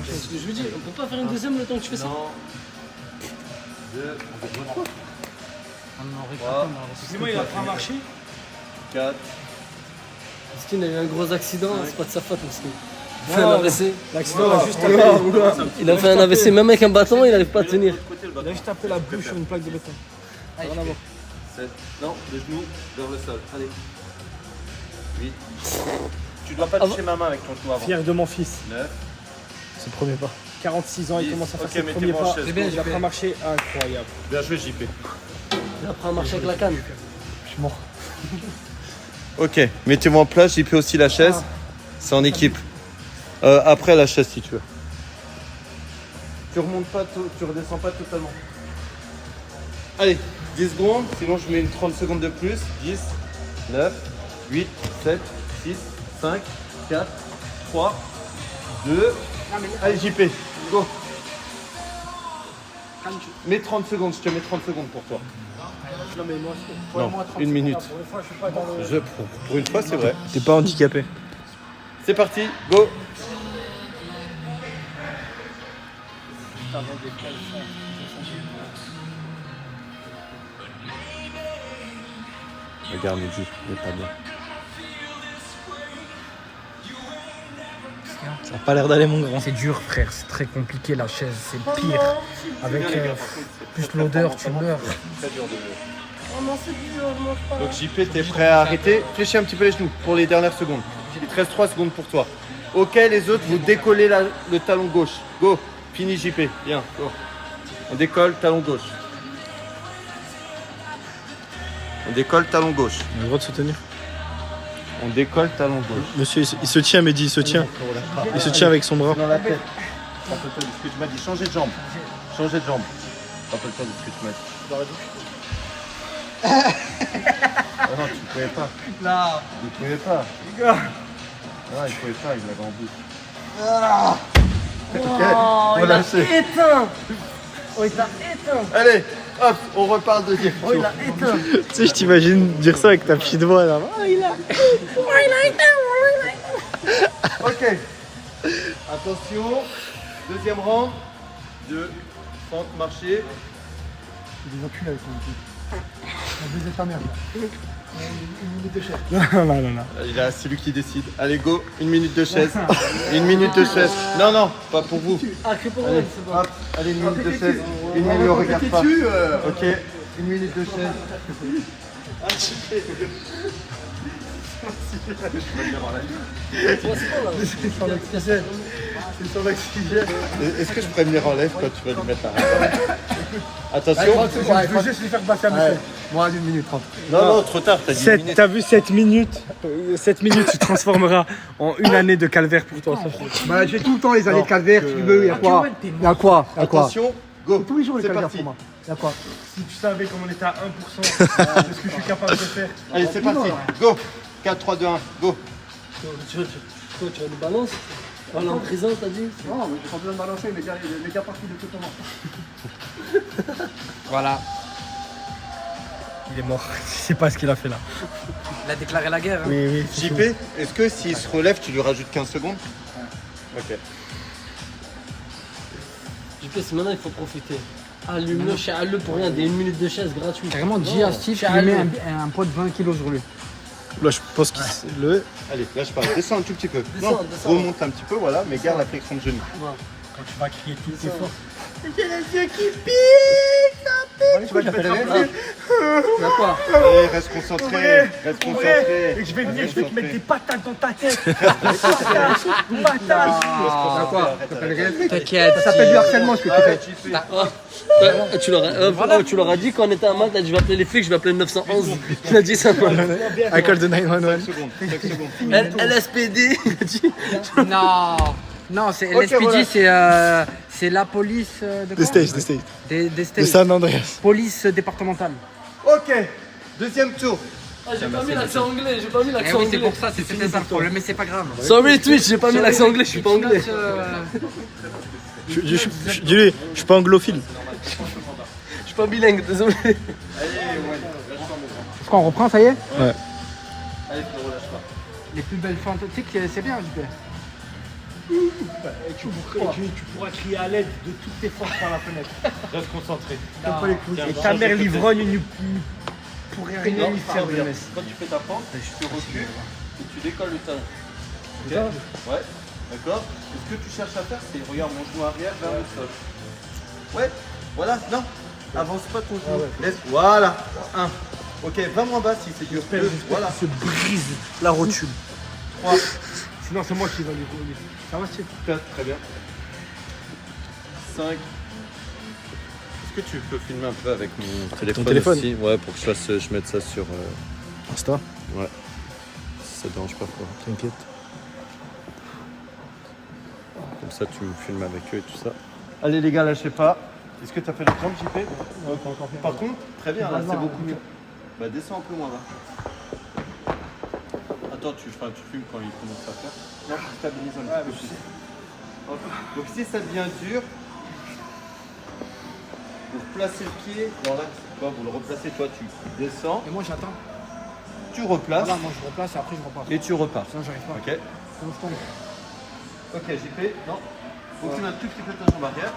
[SPEAKER 4] C'est ce que je veux dire. On peut pas faire une deuxième le temps que tu fais ça.
[SPEAKER 3] Non. 2,
[SPEAKER 1] On aurait
[SPEAKER 3] Trois.
[SPEAKER 2] Excusez-moi, il a pas marché.
[SPEAKER 3] 4.
[SPEAKER 4] Miskin, il a eu un gros accident, c'est pas de sa faute, Miskin. Il a fait un AVC.
[SPEAKER 5] L'accident a juste
[SPEAKER 4] Il a fait un AVC, même avec un bâton, il n'arrive pas à tenir.
[SPEAKER 5] Il a juste tapé la bouche sur une plaque de béton.
[SPEAKER 1] Allez,
[SPEAKER 3] 7. Non, le genou vers le sol. Allez. 8. Tu dois pas toucher ma main avec ton genou avant.
[SPEAKER 5] Fier de mon fils.
[SPEAKER 3] 9.
[SPEAKER 5] C'est le premier pas. 46 ans, il commence à faire
[SPEAKER 3] Ok,
[SPEAKER 5] ses
[SPEAKER 3] mettez-moi
[SPEAKER 5] premiers
[SPEAKER 3] en
[SPEAKER 5] pas.
[SPEAKER 3] chaise.
[SPEAKER 1] C'est bien,
[SPEAKER 5] Il apprend à marcher, incroyable.
[SPEAKER 3] Bien joué, JP.
[SPEAKER 4] Il apprend à marcher avec la canne.
[SPEAKER 5] Je suis mort.
[SPEAKER 3] Ok, mettez-moi en place, JP aussi la chaise. C'est en équipe. Après la chaise si tu veux. Tu remontes pas, tu redescends pas totalement. Allez, 10 secondes, sinon je mets une 30 secondes de plus. 10, 9, 8, 7, 6, 5, 4, 3, 2. Allez JP, go. Mets 30 secondes, je te mets 30 secondes pour toi.
[SPEAKER 5] Non, mais moi,
[SPEAKER 3] Non, une minute.
[SPEAKER 5] pour une fois, je suis pas dans le.
[SPEAKER 3] Pour une fois, c'est vrai.
[SPEAKER 5] T'es pas handicapé.
[SPEAKER 3] C'est parti, go. Regarde Mehdi, il est pas bien.
[SPEAKER 5] Ça a pas l'air d'aller, mon grand.
[SPEAKER 1] C'est dur, frère. C'est très compliqué, la chaise. C'est pire. Avec plus l'odeur, tu meurs.
[SPEAKER 3] Très dur de...
[SPEAKER 4] Oh non, c'est dur, je mange pas.
[SPEAKER 3] Donc JP, t'es prêt à arrêter? Fléchis un petit peu les genoux pour les dernières secondes. Il te reste 3 secondes pour toi. Ok, les autres, vous décollez le talon gauche. Go. Fini JP. Bien. Go. On décolle, talon gauche. On décolle, talon gauche.
[SPEAKER 5] On a le droit de se tenir.
[SPEAKER 3] On décolle, talon gauche.
[SPEAKER 5] Monsieur, il se tient, Mehdi, il se tient. Il se tient avec son bras.
[SPEAKER 3] Dans la tête. Rappelle-toi de ce que tu m'as dit. Changez de jambe. Changez de jambe. Rappelle-toi de ce que tu m'as dit. Ah non, tu ne pouvais pas.
[SPEAKER 1] Non.
[SPEAKER 3] Il ne pouvait pas. Non, il ne pouvait pas, il l'avait en bouche.
[SPEAKER 4] Oh, il a
[SPEAKER 3] relâchez.
[SPEAKER 4] éteint. Oh, il t'a éteint.
[SPEAKER 3] Allez, Hop, on repart deuxième tour.
[SPEAKER 5] Tu sais, je t'imagine dire ça avec ta petite voix là.
[SPEAKER 3] Ok. Attention. Deuxième rang. 2, centre, marché.
[SPEAKER 2] Des enculés avec mon On baisait ta mère. Non.
[SPEAKER 3] Là, c'est lui qui décide. Allez, go. 1 minute de chaise. 1 minute de chaise. Non, pas pour vous.
[SPEAKER 4] Ah, que pour elle, c'est bon.
[SPEAKER 3] Hop, allez, 1 minute de chaise. 1 minute, on regarde pas. Ok, 1 minute de chaise. Est-ce que je pourrais venir en live quand tu vas lui mettre la Attention.
[SPEAKER 2] Je veux juste lui faire passer à monsieur. Moi, 1 minute 30.
[SPEAKER 3] Non, trop tard, t'as dit 1 minute.
[SPEAKER 2] T'as vu 7 minutes 7 minutes se transformera en une année de calvaire pour toi. Bah, j'ai tout le temps les années de calvaire, si tu veux, il y a quoi? Il y a quoi?
[SPEAKER 3] Attention, go.
[SPEAKER 2] Tous les jours les
[SPEAKER 3] C'est
[SPEAKER 2] calvaires
[SPEAKER 3] parti.
[SPEAKER 2] pour moi. Il y a quoi? Si tu savais comment on était à 1% de ce que je suis capable de faire.
[SPEAKER 3] Allez, c'est parti. Go. 4, 3, 2, 1, go.
[SPEAKER 4] Tu veux une balance? Voilà, en prison, t'as dit?
[SPEAKER 2] Non, mais j'ai pas besoin de balancer, mais il est déjà parti de tout moment.
[SPEAKER 1] Voilà.
[SPEAKER 2] Il est mort. Je sais pas ce qu'il a fait là.
[SPEAKER 1] Il a déclaré la guerre. Hein.
[SPEAKER 2] Oui.
[SPEAKER 3] JP, est-ce que s'il se relève, tu lui rajoutes 15 secondes? Ok.
[SPEAKER 4] JP, c'est maintenant, il faut profiter. Allume-le, chez-le pour rien, des 1 minute de chaise gratuite.
[SPEAKER 1] Carrément, dis à Steve qu'il met un poids de 20 kilos sur lui.
[SPEAKER 5] Là, je pense qu'il le.
[SPEAKER 3] Allez, lâche pas. Descends un tout petit peu.
[SPEAKER 4] Descends,
[SPEAKER 3] Non,
[SPEAKER 4] descends.
[SPEAKER 3] remonte un petit peu, voilà, mais garde la flexion de genou.
[SPEAKER 2] Quand tu vas crier tout tes forces.
[SPEAKER 3] Tu vas taper
[SPEAKER 4] Il y a quoi?
[SPEAKER 3] Allez, reste concentré. Reste
[SPEAKER 2] Et
[SPEAKER 3] concentré.
[SPEAKER 2] je vais venir, je vais te mettre des patates dans ta tête.
[SPEAKER 1] T'inquiète.
[SPEAKER 2] Ça s'appelle du harcèlement ce que tu fais.
[SPEAKER 4] Tu leur as dit qu'on était à Malte, je vais appeler les flics, je vais appeler le 911. Tu l'as dit ça, moi.
[SPEAKER 5] I call the 911.
[SPEAKER 3] 5 secondes.
[SPEAKER 4] LSPD, il a dit.
[SPEAKER 1] Non, c'est
[SPEAKER 3] Ok,
[SPEAKER 1] LSPD,
[SPEAKER 3] voilà.
[SPEAKER 1] c'est la police de
[SPEAKER 5] The
[SPEAKER 1] quoi?
[SPEAKER 5] States.
[SPEAKER 1] Des
[SPEAKER 5] De
[SPEAKER 1] States.
[SPEAKER 5] San Andreas.
[SPEAKER 1] Police départementale.
[SPEAKER 3] Ok, deuxième tour.
[SPEAKER 4] Ah, j'ai pas mis l'accent anglais, j'ai pas mis
[SPEAKER 1] Eh
[SPEAKER 4] l'accent
[SPEAKER 1] oui, c'est
[SPEAKER 4] anglais.
[SPEAKER 1] pour ça, c'était ça le problème, mais c'est pas grave.
[SPEAKER 4] Sorry Twitch, j'ai pas mis l'accent anglais, je suis pas anglais.
[SPEAKER 5] Dis-lui, je suis pas anglophile.
[SPEAKER 4] Je suis pas bilingue, désolé.
[SPEAKER 1] Est-ce qu'on reprend, ça y est?
[SPEAKER 5] Ouais.
[SPEAKER 1] Les plus belles fentes, tu sais que c'est bien, JP.
[SPEAKER 2] Tu pourras crier à l'aide de toutes tes forces par la fenêtre.
[SPEAKER 3] Reste concentré.
[SPEAKER 2] Et ta mère l'ivrogne ne pourrait rien lui faire de
[SPEAKER 3] Regarde,
[SPEAKER 2] messe.
[SPEAKER 3] quand tu fais ta pente, tu recules et tu décolles le talon. Ok. Ouais, d'accord. Et ce que tu cherches à faire, c'est regarde mon genou arrière vers le sol. Ouais, voilà, non. Avance pas ton genou. Laisse, voilà. 1. Ok, va moins bas si c'est dur. 2, voilà.
[SPEAKER 2] Se brise la rotule.
[SPEAKER 3] 3,
[SPEAKER 2] Sinon, c'est moi qui vais les rouler. Ça va, Steve?
[SPEAKER 3] 4, très bien. 5. Est-ce que tu peux filmer un peu avec mon téléphone,
[SPEAKER 5] téléphone
[SPEAKER 3] aussi? Ouais, pour que je mette ça sur...
[SPEAKER 5] Insta.
[SPEAKER 3] Ouais. Si ça te dérange pas quoi.
[SPEAKER 5] T'inquiète.
[SPEAKER 3] Comme ça, tu me filmes avec eux et tout ça. Allez les gars, lâchez pas. Est-ce que tu as fait le jump, JP? Par contre, très bien, là, c'est beaucoup mieux. Bah, descends un peu moins là. Attends, tu filmes quand il commence à faire. Non, tu stabilises un petit peu plus. Hop. Donc, si ça devient dur, vous replacez le pied dans l'axe. Toi, vous le replacez, toi, tu descends,
[SPEAKER 1] Et moi, j'attends.
[SPEAKER 3] tu replaces
[SPEAKER 1] Voilà, moi, je replace et après, je repars.
[SPEAKER 3] et tu repars.
[SPEAKER 1] Sinon, j'arrive pas.
[SPEAKER 3] Ok?
[SPEAKER 1] Sinon, je tombe.
[SPEAKER 3] Ok, JP, non. Recule un tout petit peu ta jambe arrière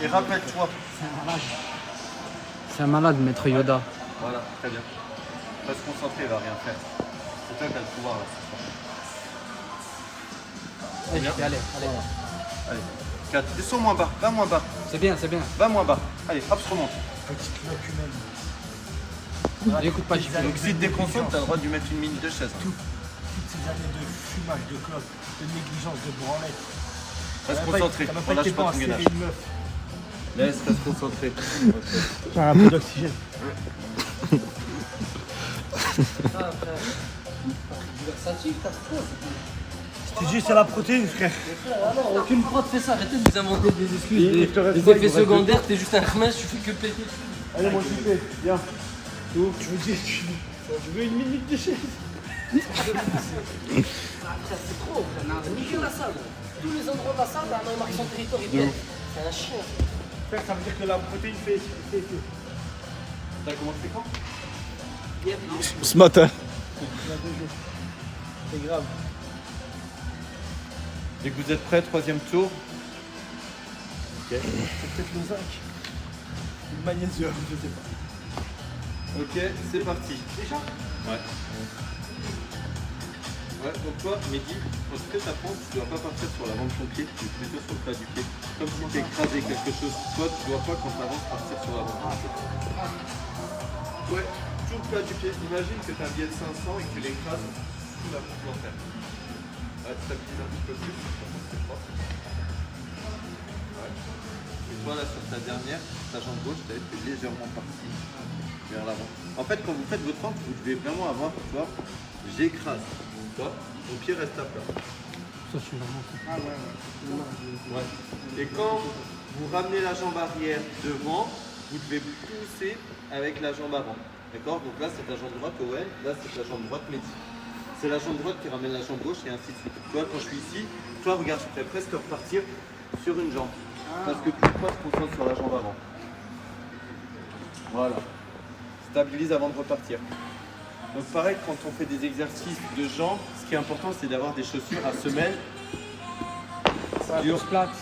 [SPEAKER 3] et rappelle-toi.
[SPEAKER 1] C'est un malade, maître Yoda.
[SPEAKER 3] Voilà, très bien. Reste concentré, il va rien faire. C'est toi qui as le pouvoir là.
[SPEAKER 1] Allez,
[SPEAKER 3] Bien.
[SPEAKER 1] allez.
[SPEAKER 3] Allez, 4. Descends moins bas, va moins bas,
[SPEAKER 1] C'est bien, c'est bien.
[SPEAKER 3] va moins bas. Allez, hop, je remonte.
[SPEAKER 1] Écoute pas, JP.
[SPEAKER 3] Donc si tu te déconcentres, t'as le droit de lui mettre une minute de chaise.
[SPEAKER 2] Toutes ces années de fumage, de clope, de négligence, de branlette.
[SPEAKER 3] Reste concentré,
[SPEAKER 2] Ça m'a pas
[SPEAKER 3] relâche
[SPEAKER 2] été
[SPEAKER 3] pas
[SPEAKER 2] bon à
[SPEAKER 3] ton
[SPEAKER 2] serrer
[SPEAKER 3] gainage.
[SPEAKER 2] une meuf.
[SPEAKER 3] Laisse, reste concentré.
[SPEAKER 2] J'ai un peu d'oxygène. Je te dis, c'est la protéine, frère.
[SPEAKER 4] Ah non, aucune prod fait ça, arrêtez de vous inventer des excuses, des effets secondaires, t'es juste un khmèche, tu fais que péter.
[SPEAKER 2] Allez, mon JP, viens. Tu veux dire, tu veux une minute de chaise?
[SPEAKER 4] C'est trop, c'est niquer la salle. Tous les endroits de la salle, t'as un marque son territoire, il pète. C'est un chien.
[SPEAKER 2] Ça veut dire que la protéine fait.
[SPEAKER 3] T'as commencé quand?
[SPEAKER 5] Ce matin.
[SPEAKER 2] C'est grave.
[SPEAKER 3] Dès que vous êtes prêts, troisième tour.
[SPEAKER 2] C'est peut-être le zinc. Le magnésium, je sais pas.
[SPEAKER 3] Ok, c'est parti. Déjà? Ouais. Ouais, donc toi, Mehdi, quand tu fais ta pente, tu dois pas partir sur l'avant de ton pied, tu es plutôt sur le plat du pied. Comme si tu écrasé quelque chose. Toi, tu dois pas, quand tu avances, partir sur l'avant de ton pied. Ouais, tout le plat du pied. Imagine que tu as un billet de 500 et que tu l'écrases sous l'avant de l'enfer. Ouais, stabilise un petit peu plus. Ouais. Et toi, là, sur ta dernière, ta jambe gauche, tu es légèrement parti vers l'avant. En fait, quand vous faites votre pente, vous devez vraiment avoir, tu vois, j'écrase. Toi, mon pied reste à plat.
[SPEAKER 4] Ça, je suis vraiment.
[SPEAKER 3] Ouais. Et quand vous ramenez la jambe arrière devant, vous devez pousser avec la jambe avant. D'accord? Donc là, c'est ta jambe droite, Owen. Là, c'est ta jambe droite, Mehdi. C'est la jambe droite qui ramène la jambe gauche et ainsi de suite. Tu vois, quand je suis ici, toi, regarde, je fais presque repartir sur une jambe. Parce que plus toi, je concentre sur la jambe avant. Voilà. Stabilise avant de repartir. Donc pareil, quand on fait des exercices de jambes, ce qui est important, c'est d'avoir des chaussures à semelle dures.
[SPEAKER 1] Plate.